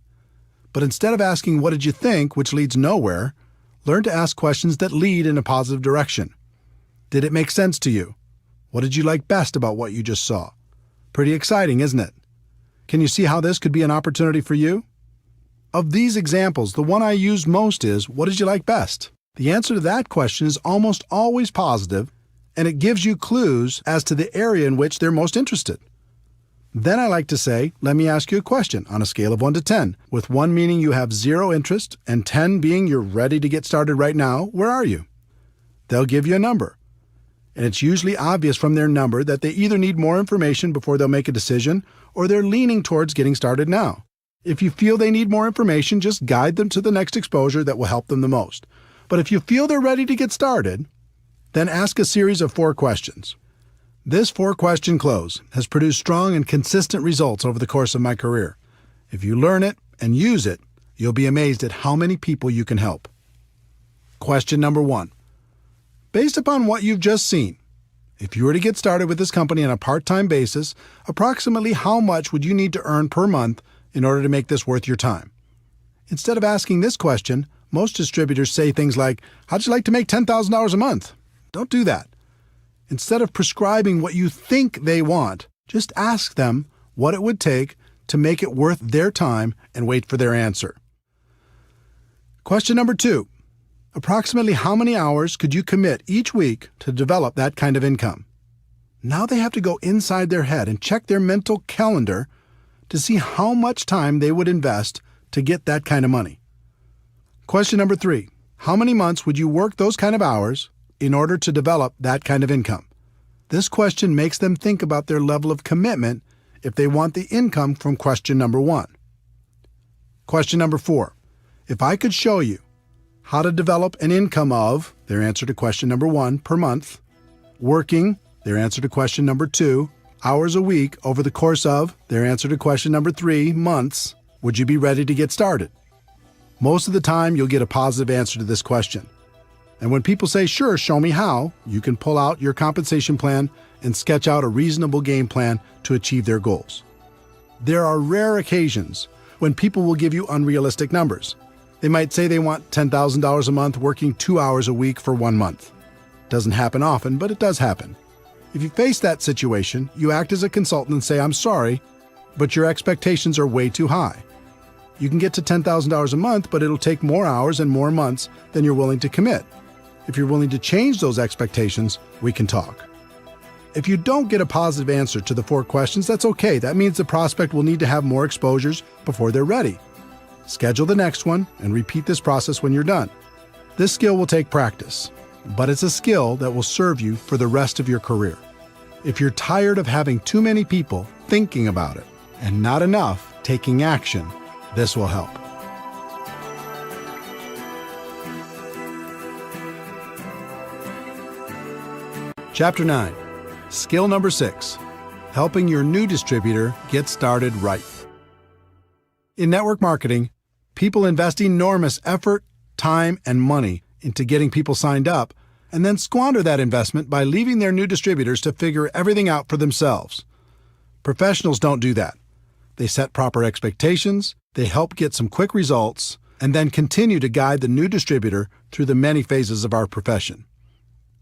But instead of asking, "What did you think?" which leads nowhere, learn to ask questions that lead in a positive direction. Did it make sense to you? What did you like best about what you just saw? Pretty exciting, isn't it? Can you see how this could be an opportunity for you? Of these examples, the one I use most is, what did you like best? The answer to that question is almost always positive, and it gives you clues as to the area in which they're most interested. Then I like to say, let me ask you a question on a scale of 1 to 10, with 1 meaning you have 0 interest and 10 being you're ready to get started right now. Where are you? They'll give you a number. And it's usually obvious from their number that they either need more information before they'll make a decision or they're leaning towards getting started now. If you feel they need more information, just guide them to the next exposure that will help them the most. But if you feel they're ready to get started, then ask a series of 4 questions. This 4-question close has produced strong and consistent results over the course of my career. If you learn it and use it, you'll be amazed at how many people you can help. Question number 1. Based upon what you've just seen, if you were to get started with this company on a part-time basis, approximately how much would you need to earn per month in order to make this worth your time? Instead of asking this question, most distributors say things like, "How'd you like to make $10,000 a month?" Don't do that. Instead of prescribing what you think they want, just ask them what it would take to make it worth their time and wait for their answer. Question number 2. Approximately how many hours could you commit each week to develop that kind of income? Now they have to go inside their head and check their mental calendar to see how much time they would invest to get that kind of money. Question number 3. How many months would you work those kind of hours in order to develop that kind of income? This question makes them think about their level of commitment if they want the income from question number 1. Question number 4. If I could show you how to develop an income of, their answer to question number 1, per month, working, their answer to question number 2, hours a week over the course of, their answer to question number 3, months, would you be ready to get started? Most of the time, you'll get a positive answer to this question. And when people say, "Sure, show me how," you can pull out your compensation plan and sketch out a reasonable game plan to achieve their goals. There are rare occasions when people will give you unrealistic numbers. They might say they want $10,000 a month working 2 hours a week for 1 month. Doesn't happen often, but it does happen. If you face that situation, you act as a consultant and say, "I'm sorry, but your expectations are way too high. You can get to $10,000 a month, but it'll take more hours and more months than you're willing to commit. If you're willing to change those expectations, we can talk." If you don't get a positive answer to the 4 questions, that's okay. That means the prospect will need to have more exposures before they're ready. Schedule the next one and repeat this process when you're done. This skill will take practice, but it's a skill that will serve you for the rest of your career. If you're tired of having too many people thinking about it and not enough taking action, this will help. Chapter 9. Skill number 6. Helping your new distributor get started right. In network marketing, people invest enormous effort, time, and money into getting people signed up, and then squander that investment by leaving their new distributors to figure everything out for themselves. Professionals don't do that. They set proper expectations, they help get some quick results, and then continue to guide the new distributor through the many phases of our profession.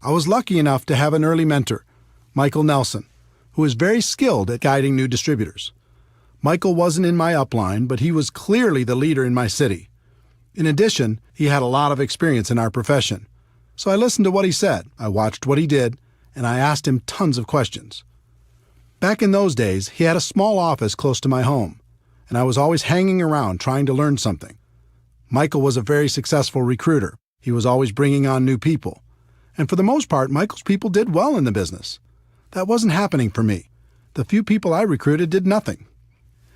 I was lucky enough to have an early mentor, Michael Nelson, who is very skilled at guiding new distributors. Michael wasn't in my upline, but he was clearly the leader in my city. In addition, he had a lot of experience in our profession. So I listened to what he said, I watched what he did, and I asked him tons of questions. Back in those days, he had a small office close to my home, and I was always hanging around trying to learn something. Michael was a very successful recruiter. He was always bringing on new people. And for the most part, Michael's people did well in the business. That wasn't happening for me. The few people I recruited did nothing.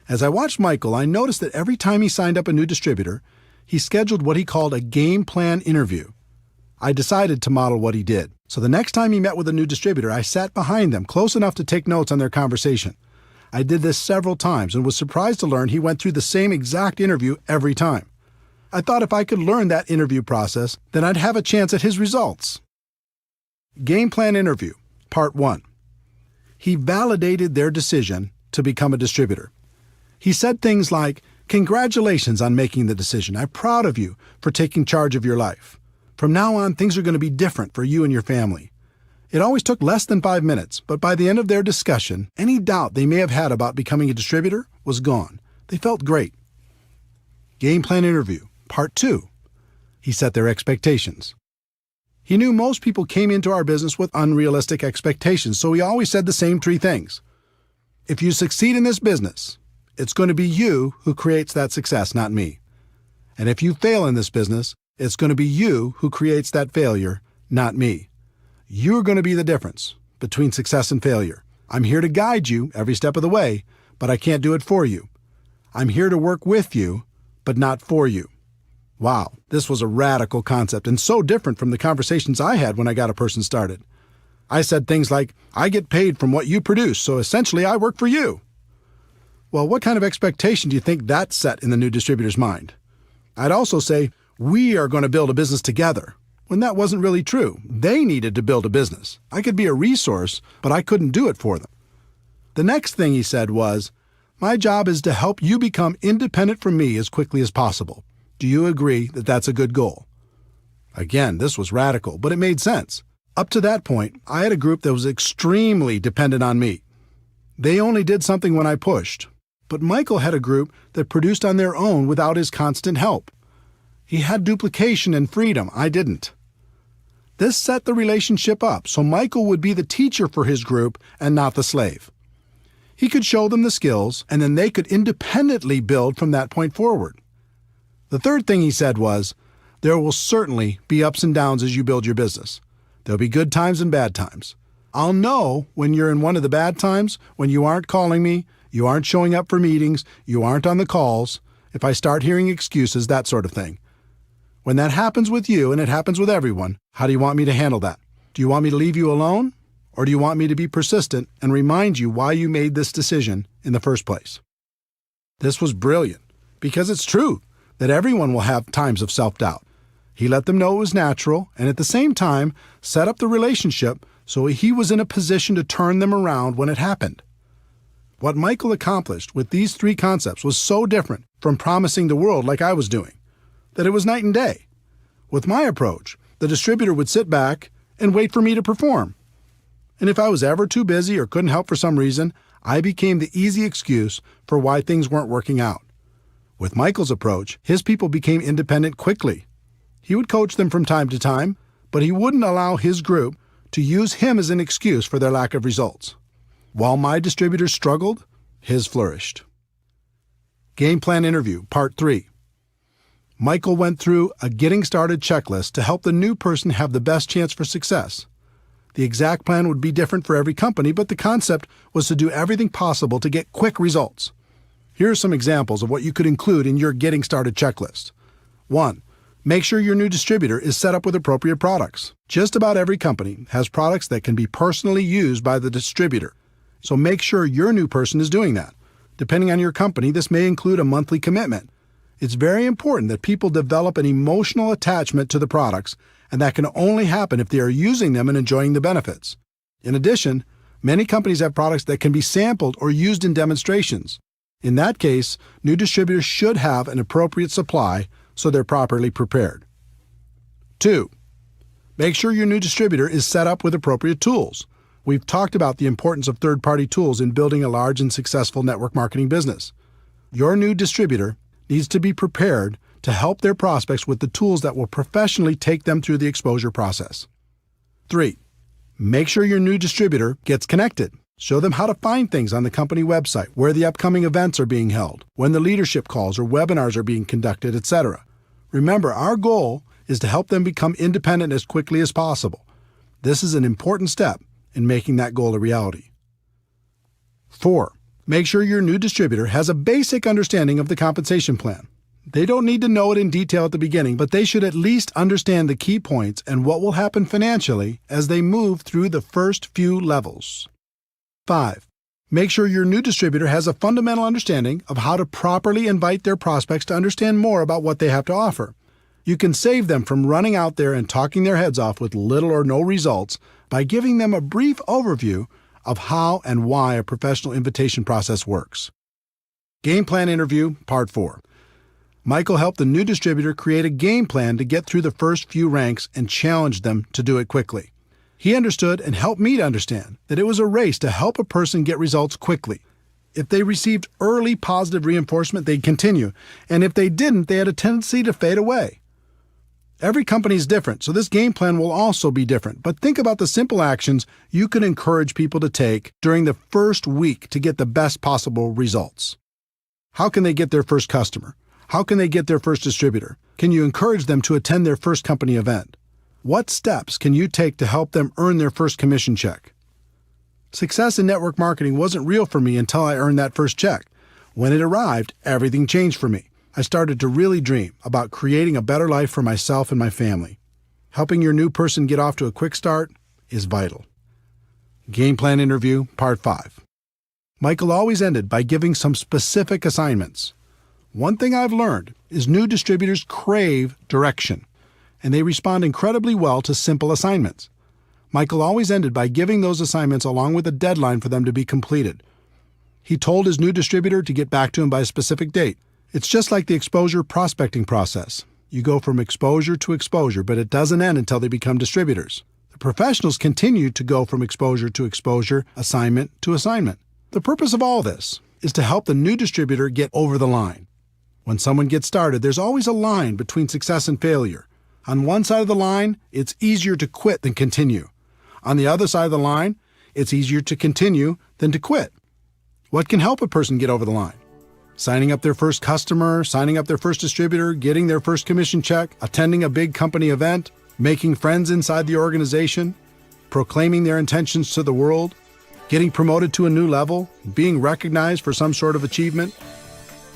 As I watched Michael, I noticed that every time he signed up a new distributor, he scheduled what he called a game plan interview. I decided to model what he did. So the next time he met with a new distributor, I sat behind them close enough to take notes on their conversation. I did this several times and was surprised to learn he went through the same exact interview every time. I thought if I could learn that interview process, then I'd have a chance at his results. Game plan interview, part 1. He validated their decision to become a distributor. He said things like, "Congratulations on making the decision. I'm proud of you for taking charge of your life. From now on, things are going to be different for you and your family." It always took less than 5 minutes, but by the end of their discussion, any doubt they may have had about becoming a distributor was gone. They felt great. Game plan interview, part 2. He set their expectations. He knew most people came into our business with unrealistic expectations, so he always said the same 3 things. If you succeed in this business, it's going to be you who creates that success, not me. And if you fail in this business, it's going to be you who creates that failure, not me. You're going to be the difference between success and failure. I'm here to guide you every step of the way, but I can't do it for you. I'm here to work with you, but not for you. Wow, this was a radical concept and so different from the conversations I had when I got a person started. I said things like, "I get paid from what you produce, so essentially I work for you." Well, what kind of expectation do you think that set in the new distributor's mind? I'd also say, "We are going to build a business together," when that wasn't really true. They needed to build a business. I could be a resource, but I couldn't do it for them. The next thing he said was, "My job is to help you become independent from me as quickly as possible. Do you agree that that's a good goal?" Again, this was radical, but it made sense. Up to that point, I had a group that was extremely dependent on me. They only did something when I pushed. But Michael had a group that produced on their own without his constant help. He had duplication and freedom. I didn't. This set the relationship up, so Michael would be the teacher for his group and not the slave. He could show them the skills, and then they could independently build from that point forward. The third thing he said was, "There will certainly be ups and downs as you build your business. There'll be good times and bad times. I'll know when you're in one of the bad times, when you aren't calling me, you aren't showing up for meetings, you aren't on the calls, if I start hearing excuses, that sort of thing. When that happens with you, and it happens with everyone, how do you want me to handle that? Do you want me to leave you alone? Or do you want me to be persistent and remind you why you made this decision in the first place?" This was brilliant, because it's true that everyone will have times of self-doubt. He let them know it was natural, and at the same time, set up the relationship so he was in a position to turn them around when it happened. What Michael accomplished with these 3 concepts was so different from promising the world like I was doing, that it was night and day. With my approach, the distributor would sit back and wait for me to perform. And if I was ever too busy or couldn't help for some reason, I became the easy excuse for why things weren't working out. With Michael's approach, his people became independent quickly. He would coach them from time to time, but he wouldn't allow his group to use him as an excuse for their lack of results. While my distributors struggled, his flourished. Game plan interview, part 3. Michael went through a getting started checklist to help the new person have the best chance for success. The exact plan would be different for every company, but the concept was to do everything possible to get quick results. Here are some examples of what you could include in your getting started checklist. 1. Make sure your new distributor is set up with appropriate products. Just about every company has products that can be personally used by the distributor, so make sure your new person is doing that. Depending on your company, this may include a monthly commitment. It's very important that people develop an emotional attachment to the products, and that can only happen if they are using them and enjoying the benefits. In addition, many companies have products that can be sampled or used in demonstrations. In that case, new distributors should have an appropriate supply so they're properly prepared. 2. Make sure your new distributor is set up with appropriate tools. We've talked about the importance of third-party tools in building a large and successful network marketing business. Your new distributor needs to be prepared to help their prospects with the tools that will professionally take them through the exposure process. 3. Make sure your new distributor gets connected. Show them how to find things on the company website, where the upcoming events are being held, when the leadership calls or webinars are being conducted, etc. Remember, our goal is to help them become independent as quickly as possible. This is an important step in making that goal a reality. 4. Make sure your new distributor has a basic understanding of the compensation plan. They don't need to know it in detail at the beginning, but they should at least understand the key points and what will happen financially as they move through the first few levels. 5. Make sure your new distributor has a fundamental understanding of how to properly invite their prospects to understand more about what they have to offer. You can save them from running out there and talking their heads off with little or no results by giving them a brief overview of how and why a professional invitation process works. Game Plan Interview, Part 4. Michael helped the new distributor create a game plan to get through the first few ranks and challenged them to do it quickly. He understood and helped me to understand that it was a race to help a person get results quickly. If they received early positive reinforcement, they'd continue, and if they didn't, they had a tendency to fade away. Every company is different, so this game plan will also be different, but think about the simple actions you can encourage people to take during the first week to get the best possible results. How can they get their first customer? How can they get their first distributor? Can you encourage them to attend their first company event? What steps can you take to help them earn their first commission check? Success in network marketing wasn't real for me until I earned that first check. When it arrived, everything changed for me. I started to really dream about creating a better life for myself and my family. Helping your new person get off to a quick start is vital. Game Plan Interview, Part 5. Michael always ended by giving some specific assignments. One thing I've learned is new distributors crave direction, and they respond incredibly well to simple assignments. Michael always ended by giving those assignments along with a deadline for them to be completed. He told his new distributor to get back to him by a specific date. It's just like the exposure prospecting process. You go from exposure to exposure, but it doesn't end until they become distributors. The professionals continue to go from exposure to exposure, assignment to assignment. The purpose of all this is to help the new distributor get over the line. When someone gets started, there's always a line between success and failure. On one side of the line, it's easier to quit than continue. On the other side of the line, it's easier to continue than to quit. What can help a person get over the line? Signing up their first customer, signing up their first distributor, getting their first commission check, attending a big company event, making friends inside the organization, proclaiming their intentions to the world, getting promoted to a new level, being recognized for some sort of achievement.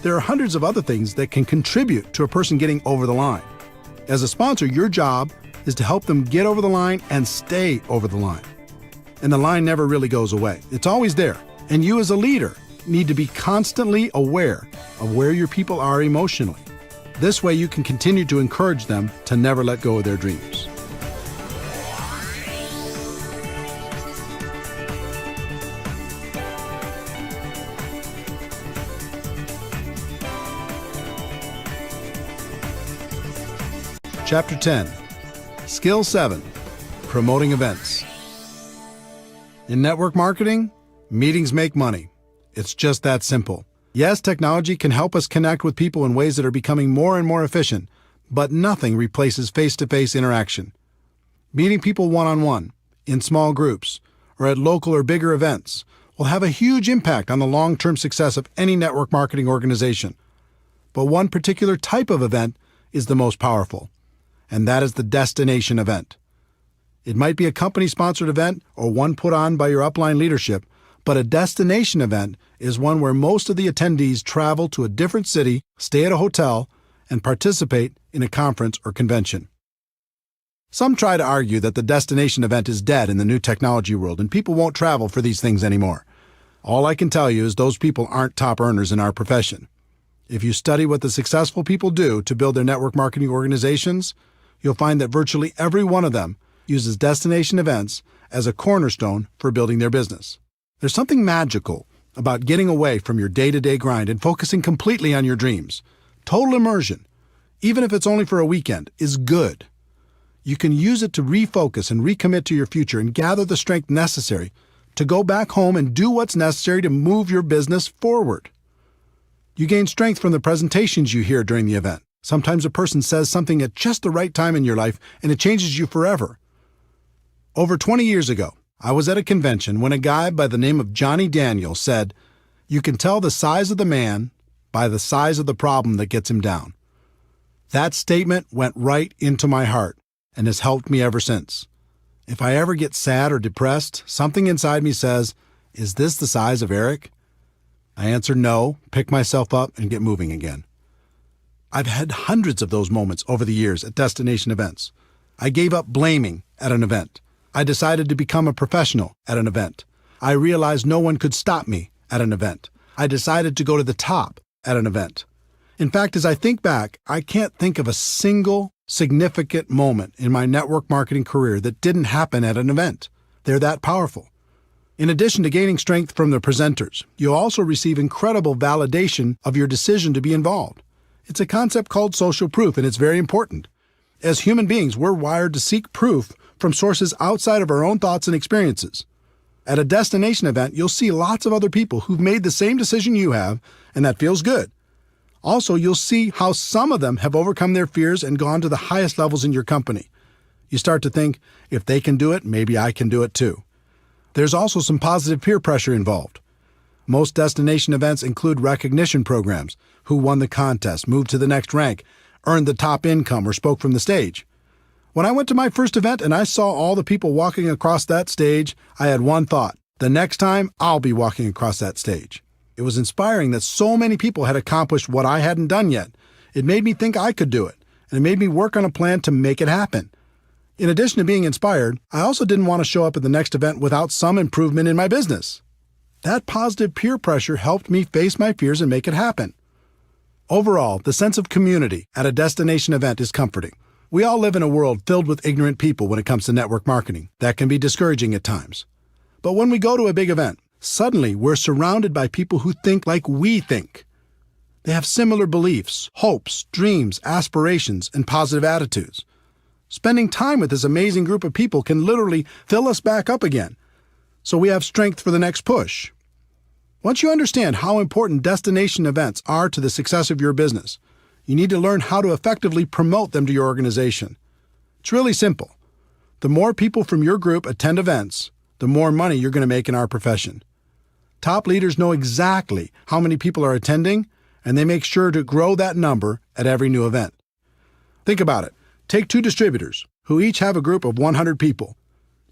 There are hundreds of other things that can contribute to a person getting over the line. As a sponsor, your job is to help them get over the line and stay over the line. And the line never really goes away. It's always there. And you as a leader need to be constantly aware of where your people are emotionally. This way you can continue to encourage them to never let go of their dreams. Chapter 10. Skill 7. Promoting events. In network marketing, meetings make money. It's just that simple. Yes, technology can help us connect with people in ways that are becoming more and more efficient, but nothing replaces face-to-face interaction. Meeting people one-on-one, in small groups, or at local or bigger events will have a huge impact on the long-term success of any network marketing organization. But one particular type of event is the most powerful, and that is the destination event. It might be a company-sponsored event or one put on by your upline leadership, but a destination event is one where most of the attendees travel to a different city, stay at a hotel, and participate in a conference or convention. Some try to argue that the destination event is dead in the new technology world and people won't travel for these things anymore. All I can tell you is those people aren't top earners in our profession. If you study what the successful people do to build their network marketing organizations, you'll find that virtually every one of them uses destination events as a cornerstone for building their business. There's something magical about getting away from your day-to-day grind and focusing completely on your dreams. Total immersion, even if it's only for a weekend, is good. You can use it to refocus and recommit to your future and gather the strength necessary to go back home and do what's necessary to move your business forward. You gain strength from the presentations you hear during the event. Sometimes a person says something at just the right time in your life and it changes you forever. Over 20 years ago, I was at a convention when a guy by the name of Johnny Daniel said, "You can tell the size of the man by the size of the problem that gets him down." That statement went right into my heart and has helped me ever since. If I ever get sad or depressed, something inside me says, "Is this the size of Eric?" I answer no, pick myself up, and get moving again. I've had hundreds of those moments over the years at destination events. I gave up blaming at an event. I decided to become a professional at an event. I realized no one could stop me at an event. I decided to go to the top at an event. In fact, as I think back, I can't think of a single significant moment in my network marketing career that didn't happen at an event. They're that powerful. In addition to gaining strength from the presenters, you'll also receive incredible validation of your decision to be involved. It's a concept called social proof, and it's very important. As human beings, we're wired to seek proof from sources outside of our own thoughts and experiences. At a destination event, you'll see lots of other people who've made the same decision you have, and that feels good. Also, you'll see how some of them have overcome their fears and gone to the highest levels in your company. You start to think, if they can do it, maybe I can do it too. There's also some positive peer pressure involved. Most destination events include recognition programs: who won the contest, moved to the next rank, earned the top income, or spoke from the stage. When I went to my first event and I saw all the people walking across that stage, I had one thought: the next time, I'll be walking across that stage. It was inspiring that so many people had accomplished what I hadn't done yet. It made me think I could do it, and it made me work on a plan to make it happen. In addition to being inspired, I also didn't want to show up at the next event without some improvement in my business. That positive peer pressure helped me face my fears and make it happen. Overall, the sense of community at a destination event is comforting. We all live in a world filled with ignorant people when it comes to network marketing. That can be discouraging at times. But when we go to a big event, suddenly we're surrounded by people who think like we think. They have similar beliefs, hopes, dreams, aspirations, and positive attitudes. Spending time with this amazing group of people can literally fill us back up again, so we have strength for the next push. Once you understand how important destination events are to the success of your business, you need to learn how to effectively promote them to your organization. It's really simple. The more people from your group attend events, the more money you're going to make in our profession. Top leaders know exactly how many people are attending, and they make sure to grow that number at every new event. Think about it. Take two distributors who each have a group of 100 people.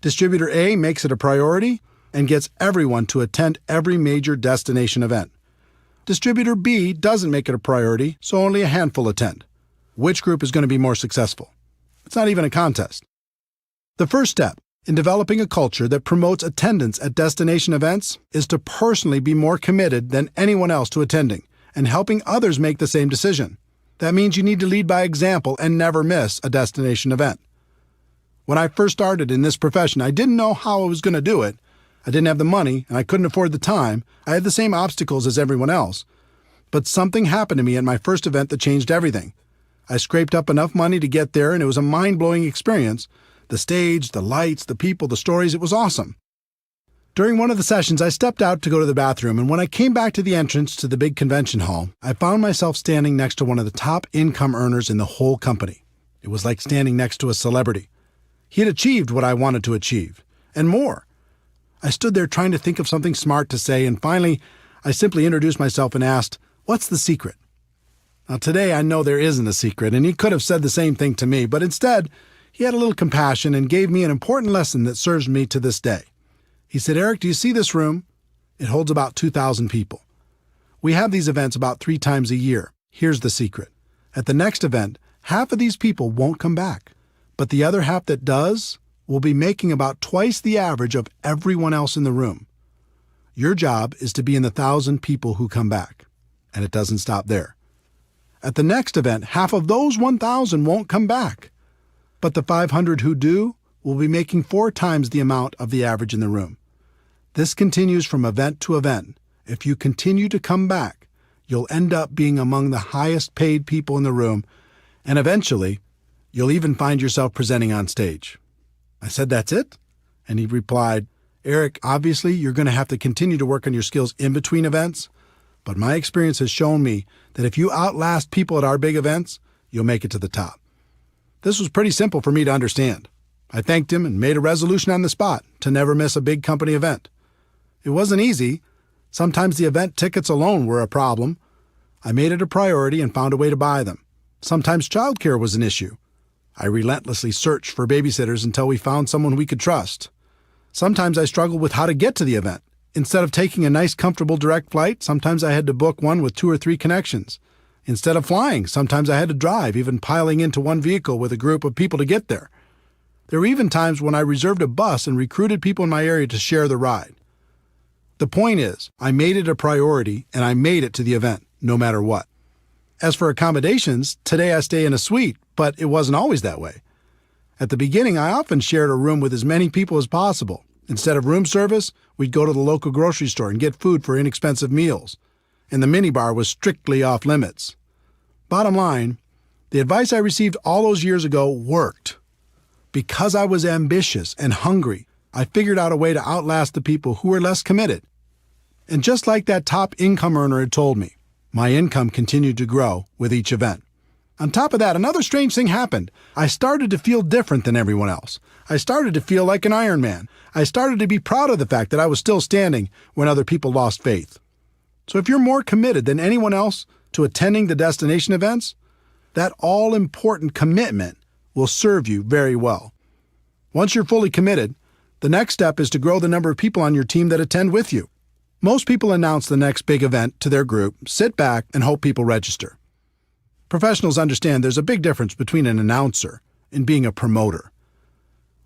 Distributor A makes it a priority and gets everyone to attend every major destination event. Distributor B doesn't make it a priority, so only a handful attend. Which group is going to be more successful? It's not even a contest. The first step in developing a culture that promotes attendance at destination events is to personally be more committed than anyone else to attending and helping others make the same decision. That means you need to lead by example and never miss a destination event. When I first started in this profession, I didn't know how I was going to do it. I didn't have the money, and I couldn't afford the time. I had the same obstacles as everyone else. But something happened to me at my first event that changed everything. I scraped up enough money to get there, and it was a mind-blowing experience. The stage, the lights, the people, the stories, it was awesome. During one of the sessions, I stepped out to go to the bathroom, and when I came back to the entrance to the big convention hall, I found myself standing next to one of the top income earners in the whole company. It was like standing next to a celebrity. He had achieved what I wanted to achieve, and more. I stood there trying to think of something smart to say, and finally, I simply introduced myself and asked, "What's the secret?" Now, today I know there isn't a secret, and he could have said the same thing to me, but instead, he had a little compassion and gave me an important lesson that serves me to this day. He said, "Eric, do you see this room? It holds about 2,000 people. We have these events about 3 times a year. Here's the secret. At the next event, half of these people won't come back, but the other half that does will be making about twice the average of everyone else in the room. Your job is to be in the 1,000 people who come back, and it doesn't stop there. At the next event, half of those 1,000 won't come back, but the 500 who do will be making 4 times the amount of the average in the room. This continues from event to event. If you continue to come back, you'll end up being among the highest paid people in the room, and eventually, you'll even find yourself presenting on stage." I said, "That's it?" And he replied, "Eric, obviously you're going to have to continue to work on your skills in between events, but my experience has shown me that if you outlast people at our big events, you'll make it to the top." This was pretty simple for me to understand. I thanked him and made a resolution on the spot to never miss a big company event. It wasn't easy. Sometimes the event tickets alone were a problem. I made it a priority and found a way to buy them. Sometimes childcare was an issue. I relentlessly searched for babysitters until we found someone we could trust. Sometimes I struggled with how to get to the event. Instead of taking a nice, comfortable direct flight, sometimes I had to book one with 2 or 3 connections. Instead of flying, sometimes I had to drive, even piling into one vehicle with a group of people to get there. There were even times when I reserved a bus and recruited people in my area to share the ride. The point is, I made it a priority and I made it to the event, no matter what. As for accommodations, today I stay in a suite, but it wasn't always that way. At the beginning, I often shared a room with as many people as possible. Instead of room service, we'd go to the local grocery store and get food for inexpensive meals. And the minibar was strictly off limits. Bottom line, the advice I received all those years ago worked. Because I was ambitious and hungry, I figured out a way to outlast the people who were less committed. And just like that top income earner had told me, my income continued to grow with each event. On top of that, another strange thing happened. I started to feel different than everyone else. I started to feel like an Iron Man. I started to be proud of the fact that I was still standing when other people lost faith. So if you're more committed than anyone else to attending the destination events, that all-important commitment will serve you very well. Once you're fully committed, the next step is to grow the number of people on your team that attend with you. Most people announce the next big event to their group, sit back, and hope people register. Professionals understand there's a big difference between an announcer and being a promoter.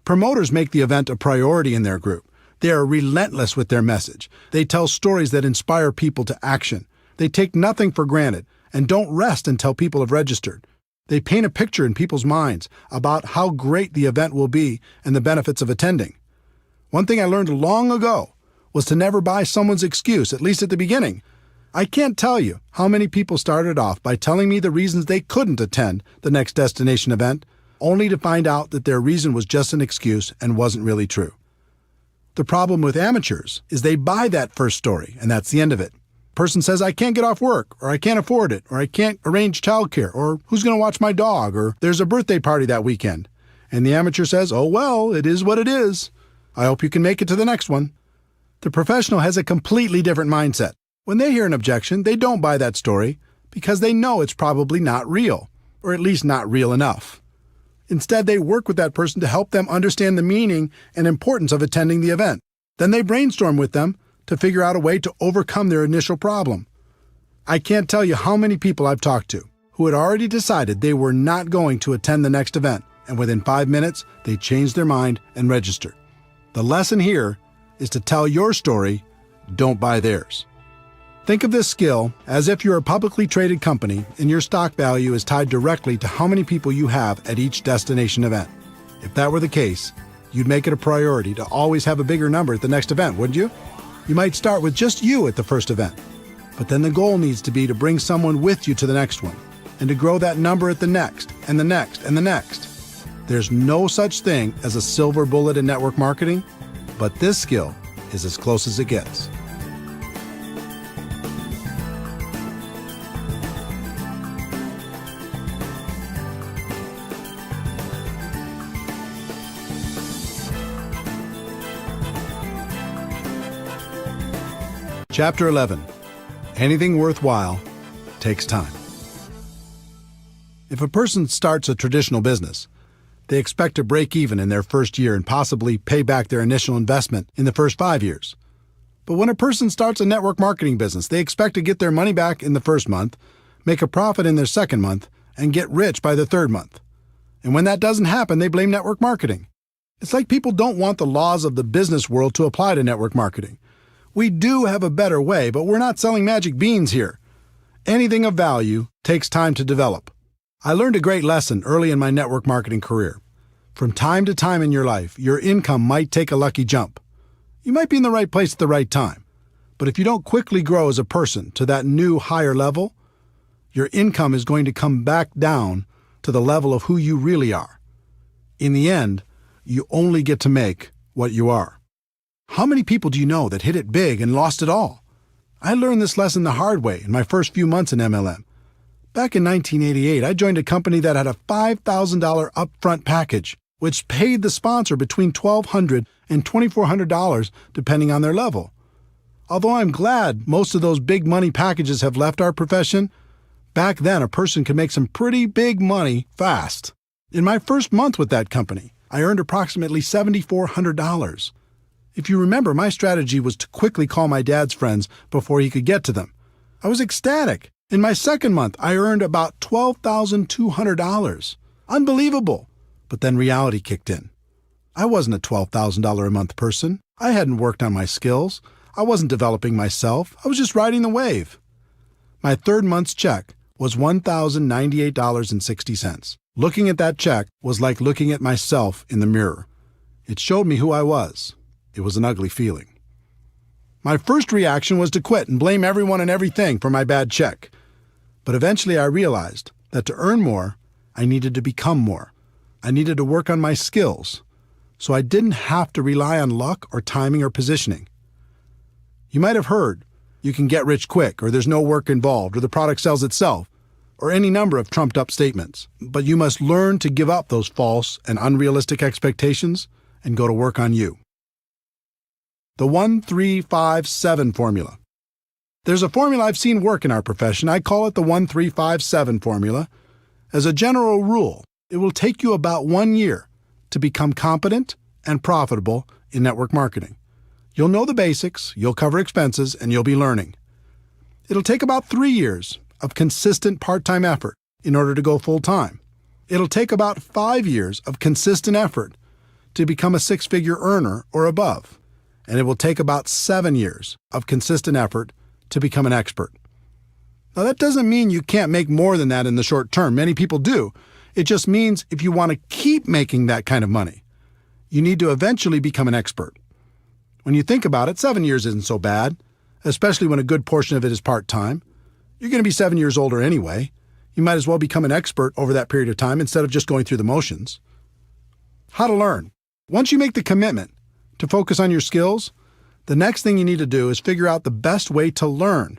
Promoters make the event a priority in their group. They are relentless with their message. They tell stories that inspire people to action. They take nothing for granted and don't rest until people have registered. They paint a picture in people's minds about how great the event will be and the benefits of attending. One thing I learned long ago was to never buy someone's excuse, at least at the beginning. I can't tell you how many people started off by telling me the reasons they couldn't attend the next destination event, only to find out that their reason was just an excuse and wasn't really true. The problem with amateurs is they buy that first story, and that's the end of it. Person says, I can't get off work, or I can't afford it, or I can't arrange childcare, or who's going to watch my dog, or there's a birthday party that weekend. And the amateur says, oh well, it is what it is. I hope you can make it to the next one. The professional has a completely different mindset. When they hear an objection, they don't buy that story because they know it's probably not real, or at least not real enough. Instead, they work with that person to help them understand the meaning and importance of attending the event. Then they brainstorm with them to figure out a way to overcome their initial problem. I can't tell you how many people I've talked to who had already decided they were not going to attend the next event, and within 5 minutes, they changed their mind and registered. The lesson here is to tell your story, don't buy theirs. Think of this skill as if you're a publicly traded company and your stock value is tied directly to how many people you have at each destination event. If that were the case, you'd make it a priority to always have a bigger number at the next event, wouldn't you? You might start with just you at the first event, but then the goal needs to be to bring someone with you to the next one and to grow that number at the next and the next and the next. There's no such thing as a silver bullet in network marketing, but this skill is as close as it gets. Chapter 11. Anything worthwhile takes time. If a person starts a traditional business, they expect to break even in their first year and possibly pay back their initial investment in the first 5 years. But when a person starts a network marketing business, they expect to get their money back in the first month, make a profit in their second month, and get rich by the third month. And when that doesn't happen, they blame network marketing. It's like people don't want the laws of the business world to apply to network marketing. We do have a better way, but we're not selling magic beans here. Anything of value takes time to develop. I learned a great lesson early in my network marketing career. From time to time in your life, your income might take a lucky jump. You might be in the right place at the right time. But if you don't quickly grow as a person to that new higher level, your income is going to come back down to the level of who you really are. In the end, you only get to make what you are. How many people do you know that hit it big and lost it all? I learned this lesson the hard way in my first few months in MLM. Back in 1988, I joined a company that had a $5,000 upfront package, which paid the sponsor between $1,200 and $2,400 depending on their level. Although I'm glad most of those big money packages have left our profession, back then a person could make some pretty big money fast. In my first month with that company, I earned approximately $7,400. If you remember, my strategy was to quickly call my dad's friends before he could get to them. I was ecstatic. In my second month, I earned about $12,200. Unbelievable. But then reality kicked in. I wasn't a $12,000 a month person. I hadn't worked on my skills. I wasn't developing myself. I was just riding the wave. My third month's check was $1,098.60. Looking at that check was like looking at myself in the mirror. It showed me who I was. It was an ugly feeling. My first reaction was to quit and blame everyone and everything for my bad check. But eventually I realized that to earn more, I needed to become more. I needed to work on my skills, so I didn't have to rely on luck or timing or positioning. You might have heard, you can get rich quick, or there's no work involved, or the product sells itself, or any number of trumped-up statements. But you must learn to give up those false and unrealistic expectations and go to work on you. The 1-3-5-7 formula. There's a formula I've seen work in our profession. I call it the 1-3-5-7 formula. As a general rule, it will take you about 1 year to become competent and profitable in network marketing. You'll know the basics, you'll cover expenses, and you'll be learning. It'll take about 3 years of consistent part-time effort in order to go full-time. It'll take about 5 years of consistent effort to become a six-figure earner or above. And it will take about 7 years of consistent effort to become an expert. Now, that doesn't mean you can't make more than that in the short term. Many people do. It just means if you want to keep making that kind of money, you need to eventually become an expert. When you think about it, 7 years isn't so bad, especially when a good portion of it is part-time. You're going to be 7 years older anyway. You might as well become an expert over that period of time instead of just going through the motions. How to learn. Once you make the commitment to focus on your skills, the next thing you need to do is figure out the best way to learn.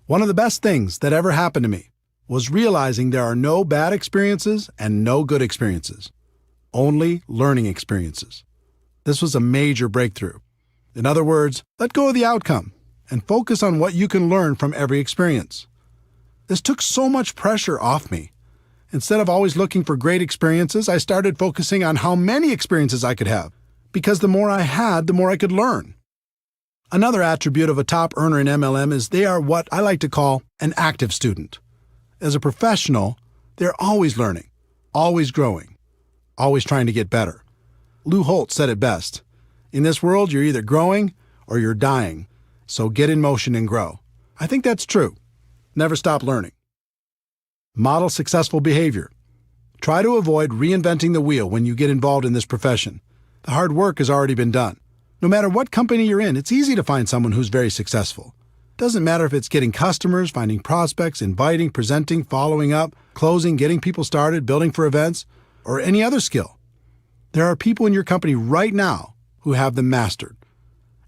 One of the best things that ever happened to me was realizing there are no bad experiences and no good experiences, only learning experiences. This was a major breakthrough. In other words, let go of the outcome and focus on what you can learn from every experience. This took so much pressure off me. Instead of always looking for great experiences, I started focusing on how many experiences I could have, because the more I had, the more I could learn. Another attribute of a top earner in MLM is they are what I like to call an active student. As a professional, they're always learning, always growing, always trying to get better. Lou Holtz said it best. In this world, you're either growing or you're dying, so get in motion and grow. I think that's true. Never stop learning. Model successful behavior. Try to avoid reinventing the wheel when you get involved in this profession. The hard work has already been done. No matter what company you're in, it's easy to find someone who's very successful. Doesn't matter if it's getting customers, finding prospects, inviting, presenting, following up, closing, getting people started, building for events, or any other skill. There are people in your company right now who have them mastered.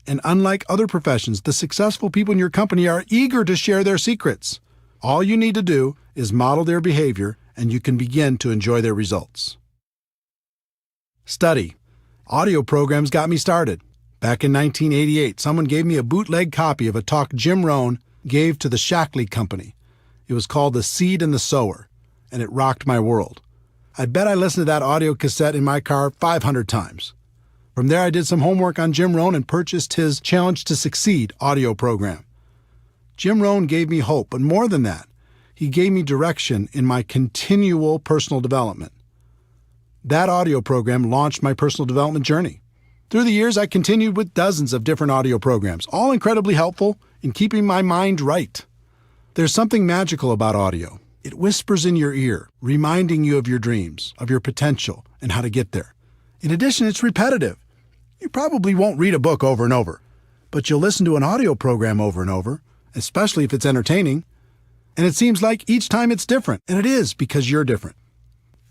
And unlike other professions, the successful people in your company are eager to share their secrets. All you need to do is model their behavior, and you can begin to enjoy their results. Study. Audio programs got me started. Back in 1988, someone gave me a bootleg copy of a talk Jim Rohn gave to the Shackley Company. It was called The Seed and the Sower, and it rocked my world. I bet I listened to that audio cassette in my car 500 times. From there, I did some homework on Jim Rohn and purchased his Challenge to Succeed audio program. Jim Rohn gave me hope, but more than that, he gave me direction in my continual personal development. That audio program launched my personal development journey. Through the years, I continued with dozens of different audio programs, all incredibly helpful in keeping my mind right. There's something magical about audio. It whispers in your ear, reminding you of your dreams, of your potential, and how to get there. In addition, it's repetitive. You probably won't read a book over and over, but you'll listen to an audio program over and over, especially if it's entertaining. And it seems like each time it's different, and it is because you're different.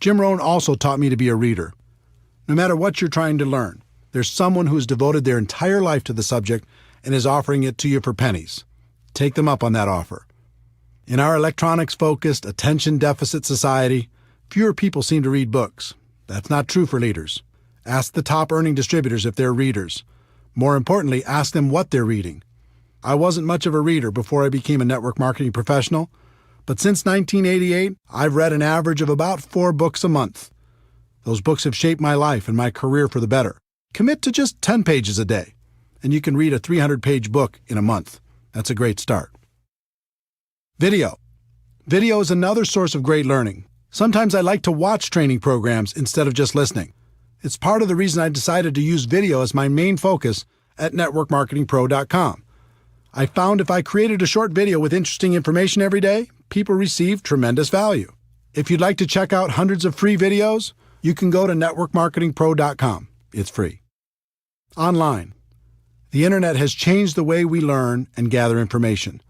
Jim Rohn also taught me to be a reader. No matter what you're trying to learn, there's someone who's devoted their entire life to the subject and is offering it to you for pennies. Take them up on that offer. In our electronics-focused, attention-deficit society, fewer people seem to read books. That's not true for leaders. Ask the top-earning distributors if they're readers. More importantly, ask them what they're reading. I wasn't much of a reader before I became a network marketing professional, but since 1988, I've read an average of about 4 books a month. Those books have shaped my life and my career for the better. Commit to just 10 pages a day, and you can read a 300-page book in a month. That's a great start. Video. Video is another source of great learning. Sometimes I like to watch training programs instead of just listening. It's part of the reason I decided to use video as my main focus at networkmarketingpro.com. I found if I created a short video with interesting information every day, people receive tremendous value. If you'd like to check out hundreds of free videos, you can go to networkmarketingpro.com. It's free. Online. The internet has changed the way we learn and gather information.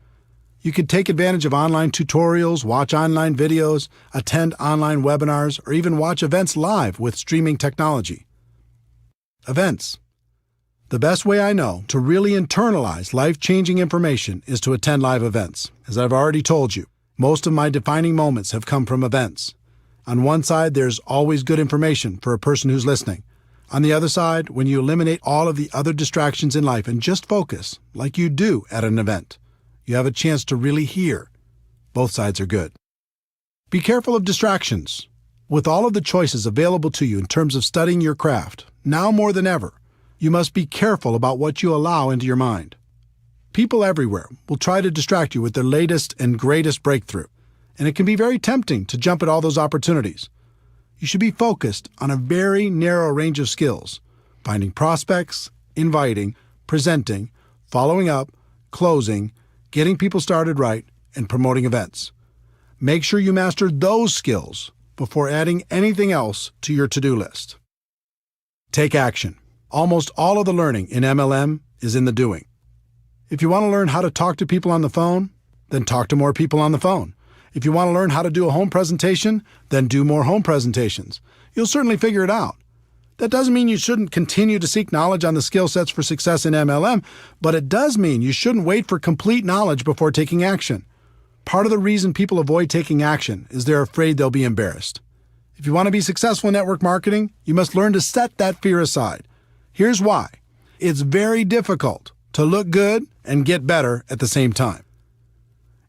You can take advantage of online tutorials, watch online videos, attend online webinars, or even watch events live with streaming technology. Events. The best way I know to really internalize life-changing information is to attend live events. As I've already told you, most of my defining moments have come from events. On one side, there's always good information for a person who's listening. On the other side, when you eliminate all of the other distractions in life and just focus, like you do at an event, you have a chance to really hear. Both sides are good. Be careful of distractions. With all of the choices available to you in terms of studying your craft, now more than ever, you must be careful about what you allow into your mind. People everywhere will try to distract you with their latest and greatest breakthrough, and it can be very tempting to jump at all those opportunities. You should be focused on a very narrow range of skills: finding prospects, inviting, presenting, following up, closing, getting people started right, and promoting events. Make sure you master those skills before adding anything else to your to-do list. Take action. Almost all of the learning in MLM is in the doing. If you want to learn how to talk to people on the phone, then talk to more people on the phone. If you want to learn how to do a home presentation, then do more home presentations. You'll certainly figure it out. That doesn't mean you shouldn't continue to seek knowledge on the skill sets for success in MLM, but it does mean you shouldn't wait for complete knowledge before taking action. Part of the reason people avoid taking action is they're afraid they'll be embarrassed. If you want to be successful in network marketing, you must learn to set that fear aside. Here's why. It's very difficult to look good and get better at the same time.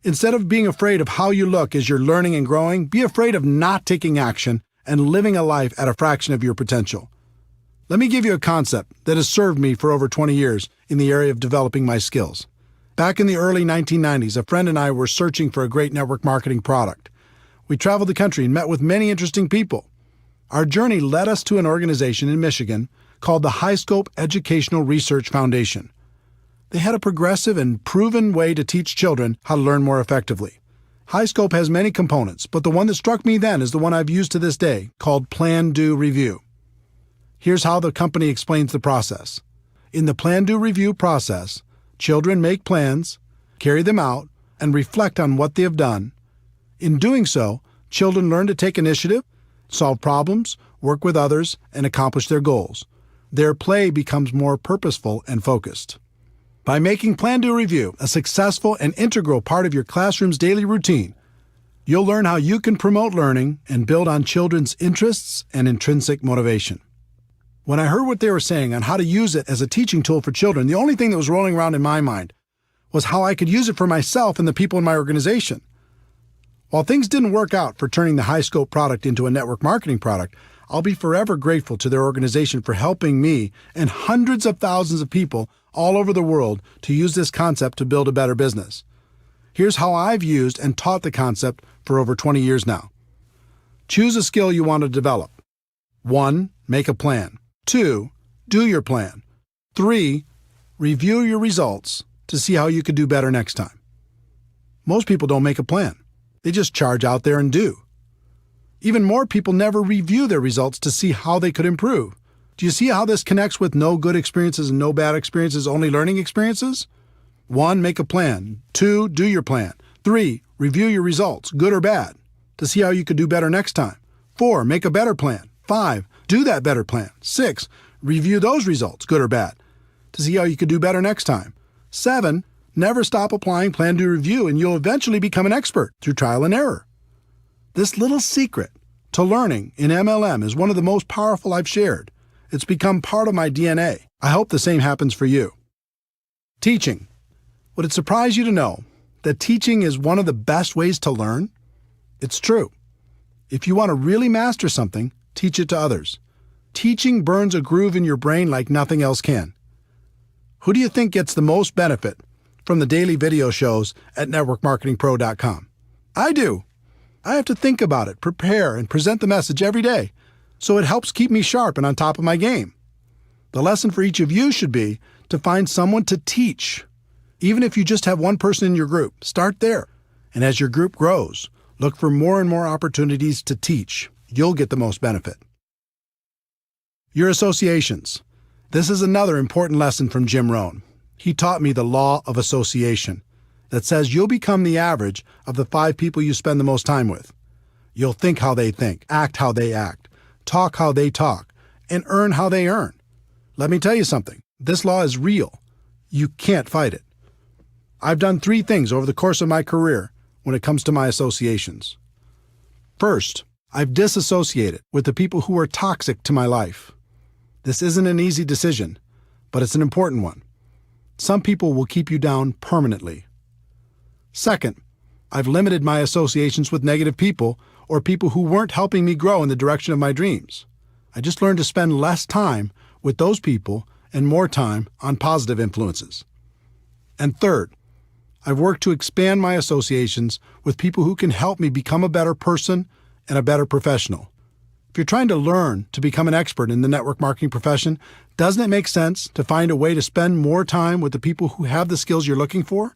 Instead of being afraid of how you look as you're learning and growing, be afraid of not taking action and living a life at a fraction of your potential. Let me give you a concept that has served me for over 20 years in the area of developing my skills. Back in the early 1990s, a friend and I were searching for a great network marketing product. We traveled the country and met with many interesting people. Our journey led us to an organization in Michigan called the High Scope Educational Research Foundation. They had a progressive and proven way to teach children how to learn more effectively. High Scope has many components, but the one that struck me then is the one I've used to this day, called Plan, Do, Review. Here's how the company explains the process. In the Plan, Do, Review process, children make plans, carry them out, and reflect on what they have done. In doing so, children learn to take initiative, solve problems, work with others, and accomplish their goals. Their play becomes more purposeful and focused. By making Plan, Do, Review a successful and integral part of your classroom's daily routine, you'll learn how you can promote learning and build on children's interests and intrinsic motivation. When I heard what they were saying on how to use it as a teaching tool for children, the only thing that was rolling around in my mind was how I could use it for myself and the people in my organization. While things didn't work out for turning the High Scope product into a network marketing product, I'll be forever grateful to their organization for helping me and hundreds of thousands of people all over the world to use this concept to build a better business. Here's how I've used and taught the concept for over 20 years now. Choose a skill you want to develop. 1. Make a plan. 2. Do your plan. 3. Review your results to see how you could do better next time. Most people don't make a plan. They just charge out there and do. Even more people never review their results to see how they could improve. Do you see how this connects with no good experiences and no bad experiences, only learning experiences? 1. Make a plan. 2. Do your plan. 3. Review your results, good or bad, to see how you could do better next time. 4. Make a better plan. 5. Do that better plan. 6. Review those results, good or bad, to see how you could do better next time. 7. Never stop applying Plan, Do, Review, and you'll eventually become an expert through trial and error. This little secret to learning in MLM is one of the most powerful I've shared. It's become part of my DNA. I hope the same happens for you. Teaching. Would it surprise you to know that teaching is one of the best ways to learn? It's true. If you want to really master something, teach teach it to others. Teaching burns a groove in your brain like nothing else can. Who do you think gets the most benefit from the daily video shows at networkmarketingpro.com? I do. I have to think about it, prepare, and present the message every day, so it helps keep me sharp and on top of my game. The lesson for each of you should be to find someone to teach. Even if you just have one person in your group, start there. And as your group grows, look for more and more opportunities to teach. You'll get the most benefit. Your associations. This is another important lesson from Jim Rohn. He taught me the law of association that says you'll become the average of the 5 people you spend the most time with. You'll think how they think, act how they act, talk how they talk, and earn how they earn. Let me tell you something. This law is real. You can't fight it. I've done 3 things over the course of my career when it comes to my associations. First, I've disassociated with the people who are toxic to my life. This isn't an easy decision, but it's an important one. Some people will keep you down permanently. Second, I've limited my associations with negative people or people who weren't helping me grow in the direction of my dreams. I just learned to spend less time with those people and more time on positive influences. And third, I've worked to expand my associations with people who can help me become a better person and a better professional. If you're trying to learn to become an expert in the network marketing profession, doesn't it make sense to find a way to spend more time with the people who have the skills you're looking for?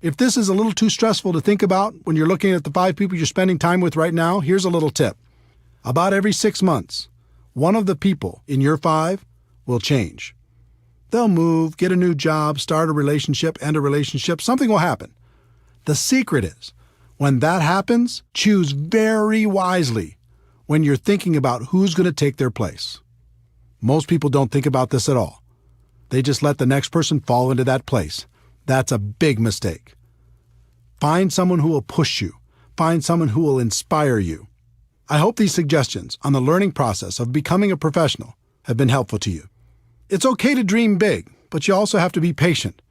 If this is a little too stressful to think about when you're looking at the 5 people you're spending time with right now, here's a little tip. About every 6 months, one of the people in your 5 will change. They'll move, get a new job, start a relationship, end a relationship. Something will happen. The secret is, when that happens, choose very wisely when you're thinking about who's going to take their place. Most people don't think about this at all. They just let the next person fall into that place. That's a big mistake. Find someone who will push you. Find someone who will inspire you. I hope these suggestions on the learning process of becoming a professional have been helpful to you. It's okay to dream big, but you also have to be patient.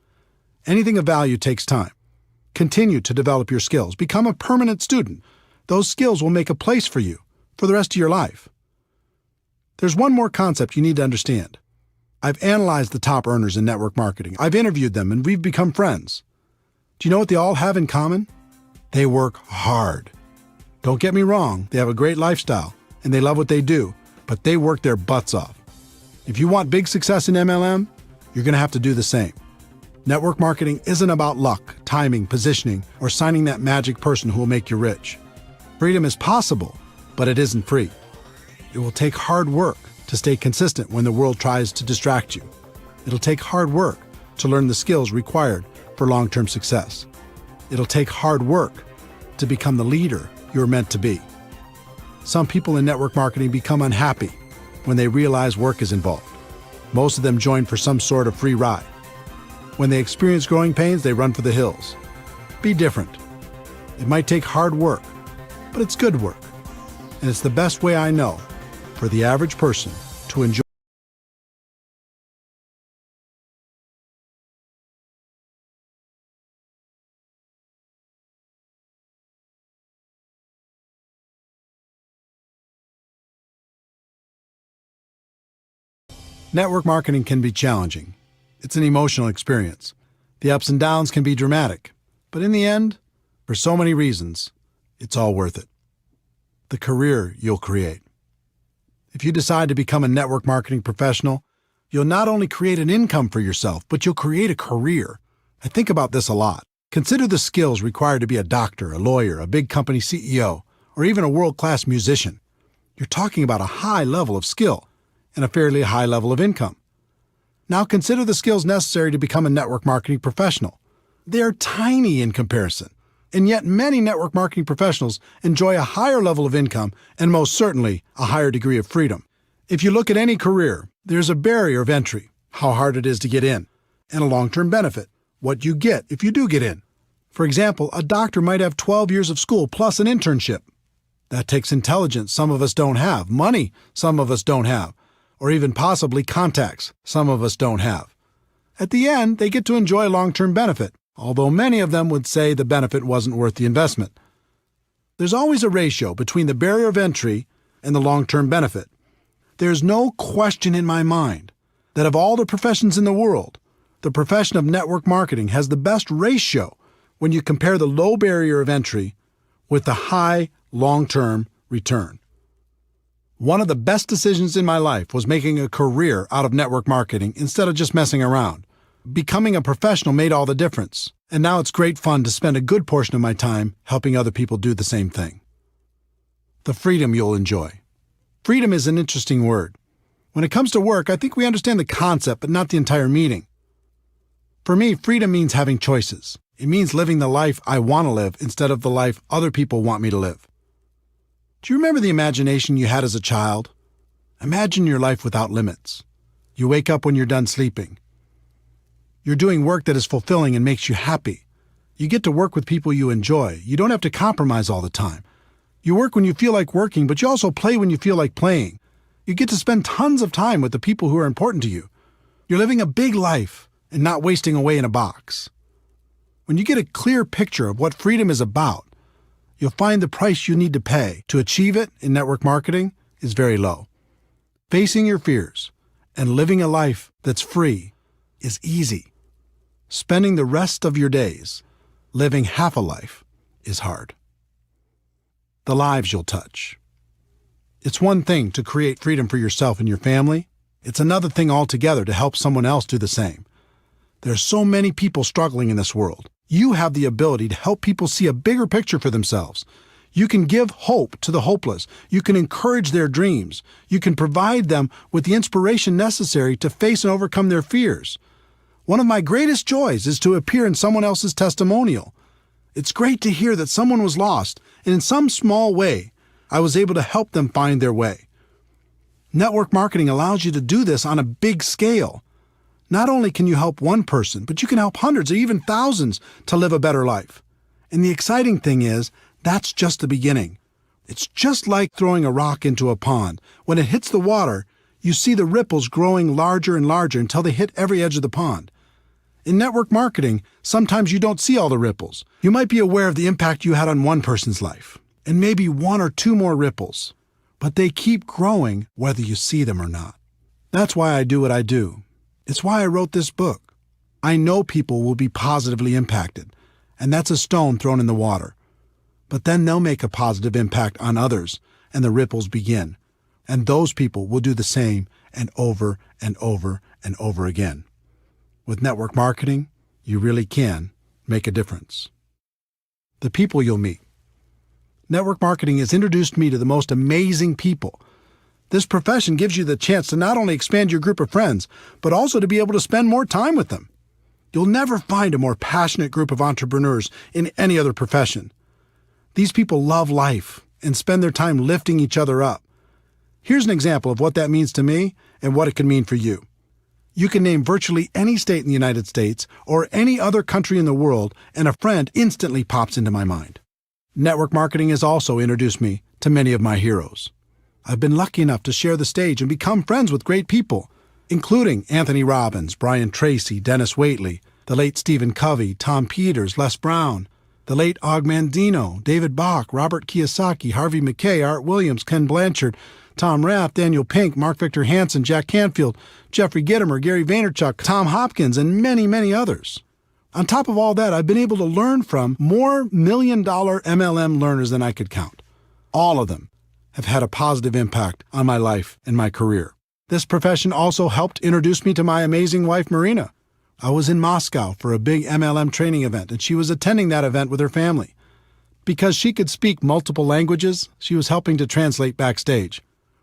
Anything of value takes time. Continue to develop your skills. Become a permanent student. Those skills will make a place for you for the rest of your life. There's one more concept you need to understand. I've analyzed the top earners in network marketing. I've interviewed them, and we've become friends. Do you know what they all have in common? They work hard. Don't get me wrong, they have a great lifestyle, and they love what they do, but they work their butts off. If you want big success in MLM, you're going to have to do the same. Network marketing isn't about luck, timing, positioning, or signing that magic person who will make you rich. Freedom is possible, but it isn't free. It will take hard work to stay consistent when the world tries to distract you. It'll take hard work to learn the skills required for long-term success. It'll take hard work to become the leader you're meant to be. Some people in network marketing become unhappy when they realize work is involved. Most of them join for some sort of free ride. When they experience growing pains, they run for the hills. Be different. It might take hard work, but it's good work. And it's the best way I know for the average person to enjoy. Network marketing can be challenging. It's an emotional experience. The ups and downs can be dramatic. But in the end, for so many reasons, it's all worth it. The career you'll create. If you decide to become a network marketing professional, you'll not only create an income for yourself, but you'll create a career. I think about this a lot. Consider the skills required to be a doctor, a lawyer, a big company CEO, or even a world-class musician. You're talking about a high level of skill and a fairly high level of income. Now consider the skills necessary to become a network marketing professional. They're tiny in comparison. And yet many network marketing professionals enjoy a higher level of income and most certainly a higher degree of freedom. If you look at any career, there's a barrier of entry, how hard it is to get in, and a long-term benefit, what you get if you do get in. For example, a doctor might have 12 years of school plus an internship. That takes intelligence some of us don't have, money some of us don't have, or even possibly contacts some of us don't have. At the end, they get to enjoy a long-term benefit, although many of them would say the benefit wasn't worth the investment. There's always a ratio between the barrier of entry and the long-term benefit. There's no question in my mind that of all the professions in the world, the profession of network marketing has the best ratio when you compare the low barrier of entry with the high long-term return. One of the best decisions in my life was making a career out of network marketing instead of just messing around. Becoming a professional made all the difference, and now it's great fun to spend a good portion of my time helping other people do the same thing. The freedom you'll enjoy. Freedom is an interesting word. When it comes to work, I think we understand the concept, but not the entire meaning. For me, freedom means having choices. It means living the life I want to live instead of the life other people want me to live. Do you remember the imagination you had as a child? Imagine your life without limits. You wake up when you're done sleeping. You're doing work that is fulfilling and makes you happy. You get to work with people you enjoy. You don't have to compromise all the time. You work when you feel like working, but you also play when you feel like playing. You get to spend tons of time with the people who are important to you. You're living a big life and not wasting away in a box. When you get a clear picture of what freedom is about, you'll find the price you need to pay to achieve it in network marketing is very low. Facing your fears and living a life that's free is easy. Spending the rest of your days living half a life is hard. The lives you'll touch. It's one thing to create freedom for yourself and your family. It's another thing altogether to help someone else do the same. There's so many people struggling in this world. You have the ability to help people see a bigger picture for themselves. You can give hope to the hopeless. You can encourage their dreams. You can provide them with the inspiration necessary to face and overcome their fears. One of my greatest joys is to appear in someone else's testimonial. It's great to hear that someone was lost, and in some small way, I was able to help them find their way. Network marketing allows you to do this on a big scale. Not only can you help one person, but you can help hundreds or even thousands to live a better life. And the exciting thing is, that's just the beginning. It's just like throwing a rock into a pond. When it hits the water, you see the ripples growing larger and larger until they hit every edge of the pond. In network marketing, sometimes you don't see all the ripples. You might be aware of the impact you had on one person's life, and maybe one or two more ripples, but they keep growing whether you see them or not. That's why I do what I do. It's why I wrote this book. I know people will be positively impacted, and that's a stone thrown in the water. But then they'll make a positive impact on others, and the ripples begin. And those people will do the same and over and over and over again. With network marketing, you really can make a difference. The people you'll meet. Network marketing has introduced me to the most amazing people. This profession gives you the chance to not only expand your group of friends, but also to be able to spend more time with them. You'll never find a more passionate group of entrepreneurs in any other profession. These people love life and spend their time lifting each other up. Here's an example of what that means to me and what it can mean for you. You can name virtually any state in the United States or any other country in the world, and a friend instantly pops into my mind. Network marketing has also introduced me to many of my heroes. I've been lucky enough to share the stage and become friends with great people, including Anthony Robbins, Brian Tracy, Dennis Waitley, the late Stephen Covey, Tom Peters, Les Brown, the late Og Mandino, David Bach, Robert Kiyosaki, Harvey Mackay, Art Williams, Ken Blanchard, Tom Rath, Daniel Pink, Mark Victor Hansen, Jack Canfield, Jeffrey Gitomer, Gary Vaynerchuk, Tom Hopkins, and many, many others. On top of all that, I've been able to learn from more million-dollar MLM learners than I could count. All of them have had a positive impact on my life and my career. This profession also helped introduce me to my amazing wife, Marina. I was in Moscow for a big MLM training event, and she was attending that event with her family. Because she could speak multiple languages, she was helping to translate backstage.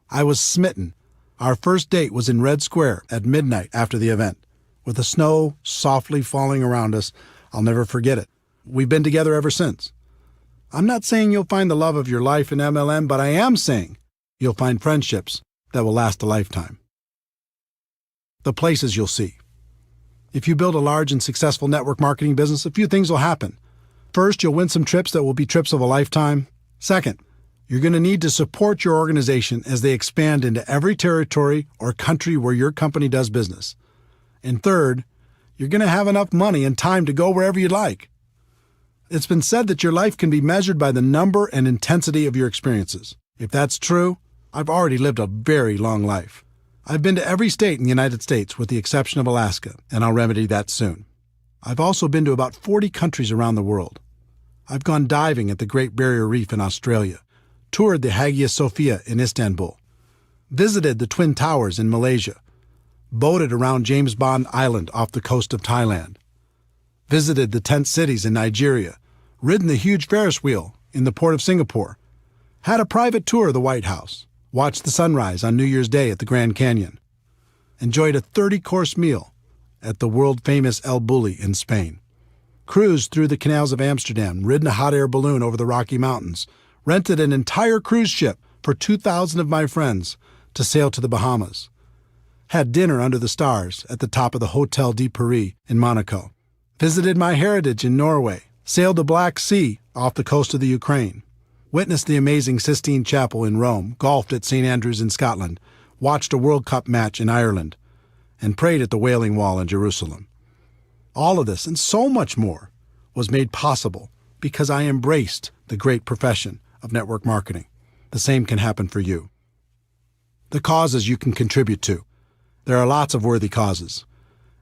I was smitten. Our first date was in Red Square at midnight after the event. With the snow softly falling around us, I'll never forget it. We've been together ever since. I'm not saying you'll find the love of your life in MLM, but I am saying you'll find friendships that will last a lifetime. The places you'll see. If you build a large and successful network marketing business, a few things will happen. First, you'll win some trips that will be trips of a lifetime. Second, you're going to need to support your organization as they expand into every territory or country where your company does business. And third, you're going to have enough money and time to go wherever you'd like. It's been said that your life can be measured by the number and intensity of your experiences. If that's true, I've already lived a very long life. I've been to every state in the United States with the exception of Alaska, and I'll remedy that soon. I've also been to about 40 countries around the world. I've gone diving at the Great Barrier Reef in Australia, toured the Hagia Sophia in Istanbul, visited the Twin Towers in Malaysia, boated around James Bond Island off the coast of Thailand, visited the tent cities in Nigeria, ridden the huge Ferris wheel in the port of Singapore, had a private tour of the White House, watched the sunrise on New Year's Day at the Grand Canyon, enjoyed a 30-course meal at the world-famous El Bulli in Spain, cruised through the canals of Amsterdam, ridden a hot air balloon over the Rocky Mountains, rented an entire cruise ship for 2,000 of my friends to sail to the Bahamas, had dinner under the stars at the top of the Hotel de Paris in Monaco, visited my heritage in Norway, sailed the Black Sea off the coast of the Ukraine, witnessed the amazing Sistine Chapel in Rome, golfed at St. Andrews in Scotland, watched a World Cup match in Ireland, and prayed at the Wailing Wall in Jerusalem. All of this and so much more was made possible because I embraced the great profession of network marketing. The same can happen for you. The causes you can contribute to. There are lots of worthy causes.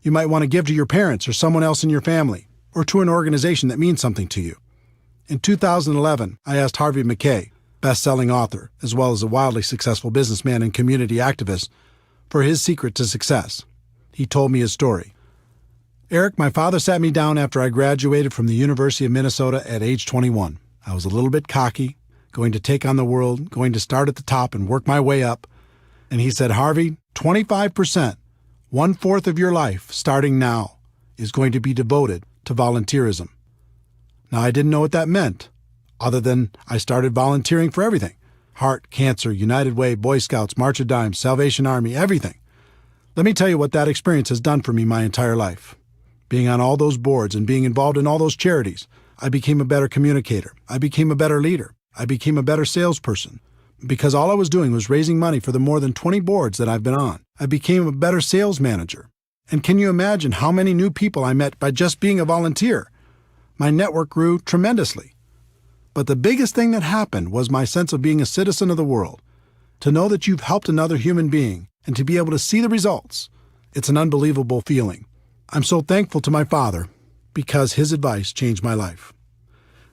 You might want to give to your parents or someone else in your family, or to an organization that means something to you. In 2011, I asked Harvey Mackay, best-selling author, as well as a wildly successful businessman and community activist, for his secret to success. He told me his story. Eric, my father sat me down after I graduated from the University of Minnesota at age 21. I was a little bit cocky, going to take on the world, going to start at the top and work my way up. And he said, Harvey, 25%, 1/4 of your life, starting now, is going to be devoted to volunteerism. Now, I didn't know what that meant, other than I started volunteering for everything. Heart, Cancer, United Way, Boy Scouts, March of Dimes, Salvation Army, everything. Let me tell you what that experience has done for me my entire life. Being on all those boards and being involved in all those charities, I became a better communicator. I became a better leader. I became a better salesperson. Because all I was doing was raising money for the more than 20 boards that I've been on. I became a better sales manager. And can you imagine how many new people I met by just being a volunteer? My network grew tremendously. But the biggest thing that happened was my sense of being a citizen of the world. To know that you've helped another human being and to be able to see the results, it's an unbelievable feeling. I'm so thankful to my father because his advice changed my life.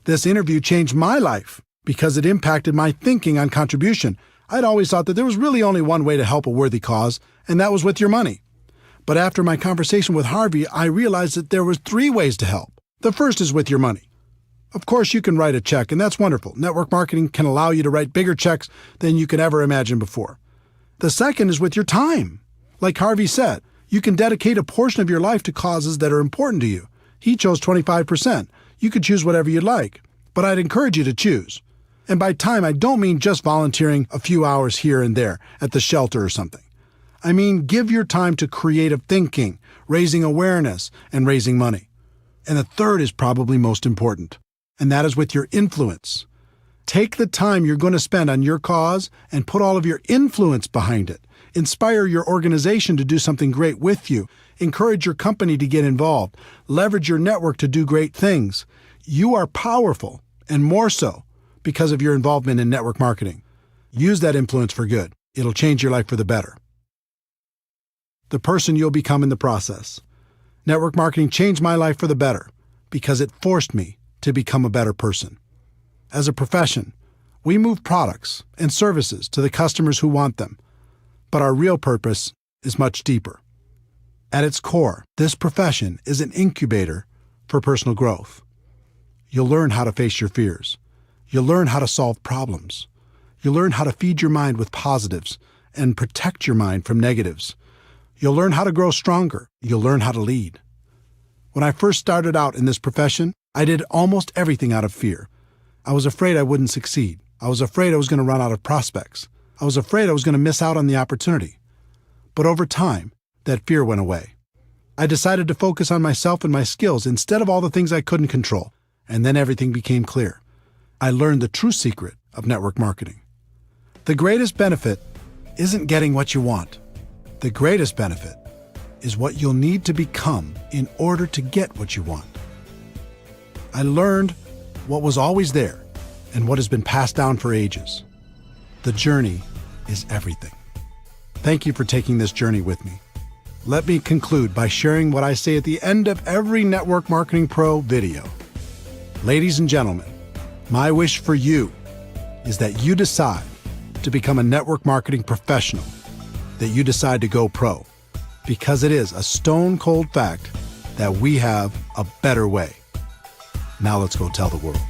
This interview changed my life because it impacted my thinking on contribution. I'd always thought that there was really only one way to help a worthy cause, and that was with your money. But after my conversation with Harvey, I realized that there was 3 ways to help. The first is with your money. Of course, you can write a check, and that's wonderful. Network marketing can allow you to write bigger checks than you could ever imagine before. The second is with your time. Like Harvey said, you can dedicate a portion of your life to causes that are important to you. He chose 25%. You could choose whatever you'd like, but I'd encourage you to choose. And by time, I don't mean just volunteering a few hours here and there at the shelter or something. I mean, give your time to creative thinking, raising awareness, and raising money. And the third is probably most important, and that is with your influence. Take the time you're going to spend on your cause and put all of your influence behind it. Inspire your organization to do something great with you. Encourage your company to get involved. Leverage your network to do great things. You are powerful, and more so because of your involvement in network marketing. Use that influence for good. It'll change your life for the better. The person you'll become in the process. Network marketing changed my life for the better because it forced me to become a better person. As a profession, we move products and services to the customers who want them, but our real purpose is much deeper. At its core, this profession is an incubator for personal growth. You'll learn how to face your fears. You'll learn how to solve problems. You'll learn how to feed your mind with positives and protect your mind from negatives. You'll learn how to grow stronger. You'll learn how to lead. When I first started out in this profession, I did almost everything out of fear. I was afraid I wouldn't succeed. I was afraid I was going to run out of prospects. I was afraid I was going to miss out on the opportunity. But over time, that fear went away. I decided to focus on myself and my skills instead of all the things I couldn't control, and then everything became clear. I learned the true secret of network marketing. The greatest benefit isn't getting what you want. The greatest benefit is what you'll need to become in order to get what you want. I learned what was always there and what has been passed down for ages. The journey is everything. Thank you for taking this journey with me. Let me conclude by sharing what I say at the end of every Network Marketing Pro video. Ladies and gentlemen, my wish for you is that you decide to become a network marketing professional, that you decide to go pro, because it is a stone cold fact that we have a better way. Now let's go tell the world.